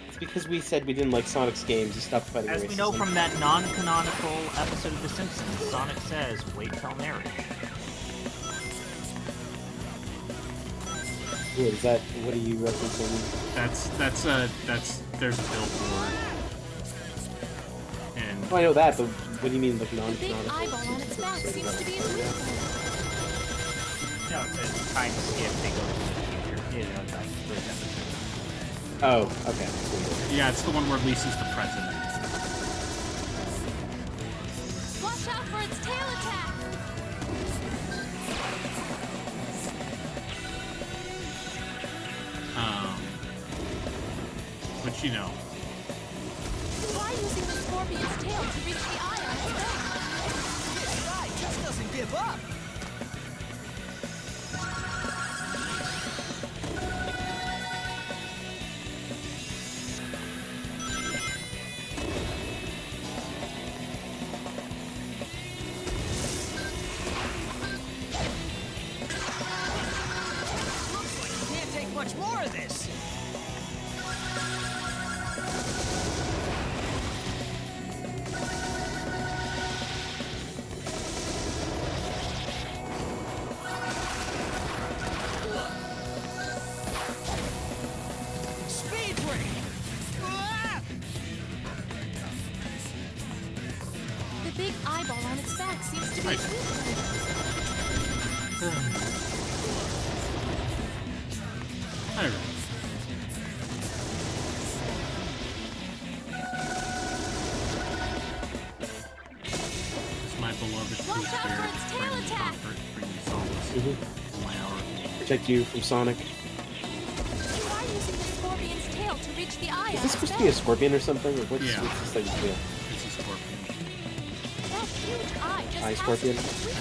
It's because we said we didn't like Sonic's games. He stopped fighting As racism. we know from that non-canonical episode of The Simpsons, Sonic says, "Wait till marriage." What is that? What are you referencing? There's a billboard. And Oh, I know that, but what do you mean, like The big non-canonical? eyeball on its back seems to be its weakness. No, it says time skip. They go to the future. You know, like those episodes. Oh, okay. yeah, it's the one where Lisa's the president. Watch out for its tail attack. Which, you know, Try using the scorpion's tail to reach the eye on its back. This guy just doesn't give up. Looks like you can't take much more of this. big eyeball on its back seems to be a I don't know. It's my beloved true Watch out for spirit, its tail bring me attack. comfort, bring me solace in my hour. Protect you from Sonic. You are using the scorpion's tail to reach the eye Is on this its supposed to be a back. scorpion or something? Or what's, Yeah. what's this thing's deal? It's a scorpion. That huge eye just Eye has scorpion? to be complete.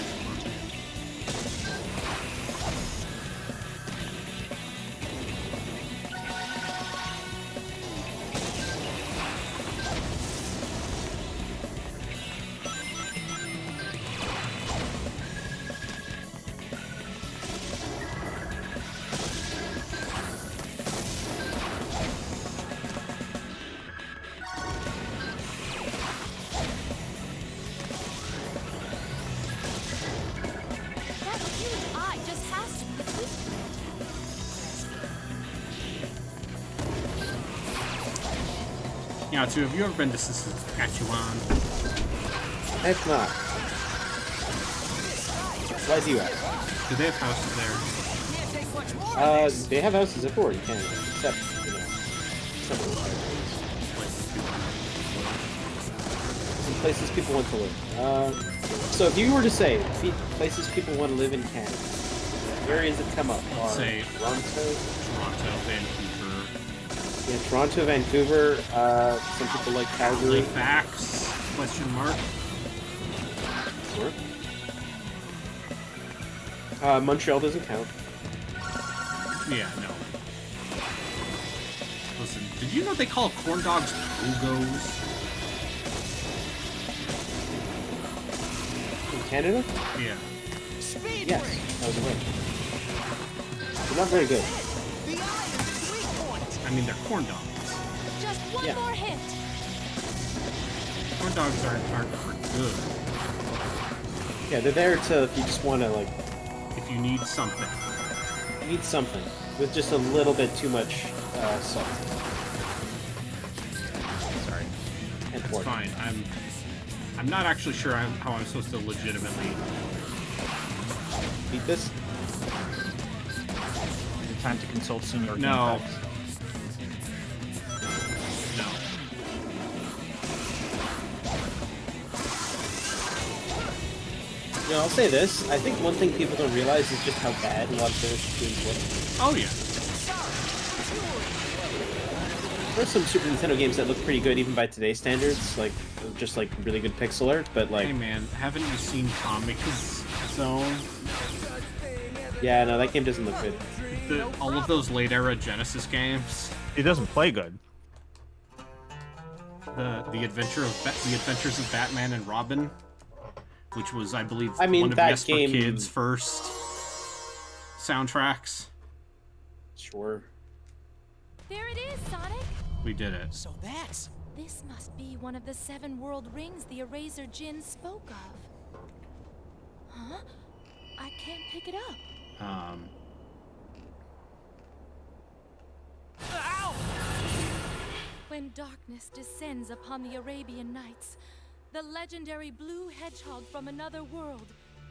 That huge eye just has to be complete. Yeah, so have you ever been to Saskatchewan? Heck not. Why is you at? Do they have houses there? They have houses everywhere in Canada, except, you know, some of the places people want to live. So if you were to say places people want to live in Canada, areas that come up are Say Toronto, Vancouver, yeah, Toronto, Vancouver. Some people like Calgary. Halifax, question mark. Sure. Montreal doesn't count. Yeah, no. Listen, did you know they call corn dogs pogos? In Canada? Yeah. Yes, that was right. They're not very good. I mean, they're corn dogs. Just one Yeah. more hint. Corn dogs aren't for good. Yeah, they're there to if you just want to like If you need something. eat something with just a little bit too much salt Sorry. and It's pork. fine. I'm not actually sure how I'm supposed to legitimately. Eat this. Is it time to consult senior No. game No. You know, I'll say this. I think one thing people don't realize is just how bad a lot of those games look. Oh yeah. There's some Super Nintendo games that look pretty good even by today's standards, like just like really good pixel art, but like Hey man, haven't you seen Comic Zone? yeah, no, that game doesn't look good. All of those late era Genesis games. It doesn't play good. The Adventures of Batman and Robin, which was, I believe, I mean, one of that Jesper game- Kid's first soundtracks. Sure. There it is, Sonic. We did it. So that's... This must be one of the 7 world rings the Eraser Djinn spoke of. Huh? I can't pick it up. When darkness descends upon the Arabian Nights, the legendary blue hedgehog from another world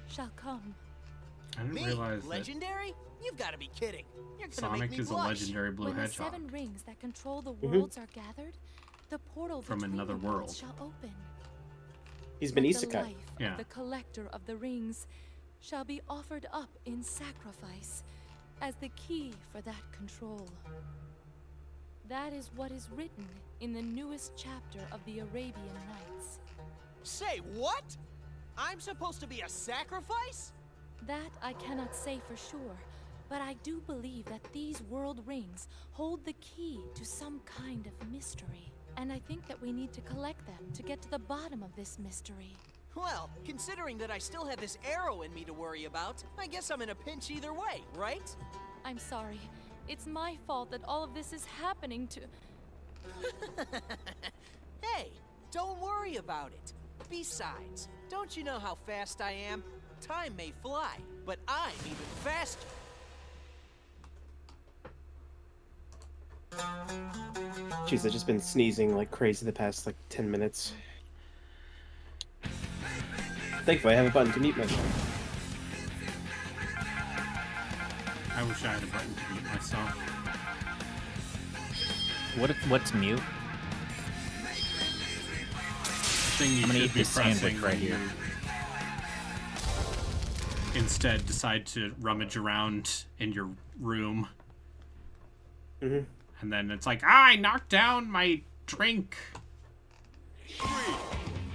shall come. I didn't Me? realize that Legendary? You've got to be kidding. You're gonna make Sonic me is a blush. legendary blue When the hedgehog. 7 rings that control the worlds are gathered, the portal From between another the worlds world. shall open. He's been But isekai. the life Yeah. of the collector of the rings shall be offered up in sacrifice as the key for that control. That is what is written in the newest chapter of the Arabian Nights. Say what? I'm supposed to be a sacrifice? That I cannot say for sure, but I do believe that these world rings hold the key to some kind of mystery. And I think that we need to collect them to get to the bottom of this mystery. Well, considering that I still have this arrow in me to worry about, I guess I'm in a pinch either way, right? I'm sorry. It's my fault that all of this is happening to... Hey, don't worry about it. Besides, don't you know how fast I am? Time may fly, but I'm even faster. Jeez, I've just been sneezing like crazy the past like 10 minutes. Thankfully, I have a button to mute myself. I wish I had a button to mute myself. What's mute? Thing you I'm gonna should eat be this sandwich pressing right when here. you instead decide to rummage around in your room. Mm-hmm. And then it's like, I knocked down my drink. 3,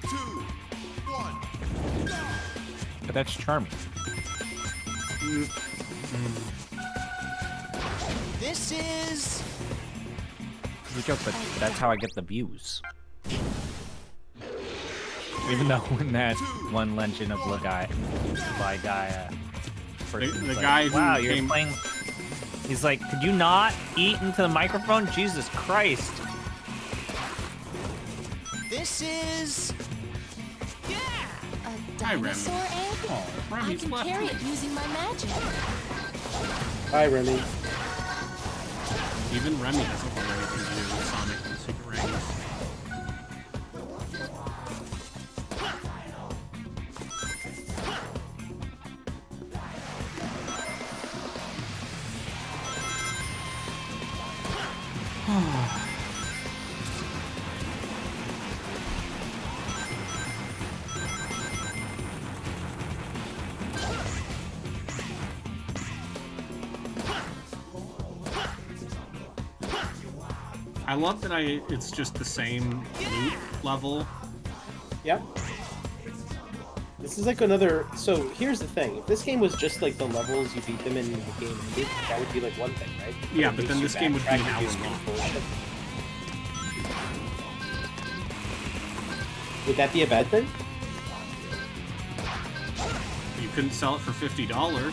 2, 1. But that's charming. This is It's a joke, but that's how I get the views. Even though when that one Legend of Legaia person The was guy who wow, you're came- playing. He's like, could you not eat into the microphone? Jesus Christ! this is A Hi, Remy. dinosaur egg? Oh, I Remy's can left. carry it using my magic. Hi, Remy. Even Remy doesn't want anything to do with Sonic and Super Rings. I love that it's just the same loot level. Yep. This is like another. So here's the thing: if this game was just like the levels, you beat them in the game ended, that would be like one thing, right? Yeah, it but makes then you this game would be an backtrack and do hour some long. bullshit. Would that be a bad thing? You couldn't sell it for $50.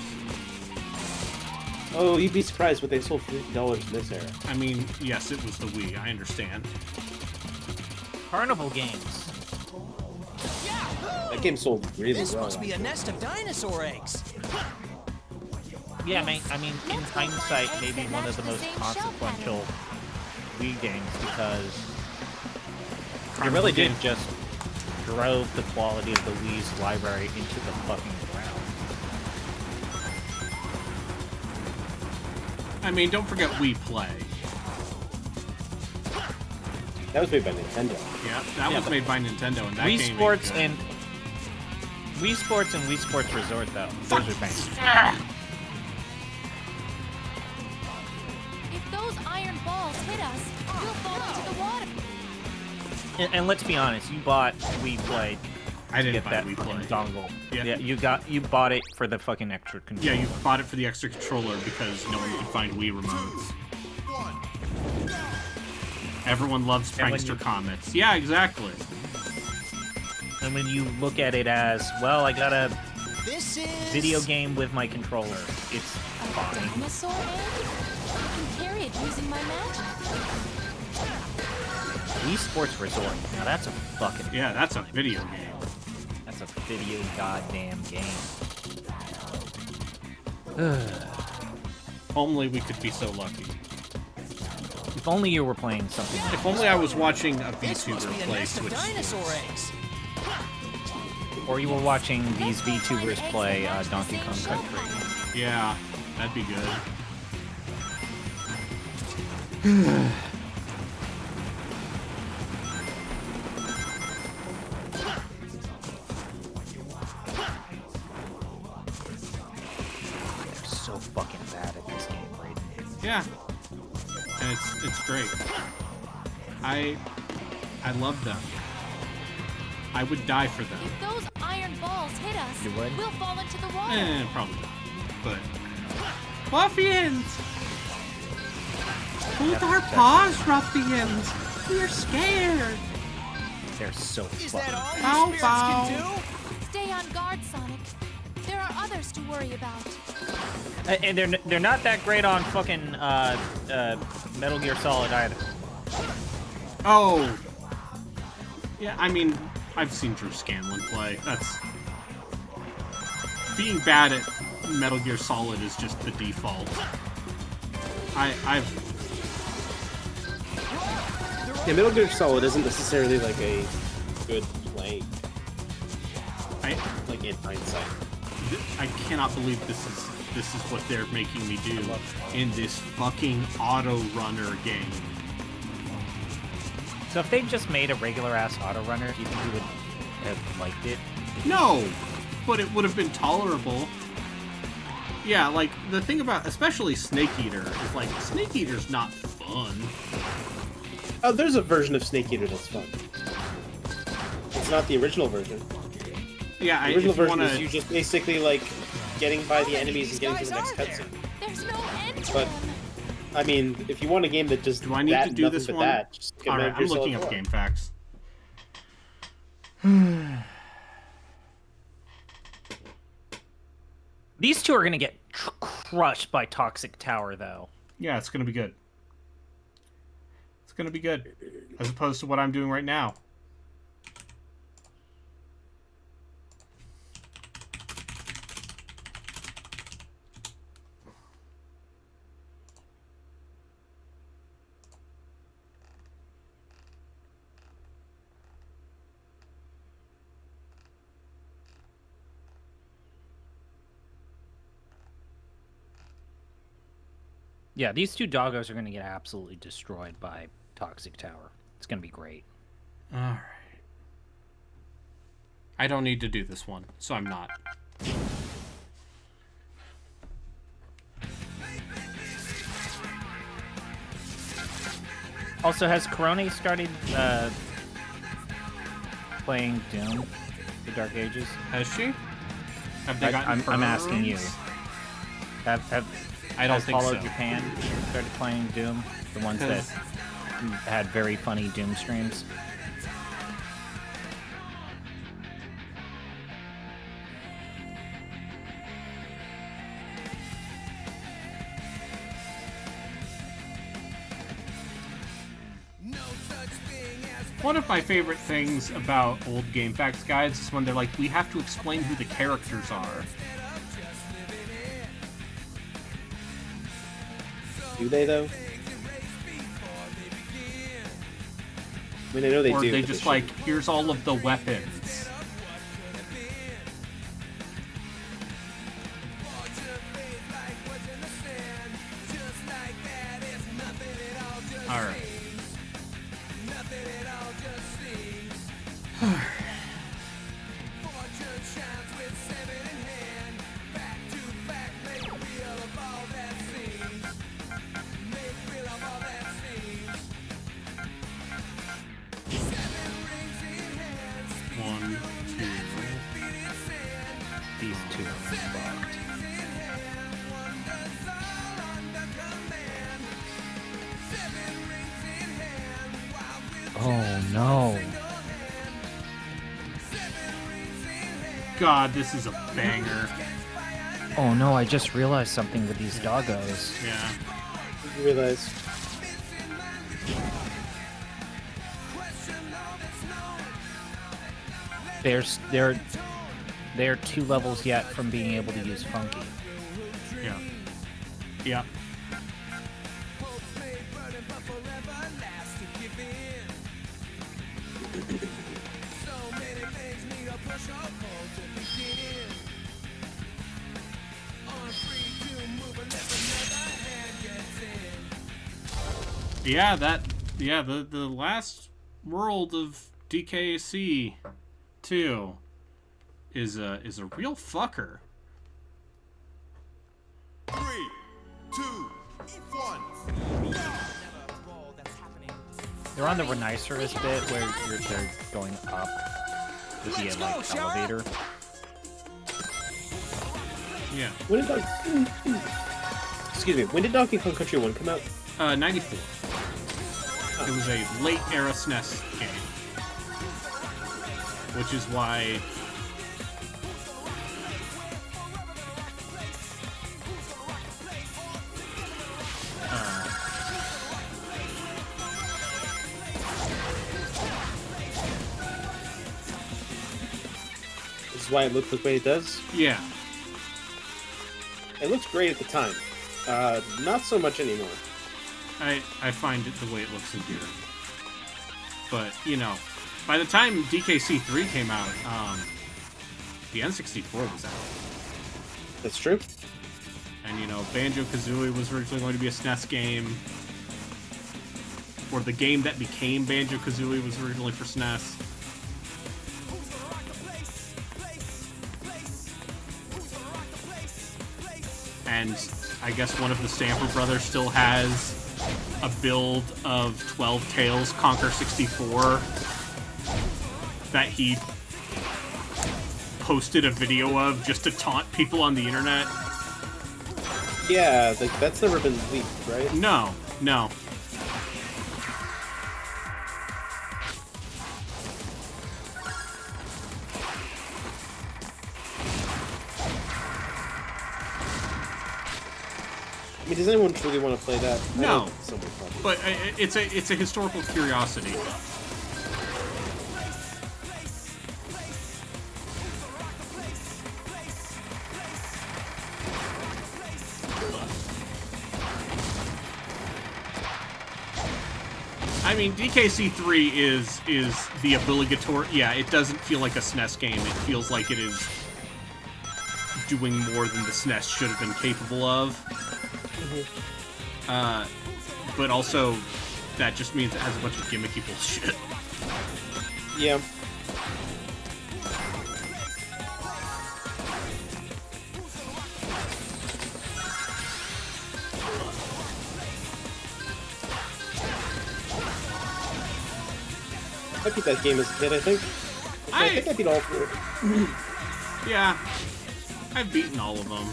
Oh, you'd be surprised what they sold for $50 in this era. I mean, yes, it was the Wii. I understand. Carnival games. That game sold really this well. must be a actually. nest of dinosaur eggs. Yeah, I mean, in Let's go find hindsight, eggs maybe that one match of the the most same shell consequential Wii games because it Carnival really did game. just drove the quality of the Wii's library into the fucking ground. I mean, don't forget Wii Play. That was made by Nintendo. Yeah, that Yeah, was but made by Nintendo, and that Wii game Sports ain't good. and Wii Sports and Wii Sports Resort, though, those are things. If those iron balls hit us, we'll fall into the water. And let's be honest, you bought Wii Play I to didn't get buy that Wii fucking Play. dongle. Yeah. You bought it for the fucking extra control. Yeah, you bought it for the extra controller because no one could find Wii remotes. Everyone loves And when prankster you- comments. Yeah, exactly. And when you look at it as, well, I got a This is video game with my controller, it's A fine. dinosaur egg? I can carry it using my magic. Wii Sports Resort, now that's a fucking, Yeah, that's a video game. that's a video goddamn game. Only we could be so lucky. If only you were playing something like If only I was watching a This must VTuber be a play nest of Switch dinosaur Sports. eggs. or you were watching these VTubers play Donkey Kong Country. Yeah, that'd be good. They're so fucking bad at this game, Brayden. Yeah, and it's great. I love them. I would die for them. If those iron balls hit us, You would? we'll fall into the water. Probably not. But ruffians! Hold our paws, ruffians! We're scared. They're so Is fucking that all Bow you spirits bow. can do? Stay on guard, Sonic. There are others to worry about. And they're not that great on fucking Metal Gear Solid either. Oh. Yeah, I mean, I've seen Drew Scanlon play. That's being bad at Metal Gear Solid is just the default. Yeah, Metal Gear Solid isn't necessarily like a good play. like in hindsight. I cannot believe this is what they're making me do in this fucking auto runner game. So if they just made a regular ass auto runner, do you think you would have liked it? No, but it would have been tolerable. Yeah, like the thing about especially Snake Eater is like Snake Eater's not fun. Oh, there's a version of Snake Eater that's fun. It's not the original version. Yeah, The original if you version wanna... is you just basically like getting by the enemies and getting to the next cutscene. There's no end to But them. I mean, if you want a game that just Do I need that, to do nothing this but one? that, just All right, command I'm yourself looking up for. game facts. These two are gonna get crushed by Toxic Tower, though. Yeah, it's gonna be good. It's gonna be good, as opposed to what I'm doing right now. Yeah, these two doggos are gonna get absolutely destroyed by Toxic Tower. It's gonna be great. All right. I don't need to do this one, so I'm not. Also, has Corone started playing Doom, the Dark Ages? Has she? Have they gotten I'm asking you. firms? Have I don't has think Follow so. Japan started playing Doom? The ones that had very funny Doom streams? One of my favorite things about old Game Facts guides is when they're like, we have to explain who the characters are. Do they though? I mean, I know they Or do. they but just they like, shouldn't. here's all of the weapons. Alright. One, two. These two are fucked. Oh no. God, this is a banger. Oh no, I just realized something with these doggos. Yeah. You realize. They're 2 levels yet from being able to use Funky. Yeah. Yeah. Yeah, the last world of DKC 2 is a real fucker. 3, 2, 1. They're on the Rhinoceros bit where they're going up via like elevator. Yeah. When did Excuse me. When did Donkey Kong Country 1 come out? 94. It was a late era SNES game. Which is why This is why it looked the way it does. yeah. It looks great at the time. Not so much anymore. I find it the way it looks in here. But, you know, by the time DKC 3 came out, The N64 was out. That's true. And, you know, Banjo-Kazooie was originally going to be a SNES game. Or the game that became Banjo-Kazooie was originally for SNES. And I guess one of the Stamper brothers still has a build of 12 Tales Conquer 64 that he posted a video of just to taunt people on the internet. Yeah, like, that's never been leaked, right? No. I mean, does anyone truly want to play that? I No. know someone probably. But it's a historical curiosity. I mean, DKC3 is the obligatory. Yeah, it doesn't feel like a SNES game. It feels like it is doing more than the SNES should have been capable of. But also, that just means it has a bunch of gimmicky bullshit. Yeah. I beat that game as a kid, I think. I think I beat all four. Yeah. I've beaten all of them.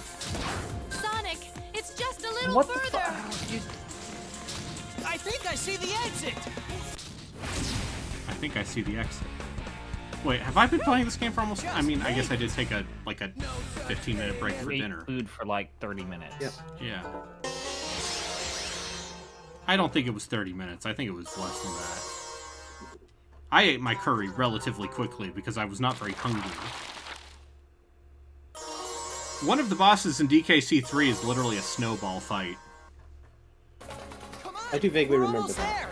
Sonic, it's just a little What the further. I think I see the exit. I think I see the exit. Wait, have I been playing this game for almost... I mean, I guess I did take a 15-minute break for We ate dinner. food for like 30 minutes. Yep. Yeah. I don't think it was 30 minutes. I think it was less than that. I ate my curry relatively quickly because I was not very hungry. One of the bosses in DKC3 is literally a snowball fight. I do vaguely remember that.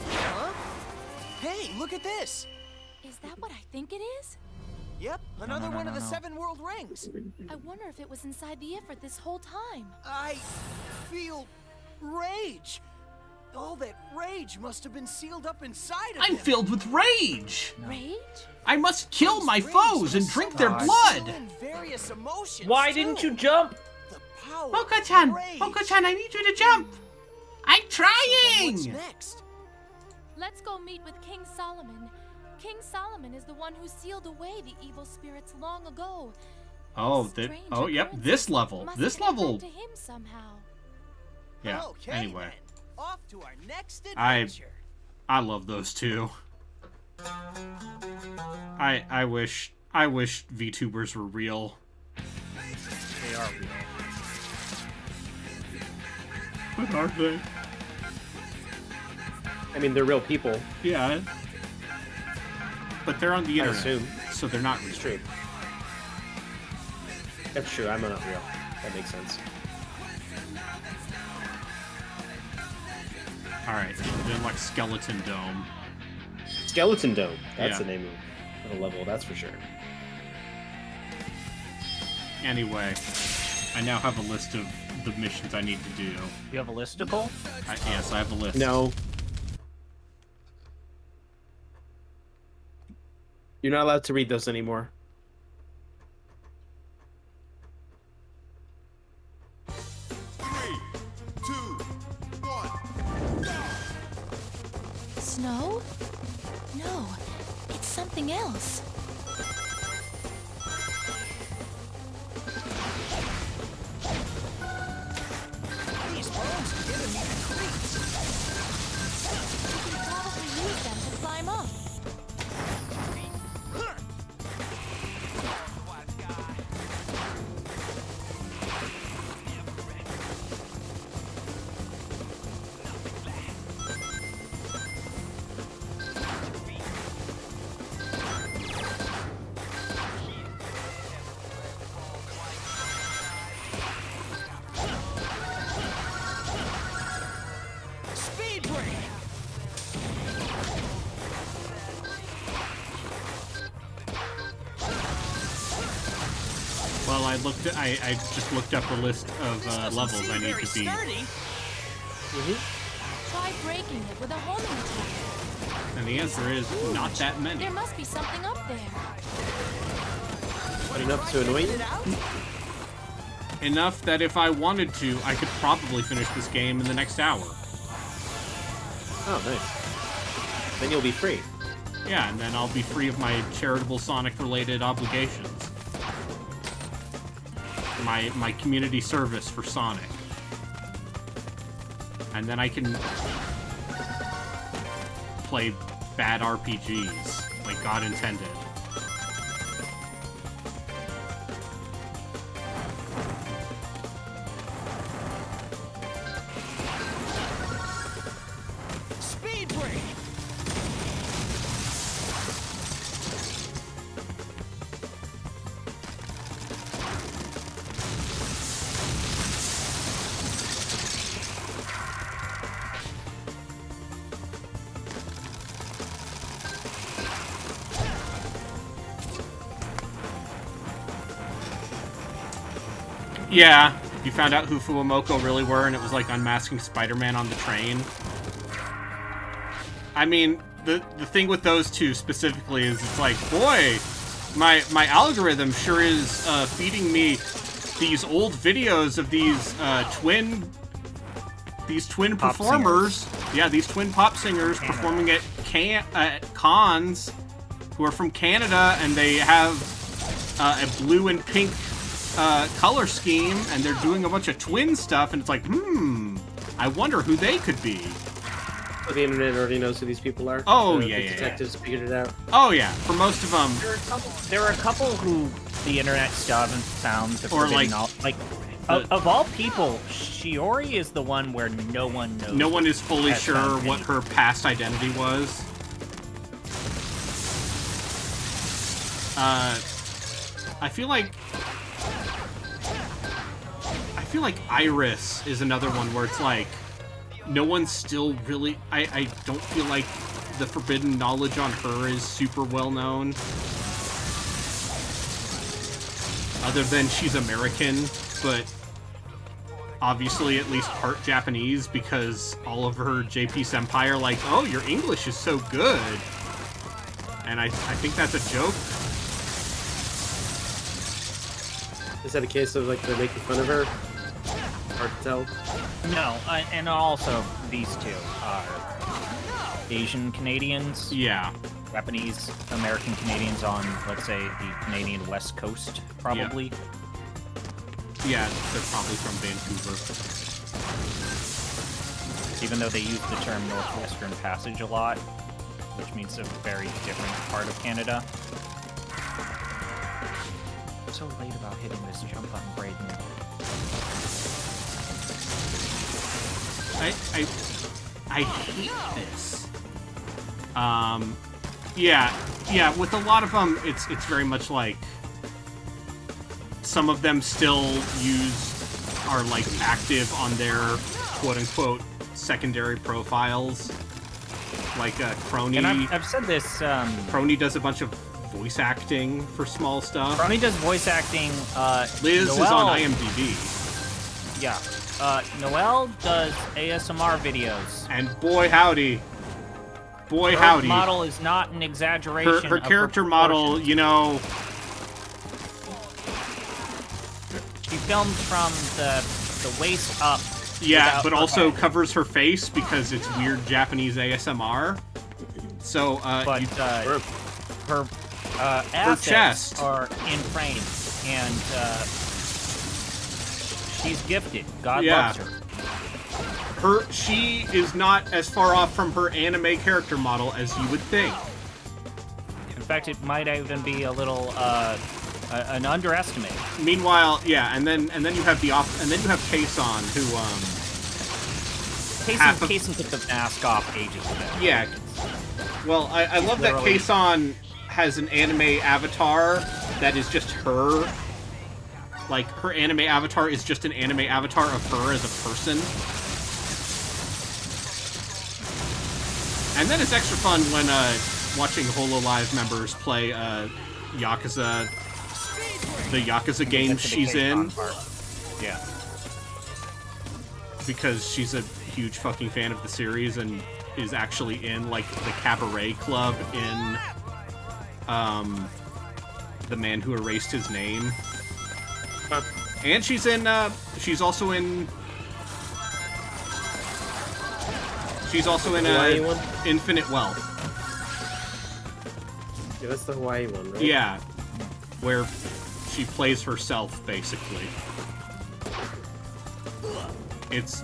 Huh? Hey, look at this. Is that what I think it is? Yep, another one of the no. 7 world rings. I wonder if it was inside the Ifrit this whole time. I feel rage. All that rage must have been sealed up inside of I'm him. filled with rage! Rage? I must kill my foes and drink their blood! And various emotions, Why didn't too. you jump? The power of Moko-chan! rage. Moko-chan, I need you to jump! I'm So then what's trying! next? Let's go meet with King Solomon. King Solomon is the one who sealed away the evil spirits long ago. Oh, This strange yep, occurrence this level. must This connect level. to him somehow. Yeah, Okay, anyway. then. Off to our next I adventure. love those two. I wish VTubers were real. They are real. But are they? I mean, they're real people. Yeah. But they're on the I internet, assume. so they're not real. It's true. That's true. I'm not real. That makes sense. Alright, they're like Skeleton Dome. Skeleton Dome. That's Yeah. the name of the level. That's for sure. Anyway, I now have a list of the missions I need to do. You have a listicle? Yes, I have a list. No. You're not allowed to read those anymore. Snow? No, it's something else. These bones are giving me the creeps. We can probably use them to climb up. I just looked up a list of levels I need to beat. Try breaking it with a homing attack. And the answer is not that many. There must be something up there. But enough to annoy you? Enough that if I wanted to, I could probably finish this game in the next hour. Oh, nice. Then you'll be free. Yeah, and then I'll be free of my charitable Sonic-related obligations. My community service for Sonic. And then I can play bad RPGs, like God intended. Speed break. Yeah, you found out who Fuamoko really were, and it was like unmasking Spider-Man on the train. I mean, the thing with those two specifically is it's like, boy, my algorithm sure is feeding me these old videos of these twin Pop performers. singers. Yeah, these twin pop singers performing at cons who are from Canada, and they have a blue and pink color scheme, and they're doing a bunch of twin stuff, and it's like, I wonder who they could be. So the internet already knows who these people are. Oh, The yeah. detectives figured it out. Oh yeah, for most of them. There are a couple who the internet still haven't found. The Or, forbidden like, of all people, Shiori is the one where no one knows. No one is fully has sure found what any. her past identity was. I feel like Iris is another one where it's like no one's still really. I don't feel like the forbidden knowledge on her is super well known. Other than she's American, but obviously at least part Japanese, because all of her JP Senpai are like, oh, your English is so good. And I think that's a joke. Is that a case of like they're making fun of her? Hard to tell. No, and also these two are Asian Canadians. Yeah. Japanese American Canadians on, let's say, the Canadian West Coast, probably. Yeah, they're probably from Vancouver. Even though they use the term Northwestern Passage a lot, which means a very different part of Canada. I'm so late about hitting this jump button, Brayden. I hate this. Yeah, with a lot of them, it's very much like some of them still are like active on their quote-unquote secondary profiles. Like Crony. And I've said this, Crony does a bunch of voice acting for small stuff. Crony does voice acting, Liz is Noelle, on IMDb. Yeah. Noelle does ASMR videos. And boy howdy. Boy Her howdy. model is not an exaggeration. Her of character model, proportions. you know, She films from the waist up. yeah, without but her also head. covers her face because it's weird Japanese ASMR. So, But her assets chest. are in frame, and she's gifted. God Yeah. loves her. she is not as far off from her anime character model as you would think. In fact, it might even be a little an underestimate. Meanwhile, yeah, and then you have Kason, who half of- Kason took the mask off ages ago. yeah. Well, I love that literally- Kason has an anime avatar that is just her. Like, her anime avatar is just an anime avatar of her as a person. And then it's extra fun when watching HoloLive members play Yakuza Yakuza I mean, game that's the she's big in, part. Yeah. because she's a huge fucking fan of the series and is actually in like the cabaret club in The Man Who Erased His Name. And she's in she's also in Hawaii one? Infinite Wealth. Yeah, that's the Hawaii one, right? Yeah, where she plays herself basically. It's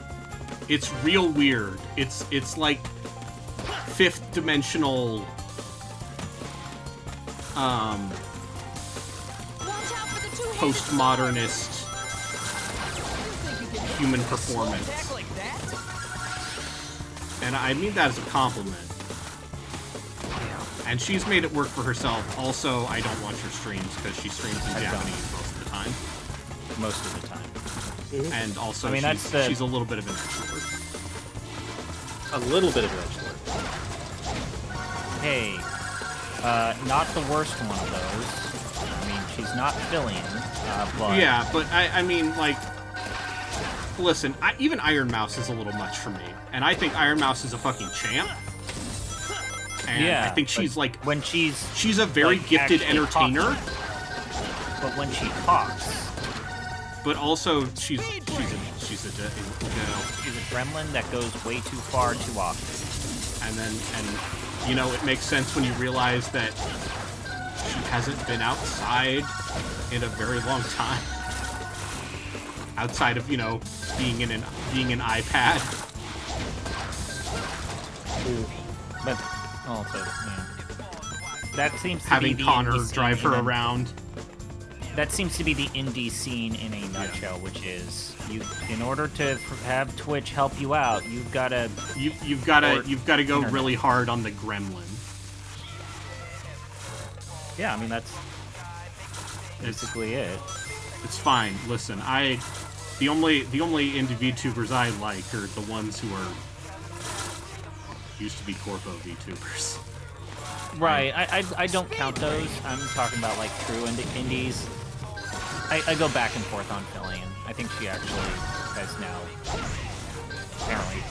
real weird. It's like fifth dimensional postmodernist human performance. And I mean that as a compliment. And she's made it work for herself. Also, I don't watch her streams because she streams in Japanese most of the time. Most of the time. And also, I mean, she's a little bit of an extrovert. A little bit of an extrovert. Hey, not the worst one of those. I mean, she's not Fillion, but... Yeah, but I mean, like... Listen, even Iron Mouse is a little much for me. And I think Iron Mouse is a fucking champ. And yeah, I think she's like... When she's a very like, gifted actually entertainer. talking. But when she talks... But also, she's a gremlin that goes way too far too often. And you know, it makes sense when you realize that she hasn't been outside in a very long time. Outside of, you know, being an iPad. But also, yeah. That seems to having be the Connor indie drive scene her in around. That seems to be the indie scene in a nutshell, which is in order to have Twitch help you out, you've got to go really hard on the gremlin. Yeah, I mean that's basically it. It's fine. Listen, the only indie VTubers I like are the ones who are used to be corpo VTubers. Right. I don't count those. I'm talking about like true indies. I go back and forth on Fillion. I think she actually has now apparently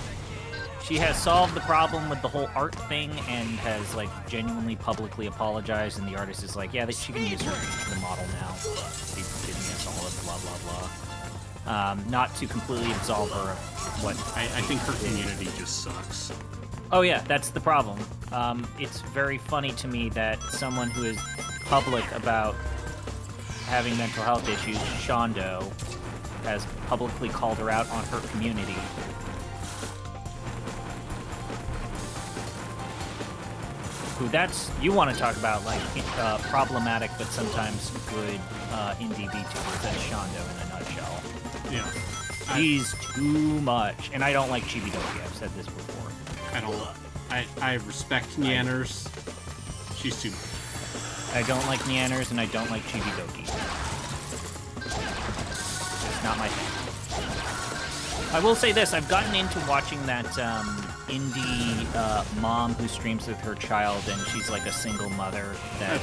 she has solved the problem with the whole art thing and has like genuinely publicly apologized, and the artist is like, yeah, that she can use the model now. She's giving us all of blah blah blah. Not to completely absolve her of what I think her community just sucks. Oh yeah, that's the problem. It's very funny to me that someone who is public about having mental health issues, Shondo, has publicly called her out on her community. You want to talk about like problematic but sometimes good indie VTubers. That's Shondo in a nutshell. Yeah. He's too much, and I don't like Chibidoki. I've said this before. I respect Nyanners. She's too much. I don't like Nyanners, and I don't like Chibidoki. It's not my thing. I will say this, I've gotten into watching that indie mom who streams with her child, and she's like a single mother that...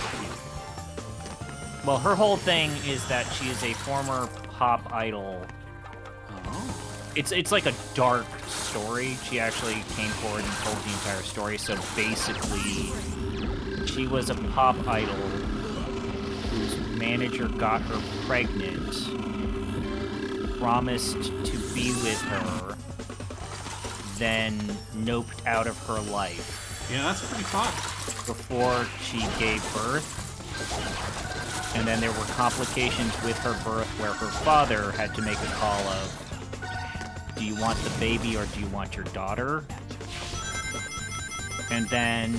Well, her whole thing is that she is a former pop idol. Oh. It's like a dark story. She actually came forward and told the entire story. So basically, she was a pop idol whose manager got her pregnant, promised to be with her, then noped out of her life. Yeah, that's pretty fun. Before she gave birth. And then there were complications with her birth where her father had to make a call of, do you want the baby or do you want your daughter? And then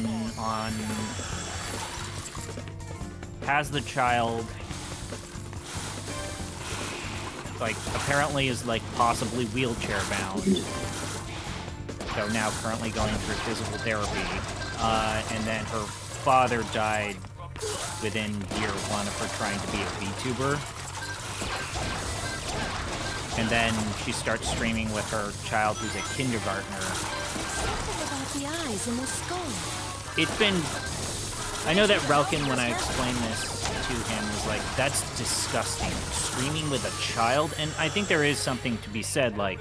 has the child, like, apparently is, like, possibly wheelchair bound. So now currently going through physical therapy. And then her father died within year one of her trying to be a VTuber. And then she starts streaming with her child who's a kindergartner. Something about the eyes in the skull. It's been I know that Relkin, when I explained this to him, was like, that's disgusting. Streaming with a child? And I think there is something to be said, like,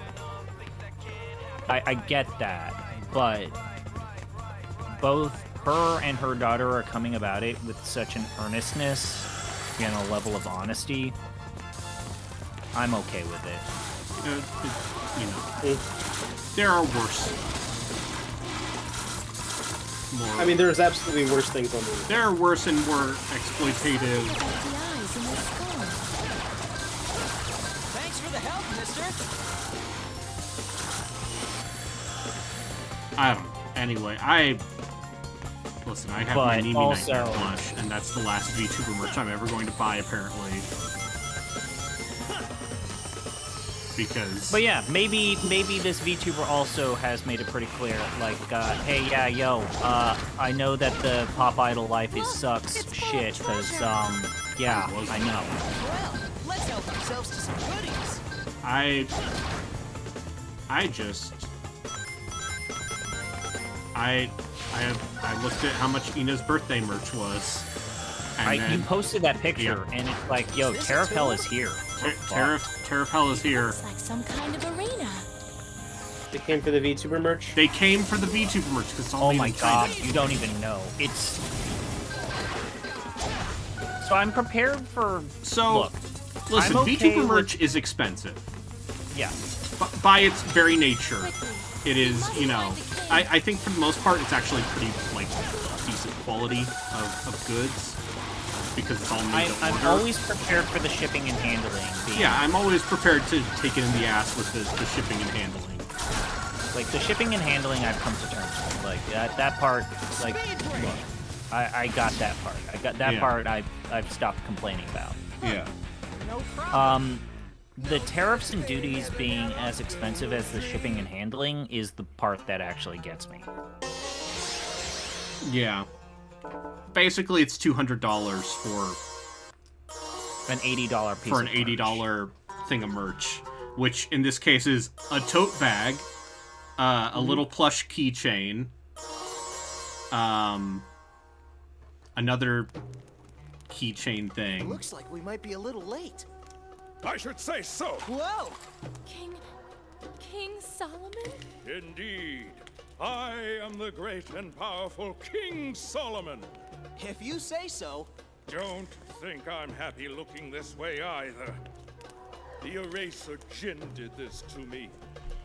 I get that, but both her and her daughter are coming about it with such an earnestness and a level of honesty. I'm okay with it. You know, there are worse. More. I mean, there's absolutely worse things on the. There are worse and more exploitative. The eyes in the skull. Thanks for the help, mister. I don't know. Anyway, listen, I have my Nimi Nightmare plush, and that's the last VTuber merch I'm ever going to buy, apparently. Because... But yeah, maybe this VTuber also has made it pretty clear, like, hey, yeah, yo, I know that the pop idol life is sucks shit, because, yeah, I know. Well, let's help ourselves to some goodies. I looked at how much Ina's birthday merch was. And You posted that picture, and it's like, yo, Tariff Hell is here. Tariff Hell is here. It's like some kind of arena. They came for the VTuber merch. They came for the VTuber merch because it's all Oh made my in China. god, you don't even know. It's... So I'm prepared for... So, look, listen, I'm okay VTuber with- merch is expensive. Yeah. By its very nature, it is, you know... I think for the most part, it's actually pretty, like, decent quality of goods. Because it's all made to I'm order. always prepared for the shipping and handling. Yeah, I'm always prepared to take it in the ass with the shipping and handling. Like, the shipping and handling I've come to terms with. Like, that part, like, look, I got that part. I got that part I've stopped complaining about. Yeah. No problem. The tariffs and duties being as expensive as the shipping and handling is the part that actually gets me. Yeah. Basically, it's $200 for an $80 piece for an $80 thing of merch, which in this case is a tote bag, a little plush keychain, another keychain thing. Looks like we might be a little late. I should say so. Whoa! King Solomon? Indeed. I am the great and powerful King Solomon. If you say so. Don't think I'm happy looking this way either. The Eraser Jinn did this to me.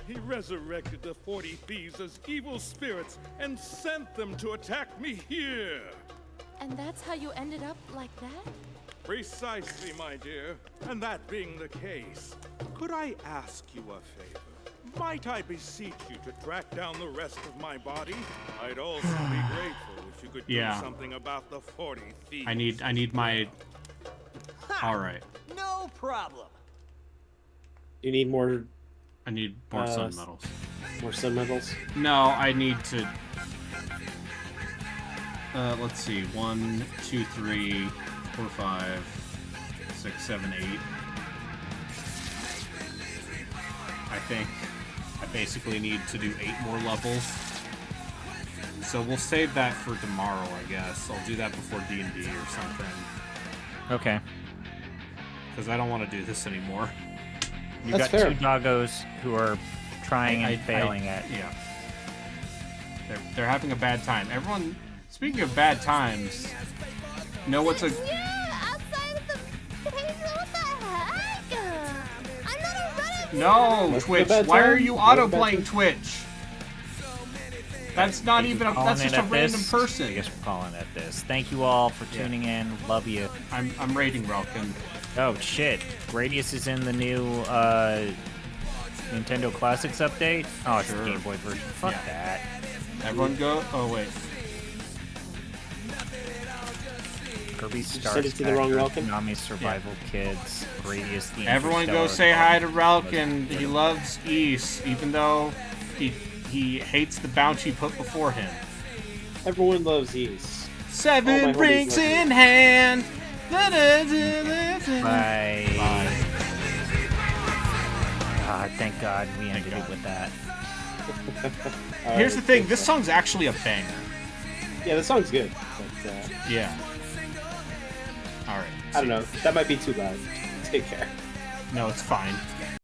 He resurrected the 40 thieves as evil spirits and sent them to attack me here. And that's how you ended up like that? Precisely, my dear. And that being the case, could I ask you a favor? Might I beseech you to track down the rest of my body? I'd also be grateful if you could do something about the 40 thieves. I need my... Alright. No problem. You need more... I need more sun medals. More sun medals? No, I need to... let's see. 1, 2, 3, 4, 5, 6, 7, 8. I think I basically need to do 8 more levels. So we'll save that for tomorrow, I guess. I'll do that before D&D or something. Okay. Because I don't want to do this anymore. You got fair. 2 doggos who are trying and failing at... Yeah. They're having a bad time. Everyone, speaking of bad times, know what's a... outside of the page, what the heck? I'm not a Reddit. No, What's Twitch. the bad Why are time? you What's the bad auto-playing time? Twitch? That's not even a... That's just a random I person. guess we're calling it this. Thank you all for tuning in. Love you. I'm rating Relkin. Oh, shit. Gradius is in the new, Nintendo Classics update? Oh, it's the Game Boy version. Fuck that. Everyone go... Oh, wait. Kirby Star send it to the wrong Relkin? Konami Survival Kids. Gradius the Everyone go Interstellar say hi to Dawn. Relkin. He loves Ys, even though he hates the bounty put before him. Everyone loves these. All 7 my rings homies love in hand. Bye. Bye. God, thank God we ended it with that. Here's the thing, this song's actually a banger. Yeah, the song's good, but Yeah. All right. I don't know. That might be too loud. Take care. No, it's fine.